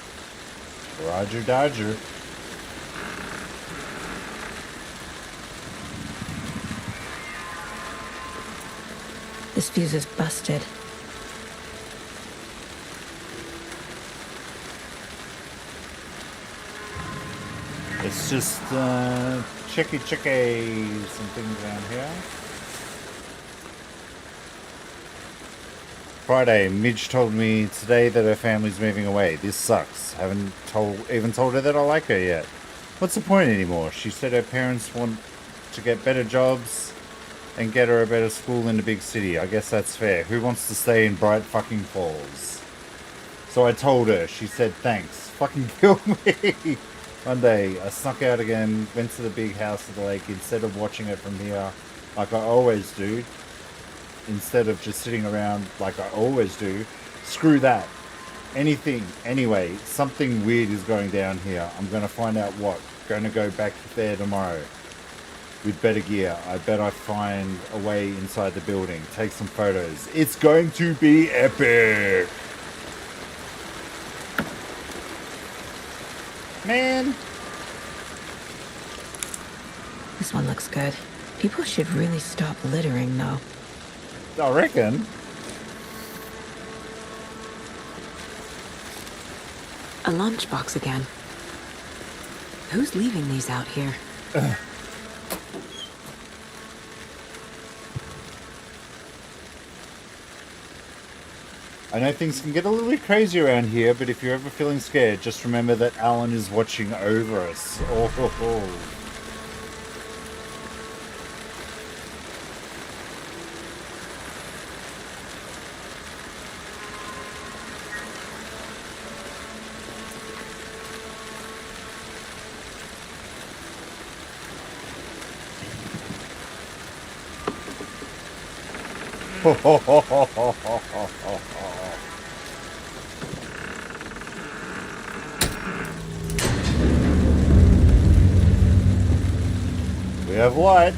Roger Dodger. This fuse is busted. It's just checky some things around here. Friday, Midge told me today that her family's moving away. This sucks. Haven't even told her that I like her yet. What's the point anymore? She said her parents want to get better jobs and get her a better school in the big city. I guess that's fair. Who wants to stay in Bright fucking Falls? So I told her. She said thanks. Fucking kill me. Monday, I snuck out again, went to the big house at the lake instead of watching it from here like I always do. Instead of just sitting around like I always do. Screw that. Anything. Anyway, something weird is going down here. I'm going to find out what. Going to go back there tomorrow. With better gear. I bet I find a way inside the building. Take some photos. It's going to be epic. Man. This one looks good. People should really stop littering, though. I reckon. A lunchbox again. Who's leaving these out here? I know things can get a little bit crazy around here, but if you're ever feeling scared, just remember that Alan is watching over us. Oh, ho, ho. We have light.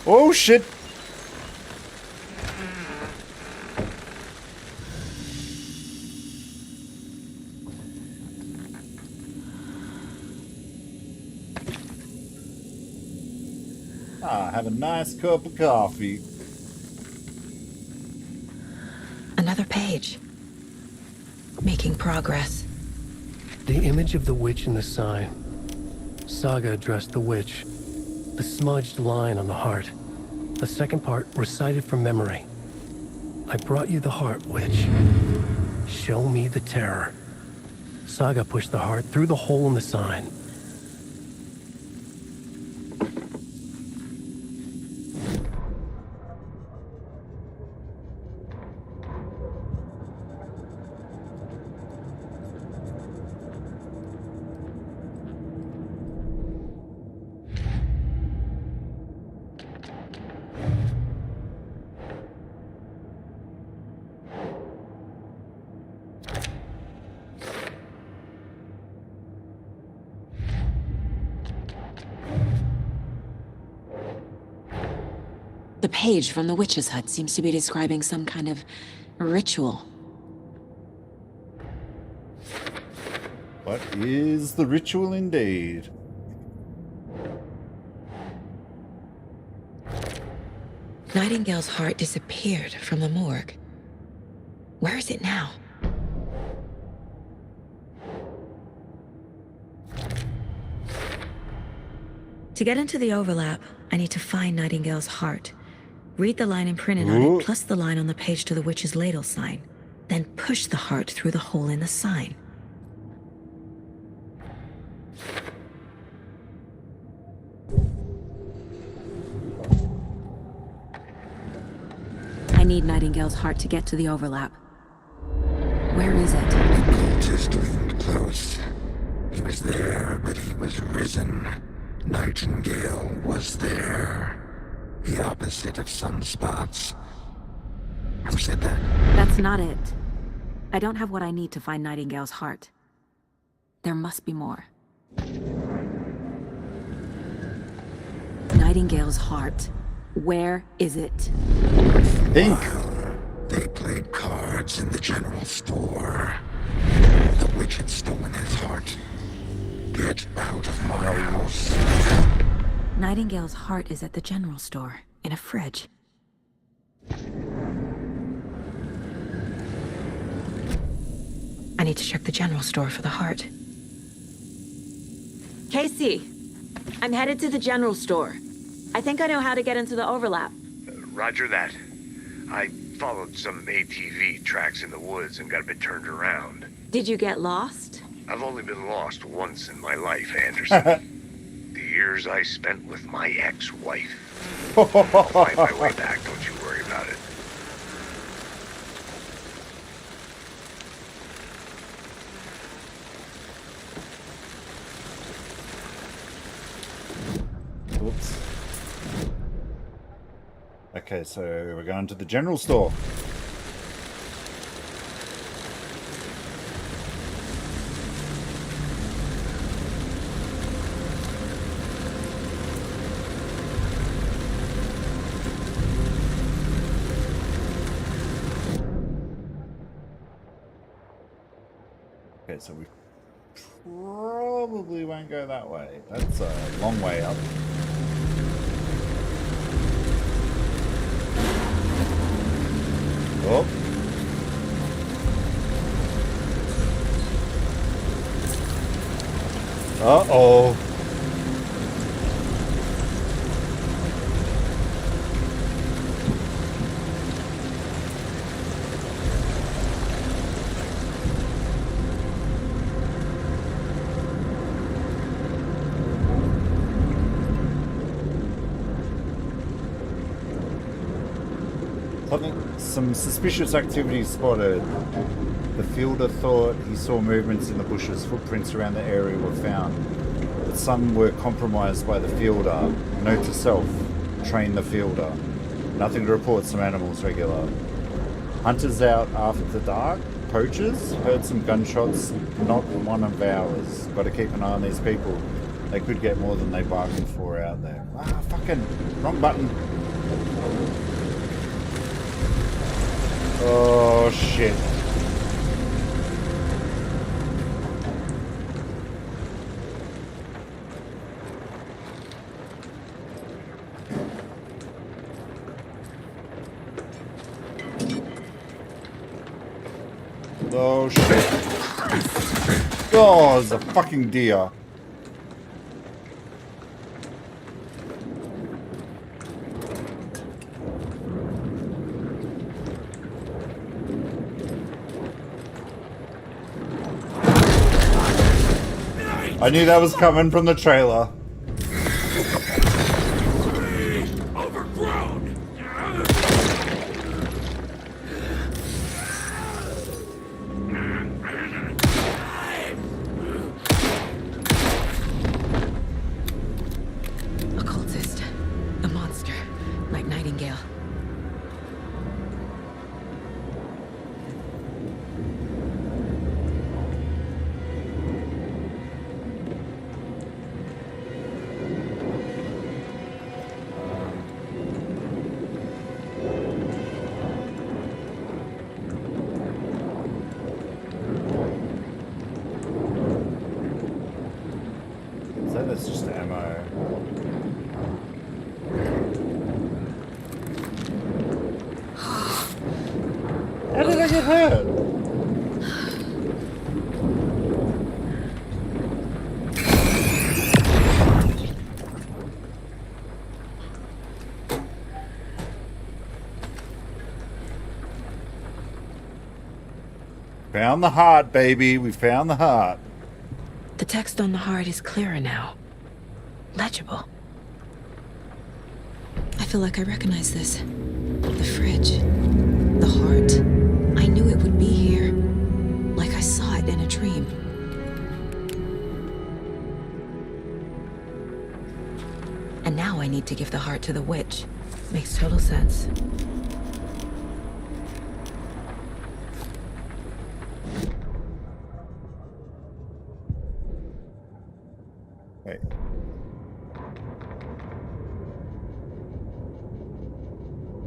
Oh shit. Have a nice cup of coffee. Another page. Making progress. The image of the witch in the sign. Saga addressed the witch. The smudged line on the heart. The second part recited from memory. I brought you the heart, witch. Show me the terror. Saga pushed the heart through the hole in the sign. The page from the witch's hut seems to be describing some kind of ritual. What is the ritual indeed? Nightingale's heart disappeared from the morgue. Where is it now? To get into the overlap, I need to find Nightingale's heart. Read the line imprinted on it, plus the line on the page to the witch's ladle sign. Then push the heart through the hole in the sign. I need Nightingale's heart to get to the overlap. Where is it? The cultist leaned close. He was there, but he was risen. Nightingale was there. The opposite of sunspots. Who said that? That's not it. I don't have what I need to find Nightingale's heart. There must be more. Nightingale's heart. Where is it? Think. They played cards in the general store. The witch had stolen his heart. Get out of my house. Nightingale's heart is at the general store, in a fridge. I need to check the general store for the heart. Casey, I'm headed to the general store. I think I know how to get into the overlap. Roger that. I followed some ATV tracks in the woods and got a bit turned around. Did you get lost? I've only been lost once in my life, Anderson. The years I spent with my ex-wife. I'll find my way back, don't you worry about it. Oops. Okay, so we're going to the general store. Okay, so we probably won't go that way. That's a long way up. Oh. Uh-oh. Some suspicious activity spotted. The fielder thought he saw movements in the bushes. Footprints around the area were found, but some were compromised by the fielder. Note to self, train the fielder. Nothing to report, some animals regular. Hunters out after dark. Poachers? Heard some gunshots, not one of ours. Got to keep an eye on these people. They could get more than they bargained for out there. Ah, fucking wrong button. Oh shit. Oh shit. Oh, it's a fucking deer. I knew that was coming from the trailer. Overgrown. A cultist. A monster. Like Nightingale. hurt? Found the heart, baby. We found the heart. The text on the heart is clearer now. Legible. I feel like I recognize this. The fridge. The heart. I knew it would be here. Like I saw it in a dream. And now I need to give the heart to the witch. Makes total sense. Wait.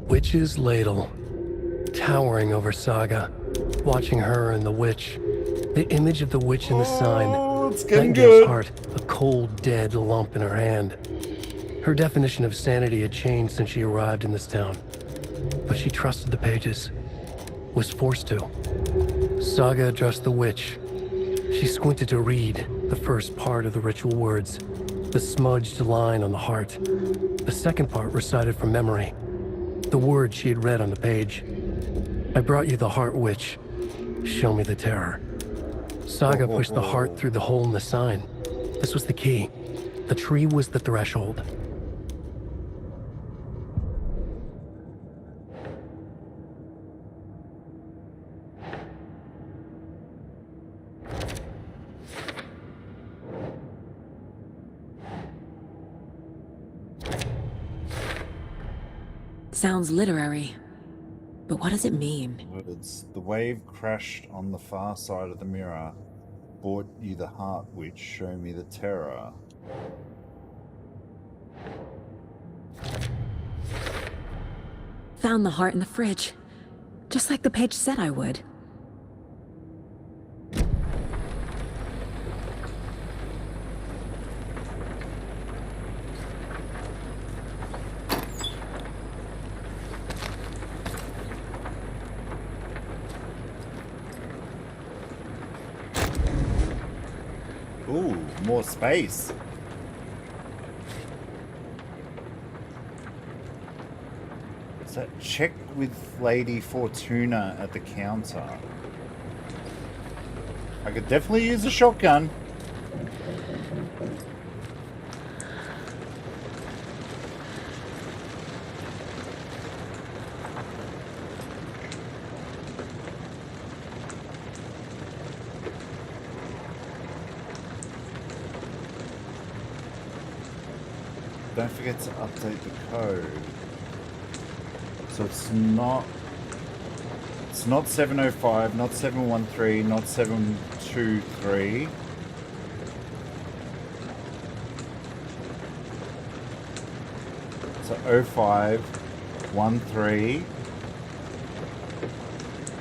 Witch's ladle, towering over Saga, watching her and the witch. The image of the witch in the sign. It's getting Nightingale's good. heart, a cold, dead lump in her hand. Her definition of sanity had changed since she arrived in this town. But she trusted the pages. Was forced to. Saga addressed the witch. She squinted to read the first part of the ritual words, the smudged line on the heart. The second part recited from memory, the words she had read on the page. I brought you the heart, witch. Show me the terror. Saga pushed the heart through the hole in the sign. This was the key. The tree was the threshold. Sounds literary. But what does it mean? It's the wave crashed on the far side of the mirror. Brought you the heart, witch. Show me the terror. Found the heart in the fridge. Just like the page said I would. Ooh, more space. So check with Lady Fortuna at the counter. I could definitely use a shotgun. Don't forget to update the code. So it's not 705, not 713, not 723. So 05, 13,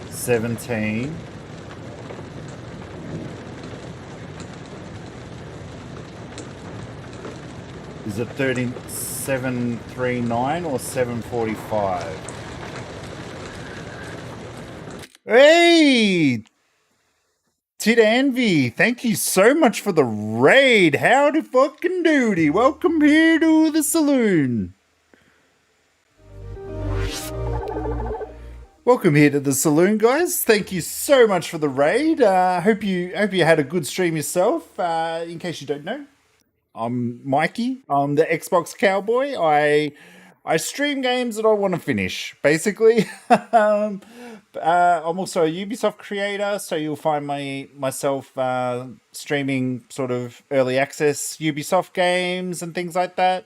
17. Is it 3739 or 745? Hey! Tid Envy, thank you so much for the raid. Howdy fucking doody. Welcome here to the saloon. Welcome here to the saloon, guys. Thank you so much for the raid. Hope you had a good stream yourself. In case you don't know, I'm Mikey. I'm the Xbox cowboy. I stream games that I want to finish, basically. I'm also a Ubisoft creator, so you'll find myself streaming sort of early access Ubisoft games and things like that.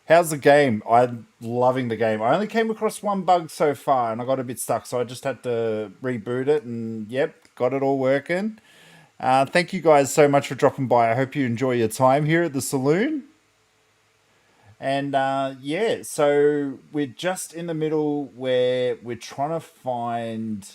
How's the game? I'm loving the game. I only came across one bug so far, and I got a bit stuck, so I just had to reboot it, and yep, got it all working. Thank you guys so much for dropping by. I hope you enjoy your time here at the saloon. And yeah, so we're just in the middle where we're trying to find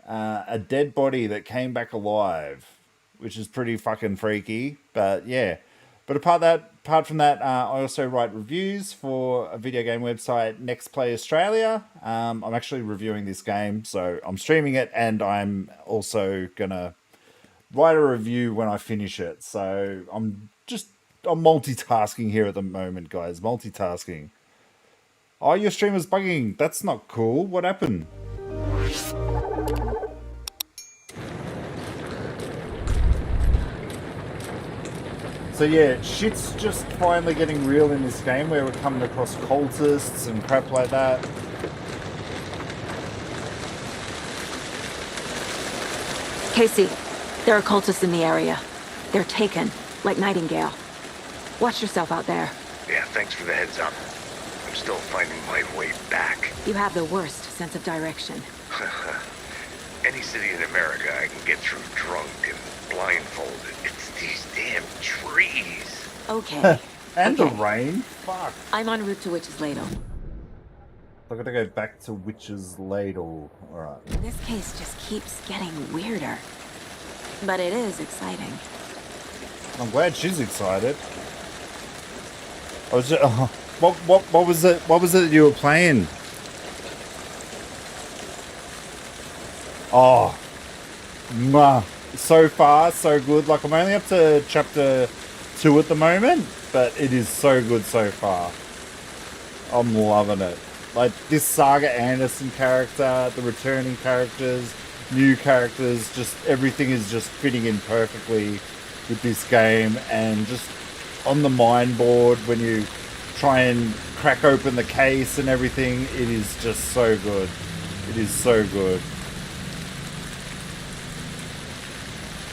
a dead body that came back alive, which is pretty fucking freaky. But yeah, but apart apart from that, I also write reviews for a video game website, Next Play Australia. I'm actually reviewing this game, so I'm streaming it, and I'm also gonna write a review when I finish it. So I'm multitasking here at the moment, guys. Multitasking. Oh, your stream is bugging. That's not cool. What happened? So yeah, shit's just finally getting real in this game where we're coming across cultists and crap like that. Casey, there are cultists in the area. They're taken, like Nightingale. Watch yourself out there. Yeah, thanks for the heads up. I'm still finding my way back. You have the worst sense of direction. Any city in America I can get through drunk and blindfolded. It's these damn trees. Okay. And the rain? Fuck. I'm en route to Witch's Ladle. I gotta go back to Witch's Ladle. Alright. This case just keeps getting weirder. But it is exciting. I'm glad she's excited. I was just, what was it? What was it that you were playing? Oh, so far so good. Like I'm only up to chapter 2 at the moment, but it is so good so far. I'm loving it. Like this Saga Anderson character, the returning characters, new characters, just everything is just fitting in perfectly with this game. And just on the mind board when you try and crack open the case and everything, it is just so good. It is so good.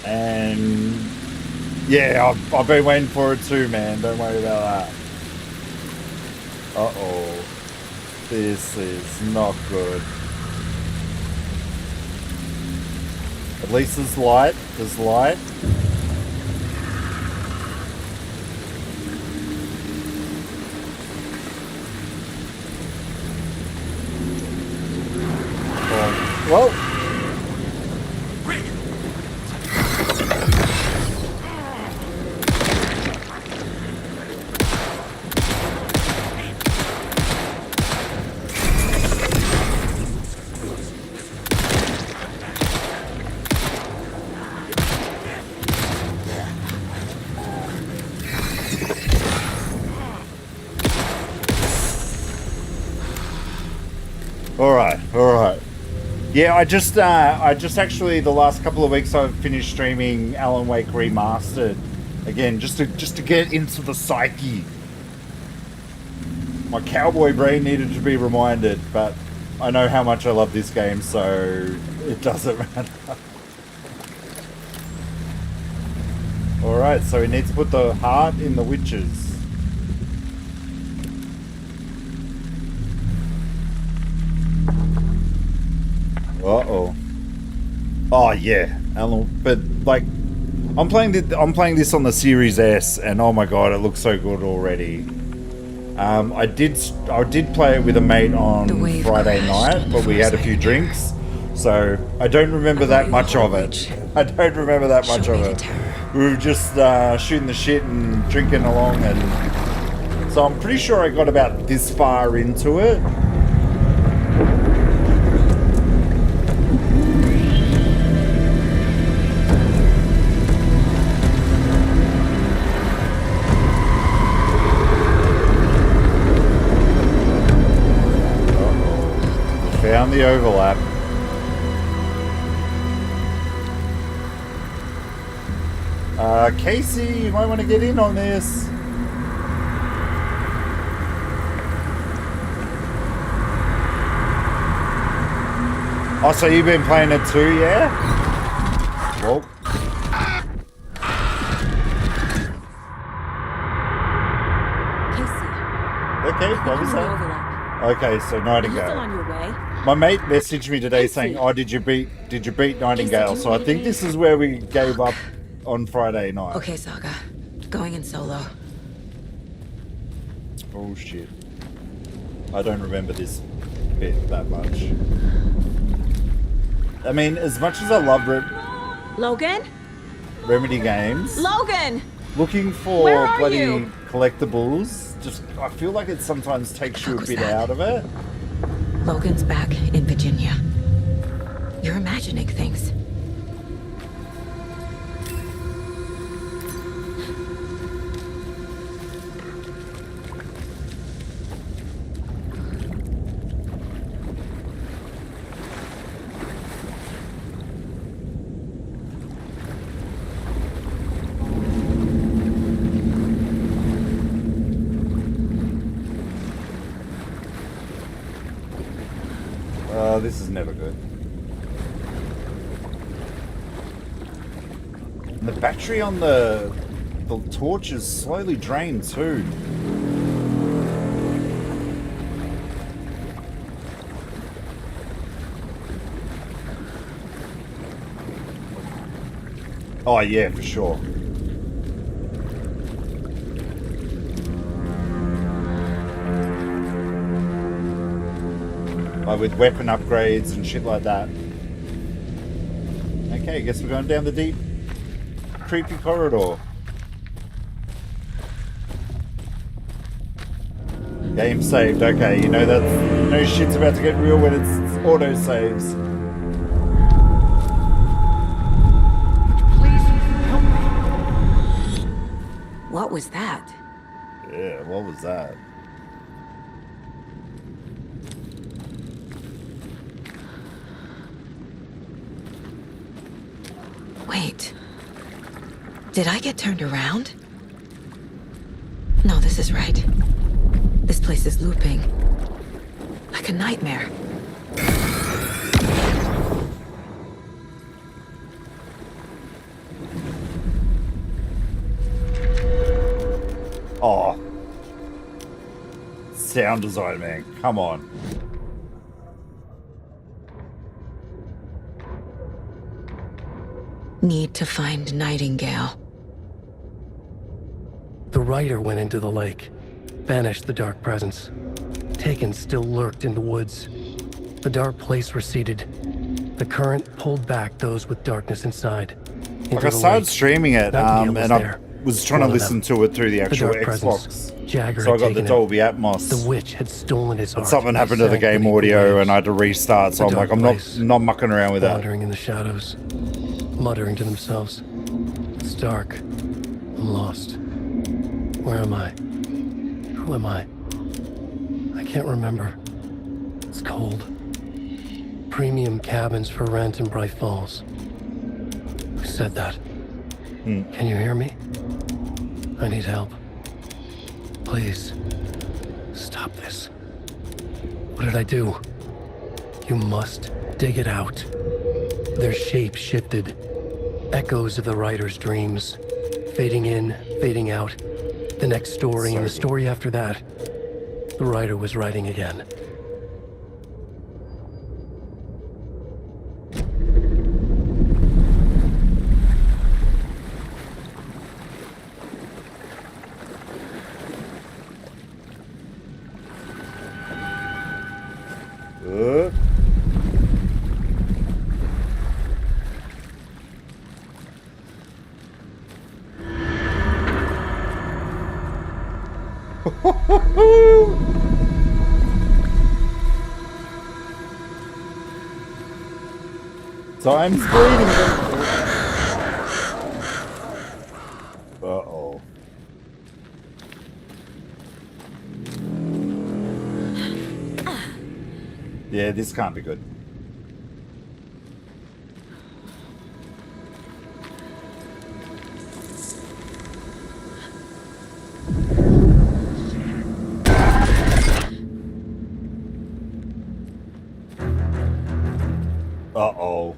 And yeah, I've been waiting for it too, man. Don't worry about that. Uh-oh. This is not good. At least there's light. There's light. Oh, well. Alright. Yeah, I just actually the last couple of weeks I've finished streaming Alan Wake Remastered again, just to get into the psyche. My cowboy brain needed to be reminded, but I know how much I love this game, so it doesn't matter. Alright, so we need to put the heart in the witches. Uh-oh. Oh yeah, but like I'm playing this on the Series S, and oh my god, it looks so good already. I did play it with a mate on Friday night, but we had a few drinks, so I don't remember that much of it. We were just shooting the shit and drinking along, and so I'm pretty sure I got about this far into it. Found the overlap. Casey, you might want to get in on this. Oh, so you've been playing it too, yeah? Well. Casey. Okay, what was that? Okay, so Nightingale. Are you still on your way? My mate messaged me today saying, "Oh, did you beat Nightingale?" So I think this is where we gave up on Friday night. Okay, Saga. Going in solo. Oh shit. I don't remember this bit that much. I mean, as much as I love Logan? Remedy games, Logan! looking for Where are bloody you? collectibles. Just, I feel like it sometimes takes you a bit out of it. Logan's back in Virginia. You're imagining things. This is never good. And the battery on the torch is slowly drained too. Oh yeah, for sure. Like with weapon upgrades and shit like that. Okay, I guess we're going down the deep, creepy corridor. Game saved. Okay, you know shit's about to get real when it's auto saves. Please help me. What was that? Yeah, what was that? Wait. Did I get turned around? No, this is right. This place is looping. Like a nightmare. Oh. Sound design, man. Come on. Need to find Nightingale. The rider went into the lake, banished the dark presence. Taken still lurked in the woods. The dark place receded. The current pulled back those with darkness inside. Like I started streaming it, and I was trying to listen to it through the actual Xbox. So I got the Dolby Atmos. The witch had stolen his heart. Something happened to the game audio, and I had to restart. So I'm like, I'm not mucking around with that. Wandering in the shadows, muttering to themselves. It's dark. I'm lost. Where am I? Who am I? I can't remember. It's cold. Premium cabins for rent in Bright Falls. Who said that? Can you hear me? I need help. Please. Stop this. What did I do? You must dig it out. Their shape shifted. Echoes of the writer's dreams. Fading in, fading out. The next story and the story after that. The writer was writing again. So I'm bleeding. Uh-oh. Yeah, this can't be good. Uh-oh.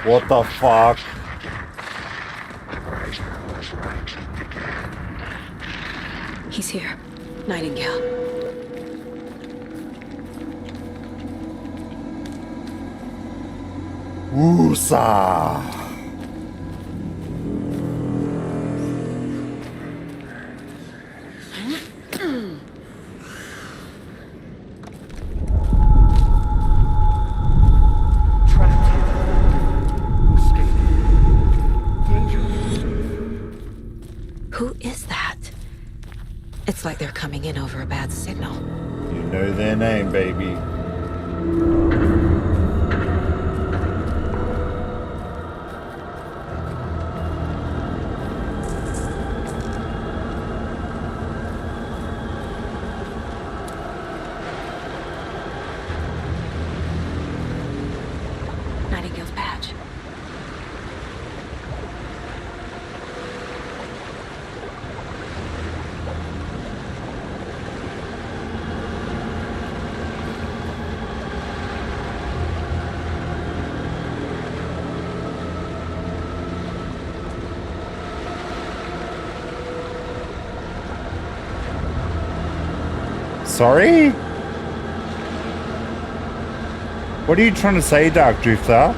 What the fuck? He's here. Nightingale. Woosa. Looks like they're coming in over a bad signal. You know their name, baby. Nightingale's badge. Sorry? What are you trying to say, Dark Drifter?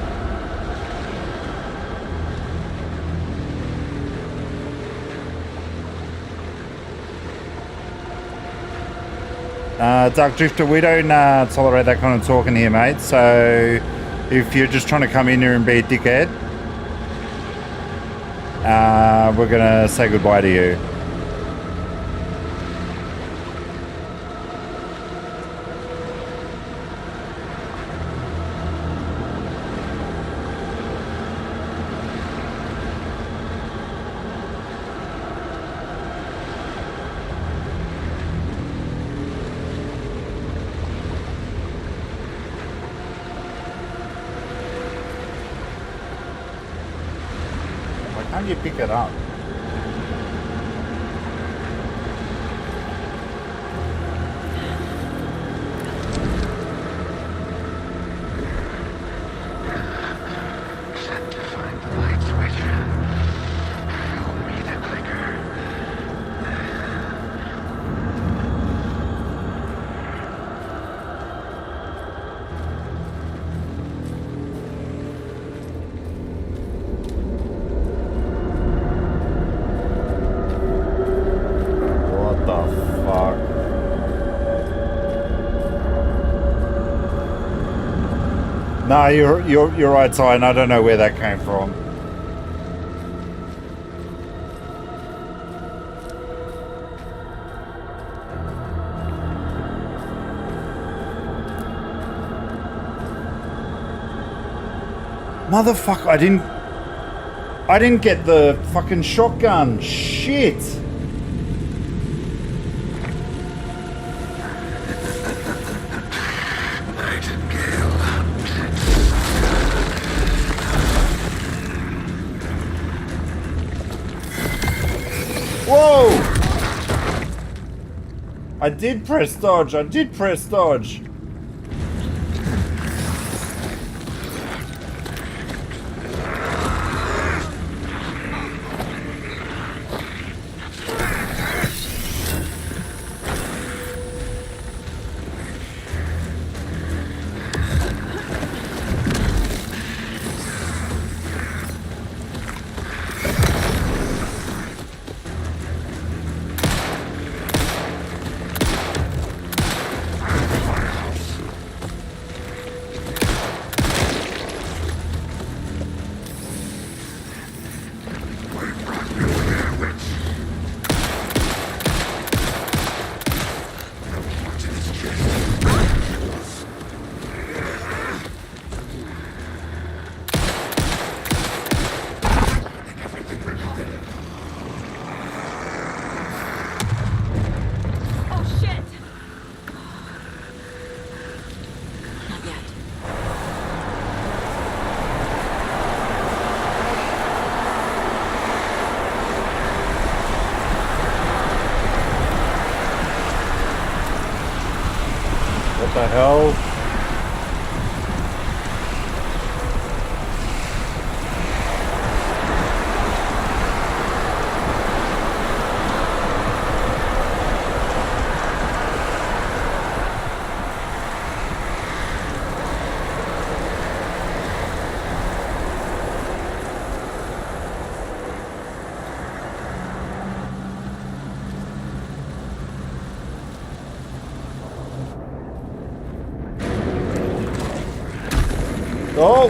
Dark Drifter, we don't tolerate that kind of talking here, mate. So if you're just trying to come in here and be a dickhead, we're gonna say goodbye to you. Why can't you pick it up? Set to find the light switch. Show me the clicker. What the fuck? No, you're right, Ty, and I don't know where that came from. Motherfucker, I didn't get the fucking shotgun. Shit. Whoa! I did press dodge. I did press dodge. What the hell? Oh!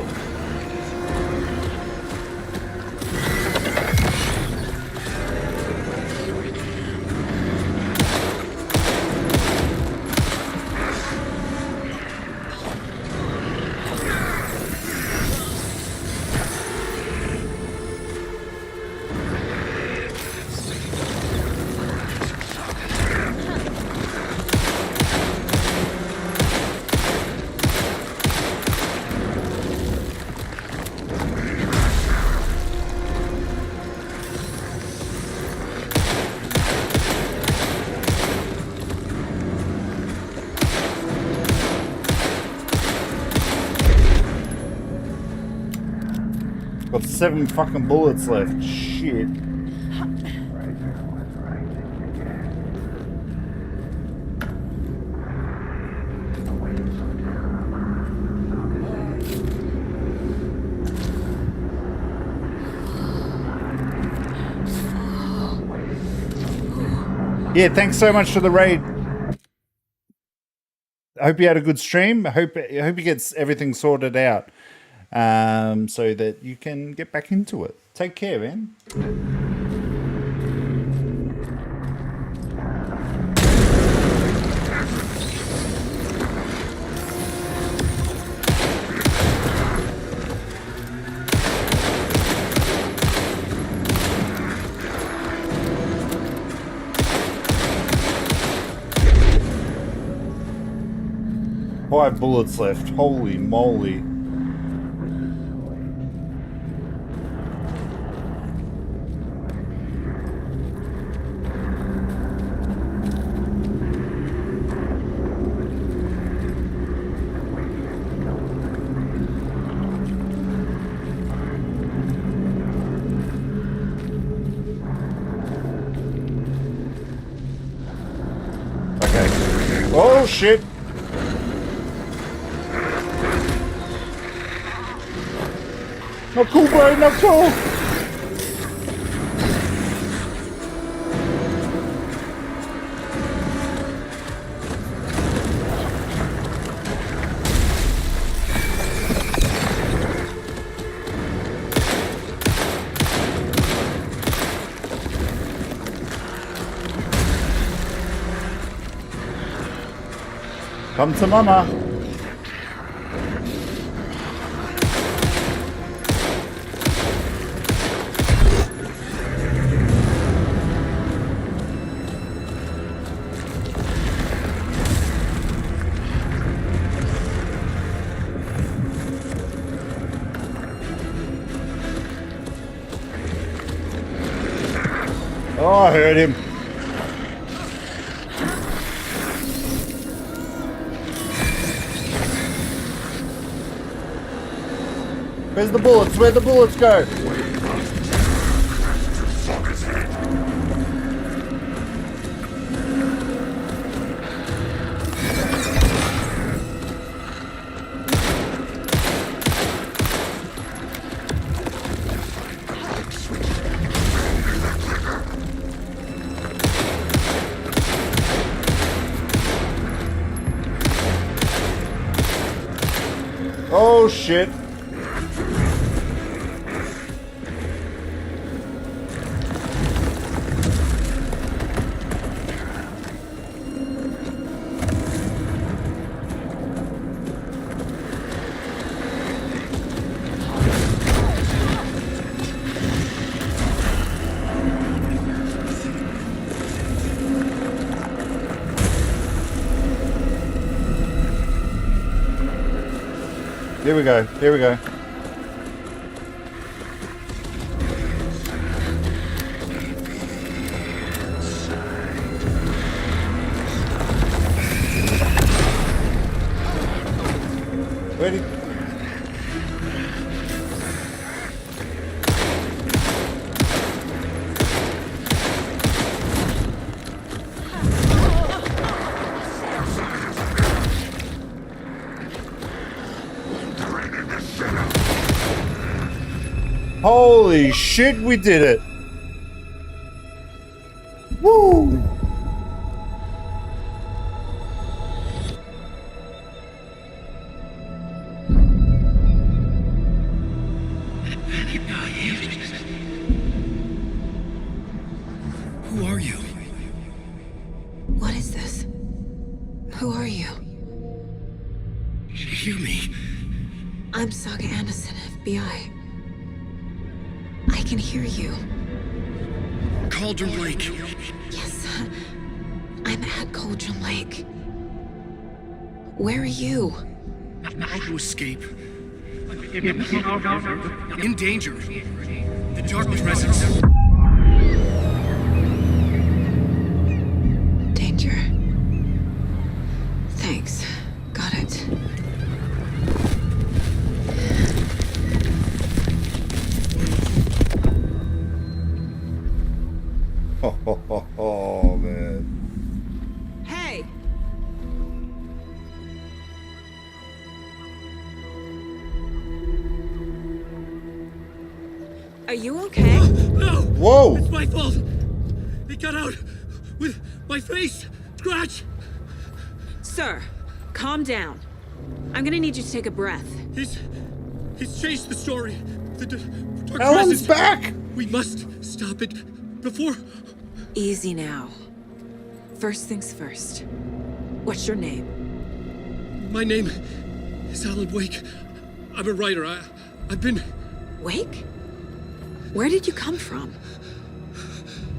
7 fucking bullets left. Shit. Yeah, thanks so much for the raid. I hope you had a good stream. I hope he gets everything sorted out, so that you can get back into it. Take care, man. Five bullets left. Holy moly. Okay. Oh shit. Not cool, bro, not cool! Come to mama. Oh, I heard him. Where's the bullets? Where'd the bullets go? Oh shit. Here we go. Here we go. Ready? Holy shit, we did it! Woo! Who are you? What is this? Who are you? Hear me. I'm Saga Anderson, FBI. I can hear you. Cauldron Lake. Yes, I'm at Cauldron Lake. Where are you? How to escape. In danger. The dark presence. Danger. Thanks. Got it. Oh, man. Hey! Are you okay? No! Whoa! It's my fault! It got out with my face! Scratch! Sir, calm down. I'm gonna need you to take a breath. He's changed the story. The dark Alan's presence. back! We must stop it before... Easy now. First things first. What's your name? My name is Alan Wake. I'm a writer. I've been... Wake? Where did you come from?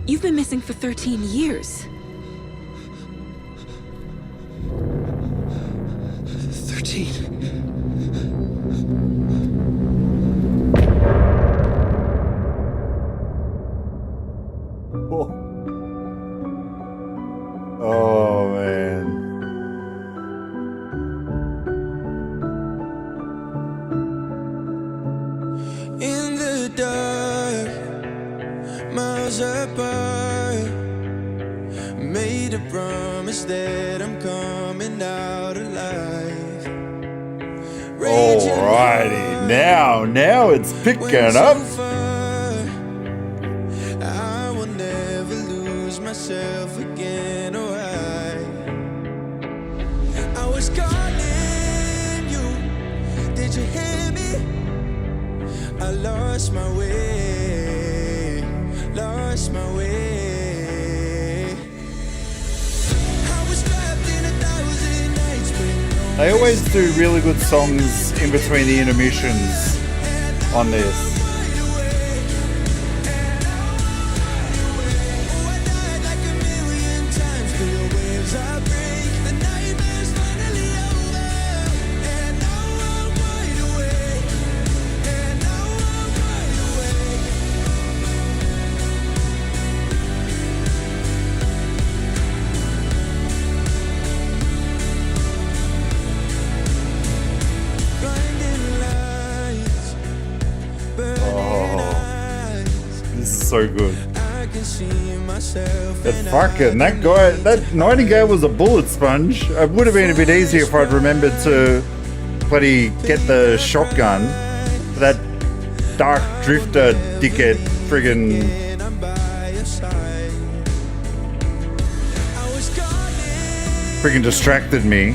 You've been missing for 13 years. 13. Oh, man. In the dark, miles apart, made a promise that I'm coming out alive. Alrighty, now it's picking up. I will never lose myself again, or I was calling you, did you hear me? I lost my way, lost my way. I was trapped in 1,000 nights with no. They always do really good songs in between the intermissions on this. So good. But fucking that guy, that Nightingale was a bullet sponge. It would have been a bit easier if I'd remembered to bloody get the shotgun. That Dark Drifter dickhead friggin' distracted me.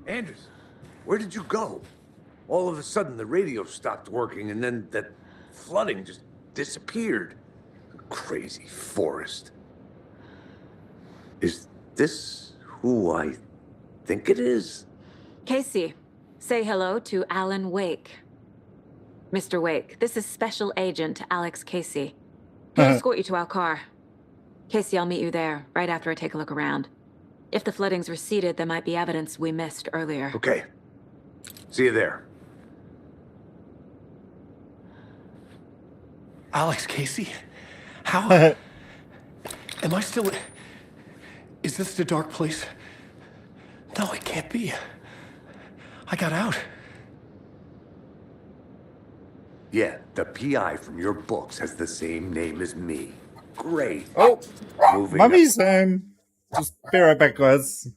Anders, where did you go? All of a sudden, the radio stopped working, and then that flooding just disappeared. Crazy forest. Is this who I think it is? Casey, say hello to Alan Wake. Mr. Wake, this is Special Agent Alex Casey. He'll escort you to our car. Casey, I'll meet you there, right after I take a look around. If the flooding's receded, there might be evidence we missed earlier. Okay. See you there. Alex Casey? How? Am I still... Is this the dark place? No, it can't be. I got out. Yeah, the PI from your books has the same name as me. Great. Oh, Moving Mummy's home. Just be right back, guys.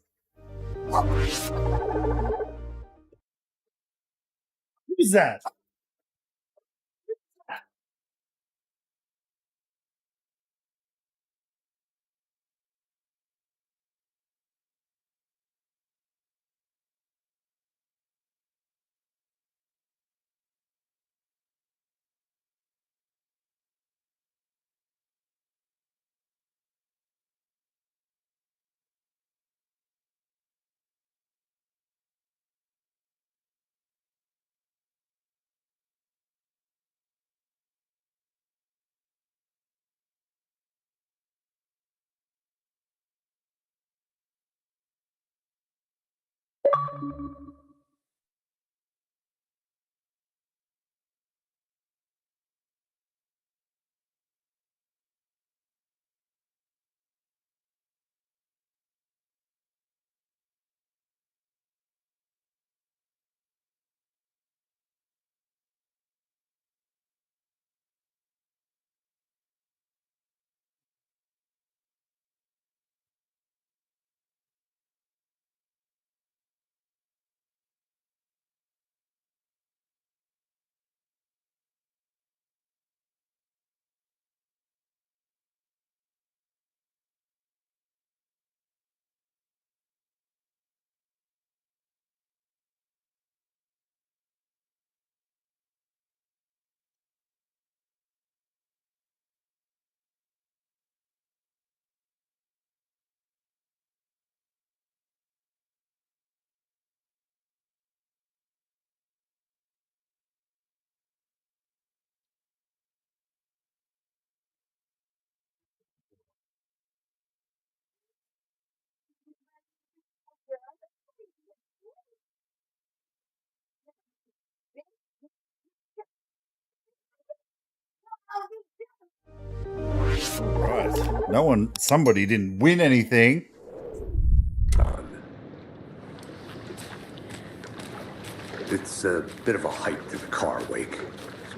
Who's that? Right. Somebody didn't win anything. It's a bit of a hike to the car wake.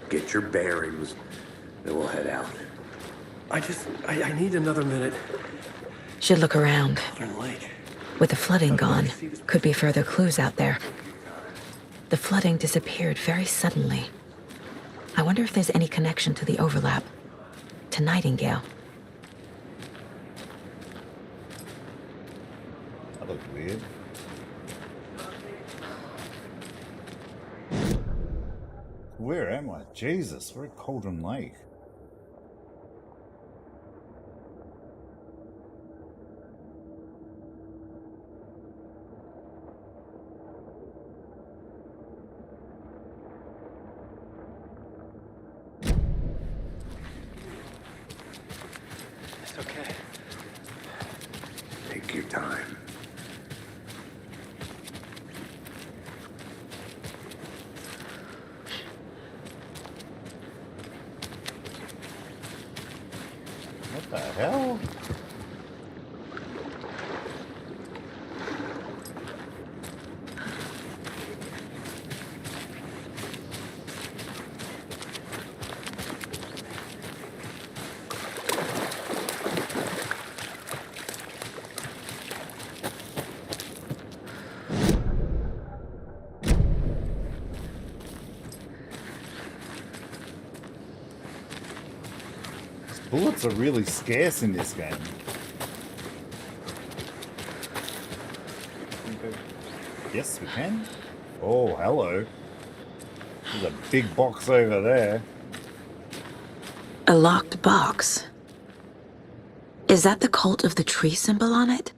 Get your bearings, then we'll head out. I need another minute. Should look around. Lake. With the flooding gone, could be further clues out there. The flooding disappeared very suddenly. I wonder if there's any connection to the overlap. To Nightingale. That looks weird. Where am I? Jesus, we're at Cauldron Lake. It's okay. Take your time. What the hell? Bullets are really scarce in this game. Yes, we can. Oh, hello. There's a big box over there. A locked box. Is that the cult of the tree symbol on it?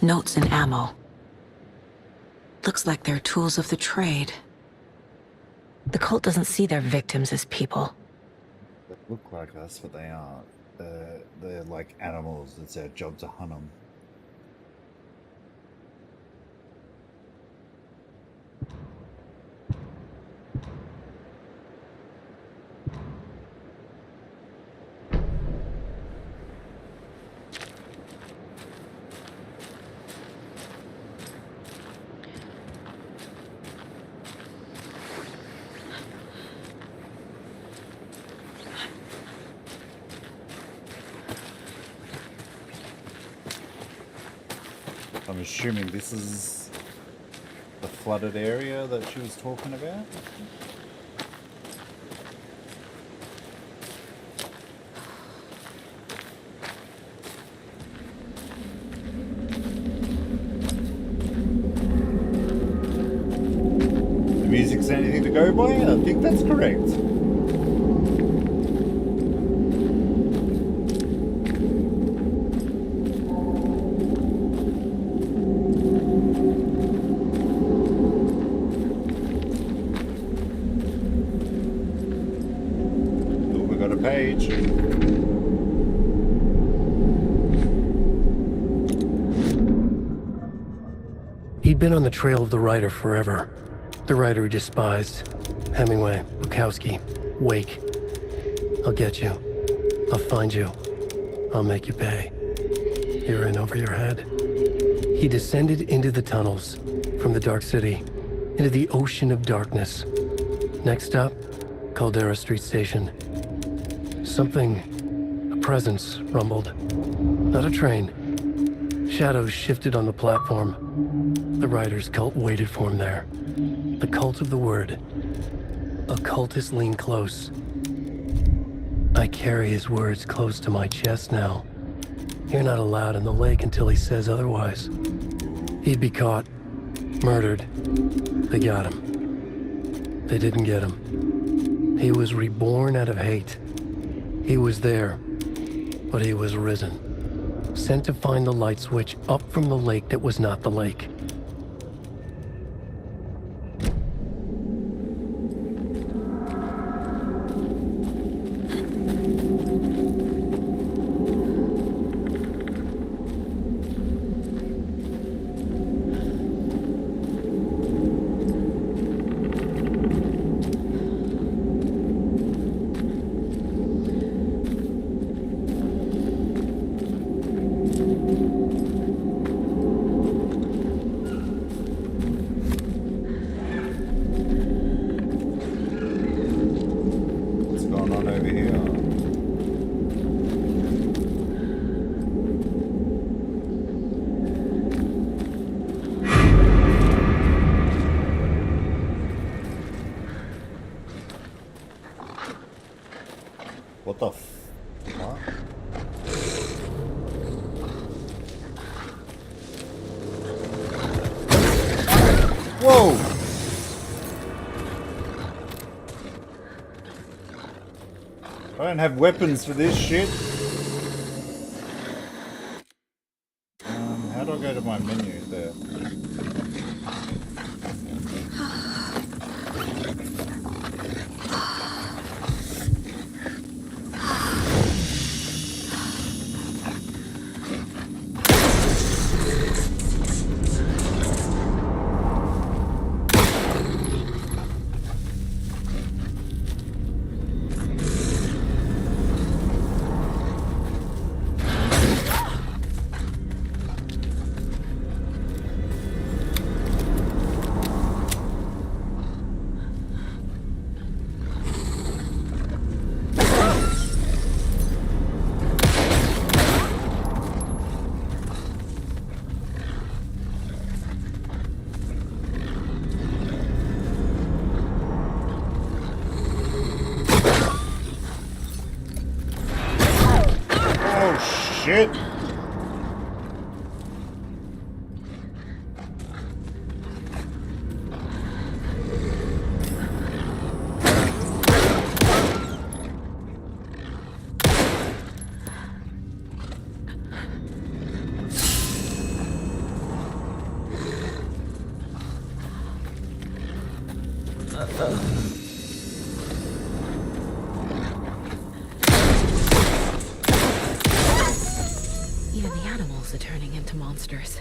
Notes and ammo. Looks like they're tools of the trade. The cult doesn't see their victims as people. They look like us, but they aren't. They're like animals. It's our job to hunt them. I'm assuming this is the flooded area that she was talking about. The music's anything to go by? I think that's correct. speech. He'd been on the trail of the writer forever. The writer he despised. Hemingway, Bukowski, Wake. I'll get you. I'll find you. I'll make you pay. You're in over your head. He descended into the tunnels, from the Dark City, into the ocean of darkness. Next stop, Caldera Street Station. Something, a presence, rumbled. Not a train. Shadows shifted on the platform. The writer's cult waited for him there. The cult of the word. Occultists lean close. I carry his words close to my chest now. You're not allowed in the lake until he says otherwise. He'd be caught, murdered. They got him. They didn't get him. He was reborn out of hate. He was there, but he was risen. Sent to find the light switch up from the lake that was not the lake. What the f... What? Whoa! I don't have weapons for this shit. How do I go to my menu there? Shit. Even the animals are turning into monsters.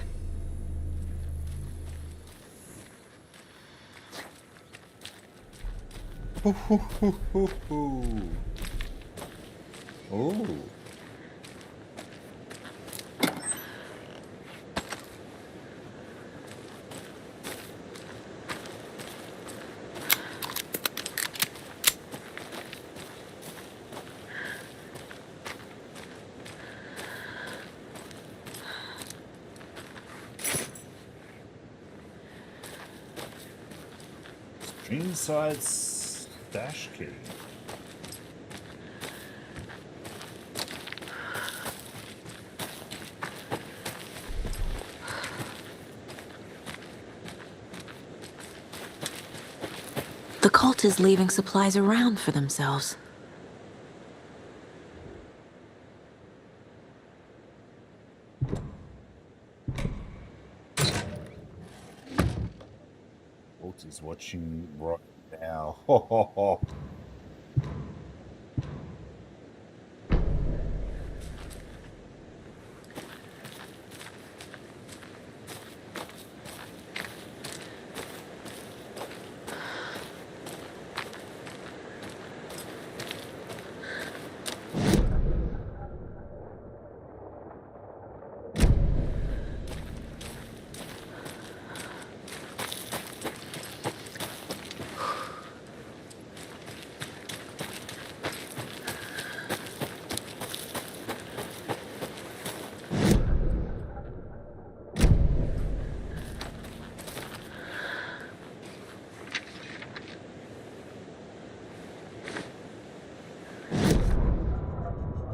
Oh. Inside stash key. The cult is leaving supplies around for themselves. Walter's watching right now. Ho ho ho.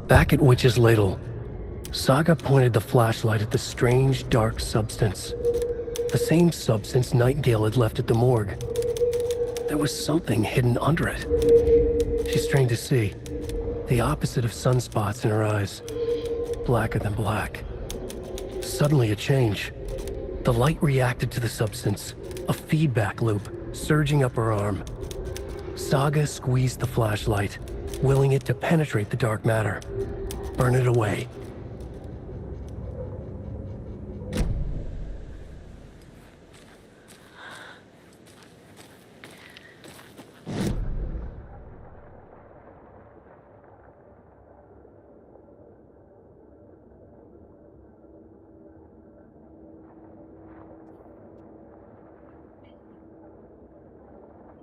Back at Witch's Ladle, Saga pointed the flashlight at the strange, dark substance. The same substance Nightingale had left at the morgue. There was something hidden under it. She strained to see. The opposite of sunspots in her eyes. Blacker than black. Suddenly a change. The light reacted to the substance. A feedback loop, surging up her arm. Saga squeezed the flashlight, willing it to penetrate the dark matter. Burn it away.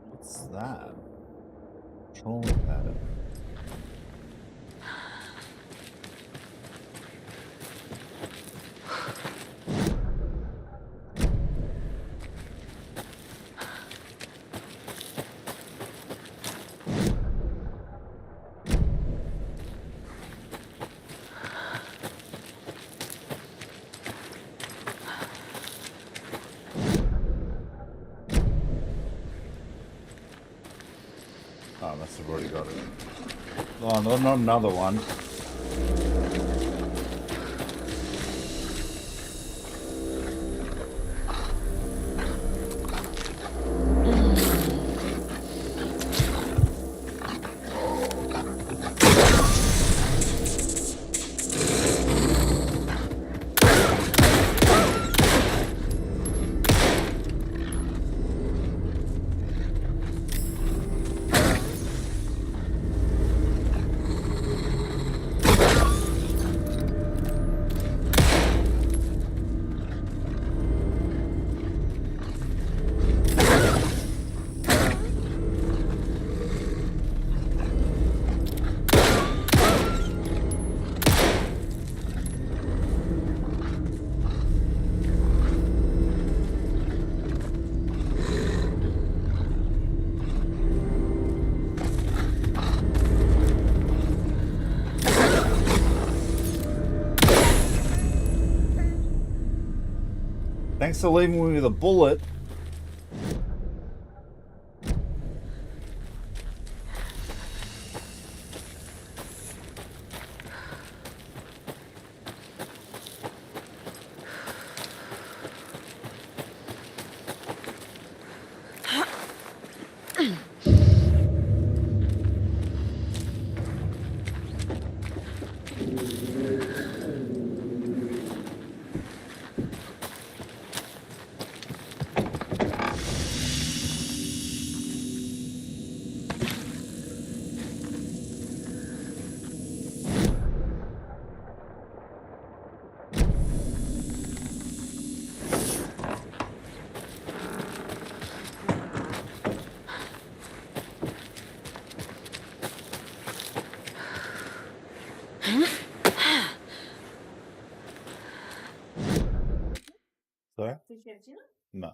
What's that? Trolling pattern. Oh, I must have already got it. Oh, no, not another one. Thanks for leaving me with a bullet. Sorry? No.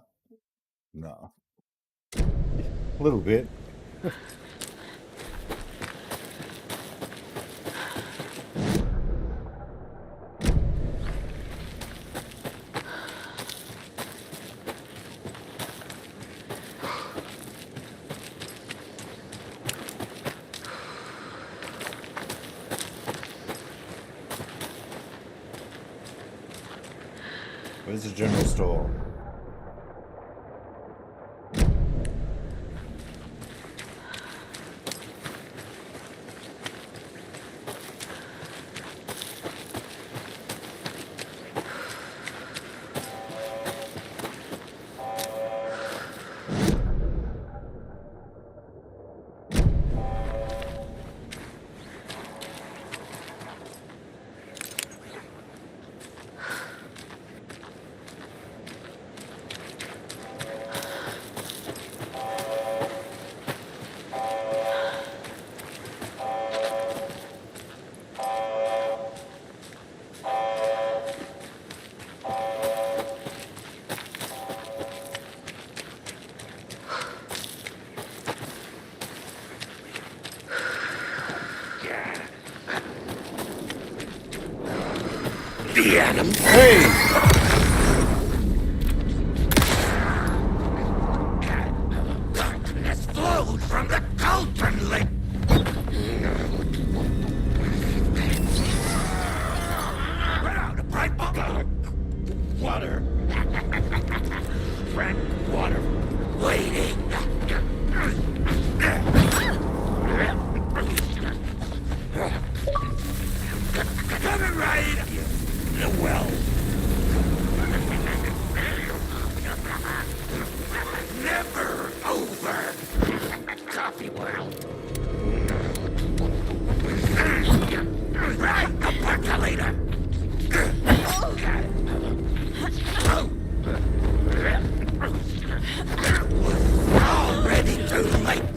No. A little bit. Where's the general store? the animal. Hey! Darkness flows from the cauldron lake. Bright dark water. Frank water. Waiting. Coming right. Well. Never over. Coffee world. Right, the percolator. Already too late.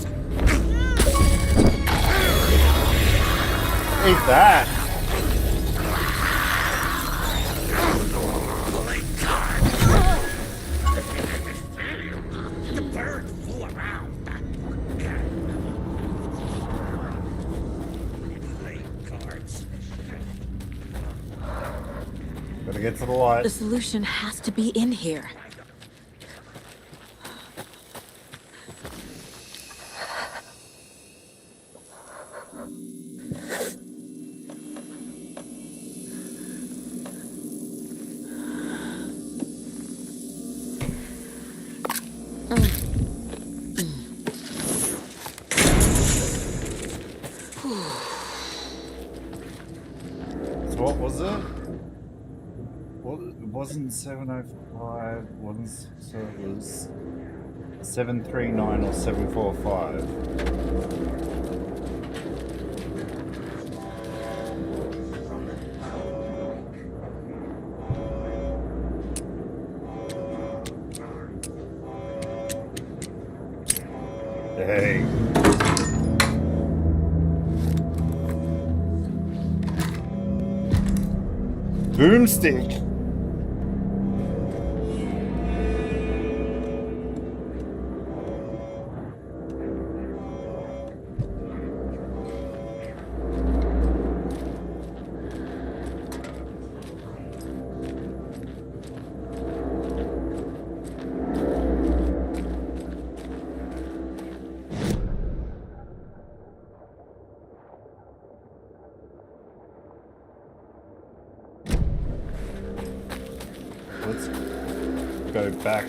Eat that. The bird flew around. Cards. Gotta get to the light. The solution has to be in here. So what was it? Well, it wasn't 705, wasn't, so it was 739 or 745. Hey. Boomstick. Let's go back.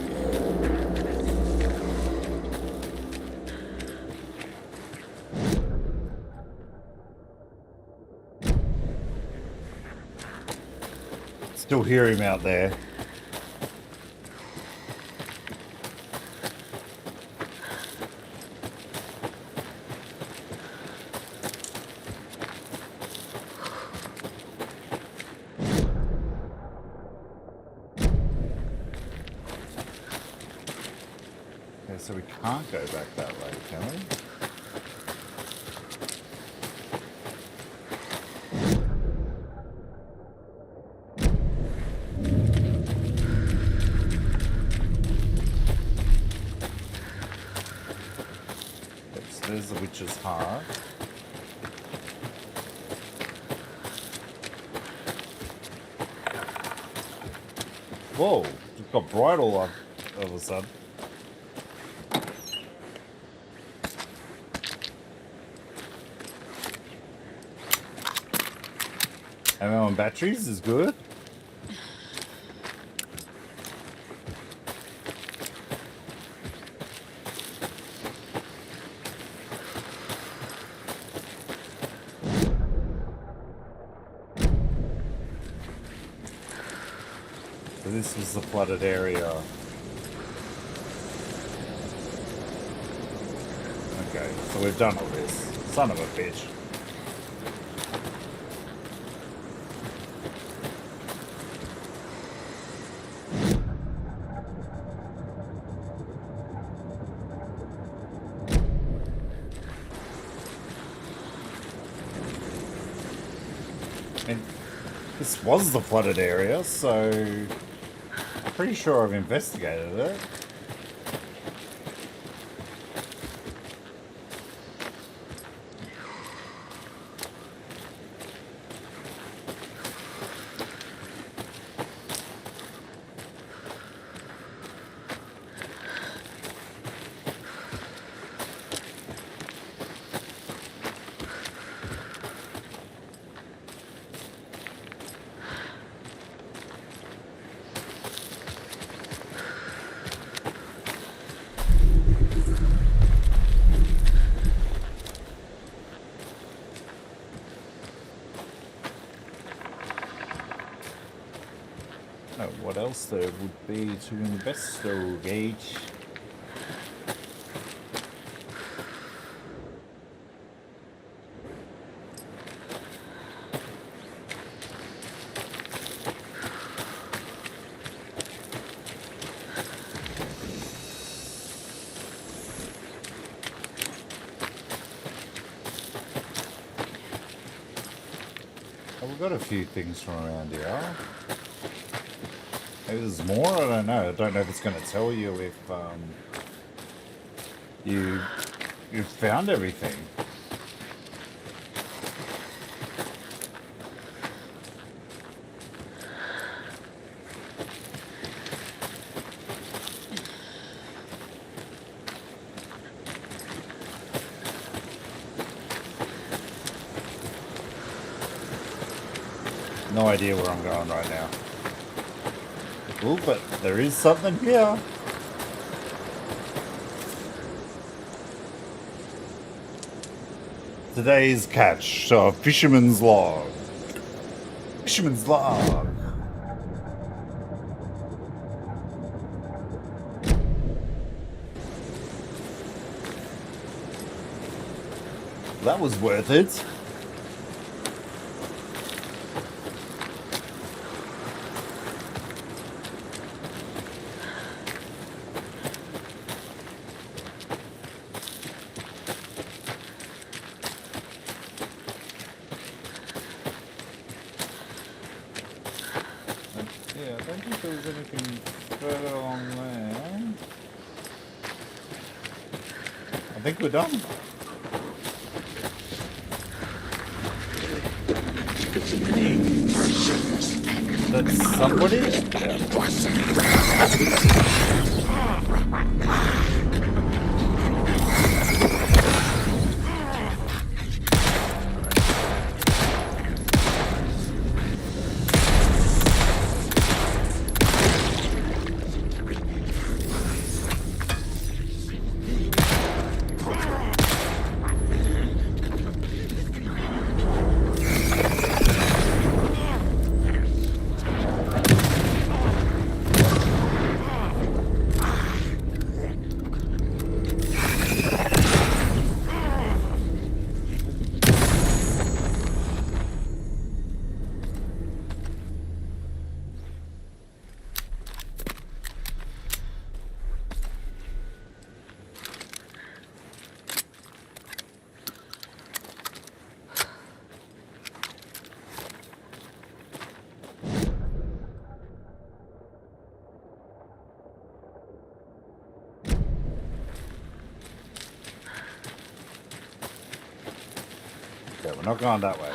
Still hear him out there. Okay, so we can't go back that way, can we? So there's the witch's heart. Whoa, it got bright all of a sudden. Ammo and batteries is good. So this was the flooded area. Okay, so we've done all this. Son of a bitch. And this was the flooded area, so I'm pretty sure I've investigated it. know what else there would be to investigate. Oh, we've got a few things from around here. Maybe there's more? I don't know. I don't know if it's going to tell you if you've found everything. No idea where I'm going right now. Ooh, but there is something here. Today's catch, so fisherman's log. Fisherman's log. That was worth it. Yeah, I don't think there was anything further along there. I think we're done. That's somebody? Okay, we're not going that way.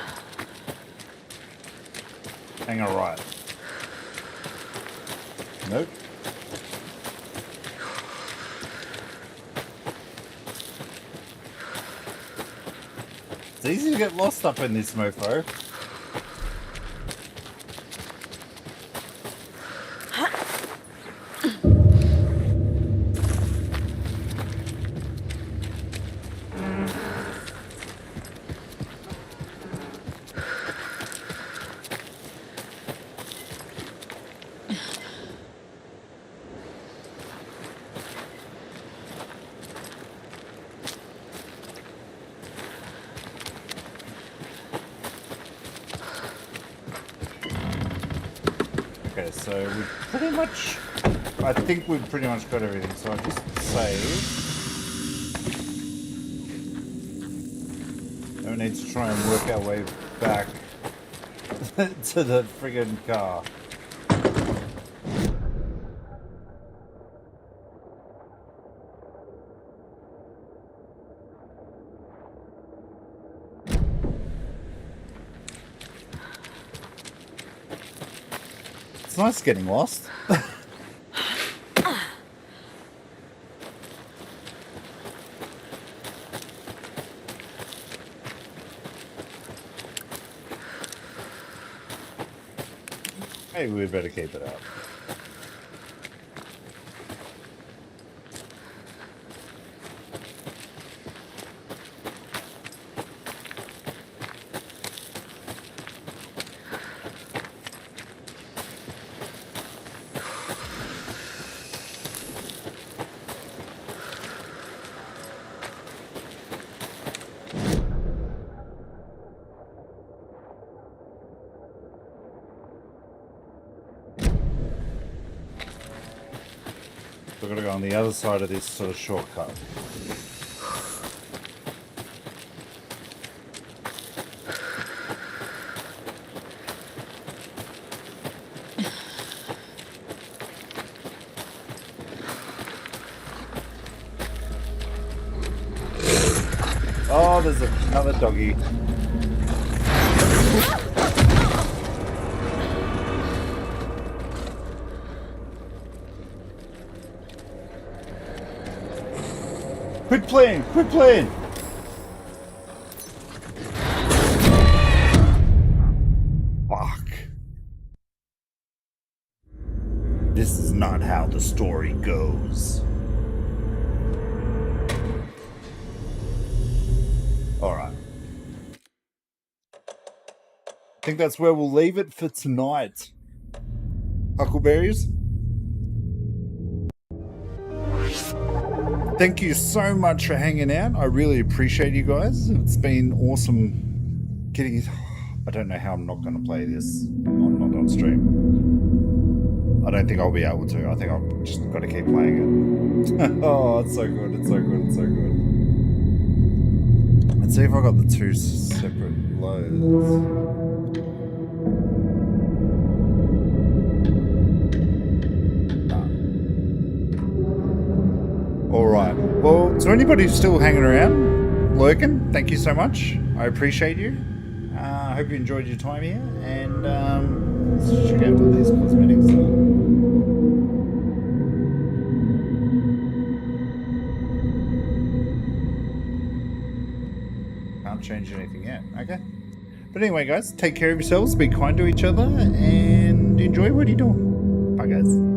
Hang on, right. Nope. It's easy to get lost up in this mofo. Okay, so we pretty much... I think we've pretty much got everything, so I'll just save. And we need to try and work our way back to the friggin' car. It's nice getting lost. Maybe we'd better keep it up. I've got to go on the other side of this sort of shortcut. Oh, there's another doggy. Quit playing! Quit playing! Fuck. This is not how the story goes. Alright. I think that's where we'll leave it for tonight. Huckleberries. Thank you so much for hanging out. I really appreciate you guys. It's been awesome getting... I don't know how I'm not going to play this on stream. I don't think I'll be able to. I think I've just got to keep playing it. Oh, it's so good. It's so good. It's so good. Let's see if I got the two separate loads. Alright, well, to anybody who's still hanging around, lurking, thank you so much. I appreciate you. I hope you enjoyed your time here, and let's check out all these cosmetics. Can't change anything yet, okay? But anyway, guys, take care of yourselves, be kind to each other, and enjoy what you're doing. Bye, guys.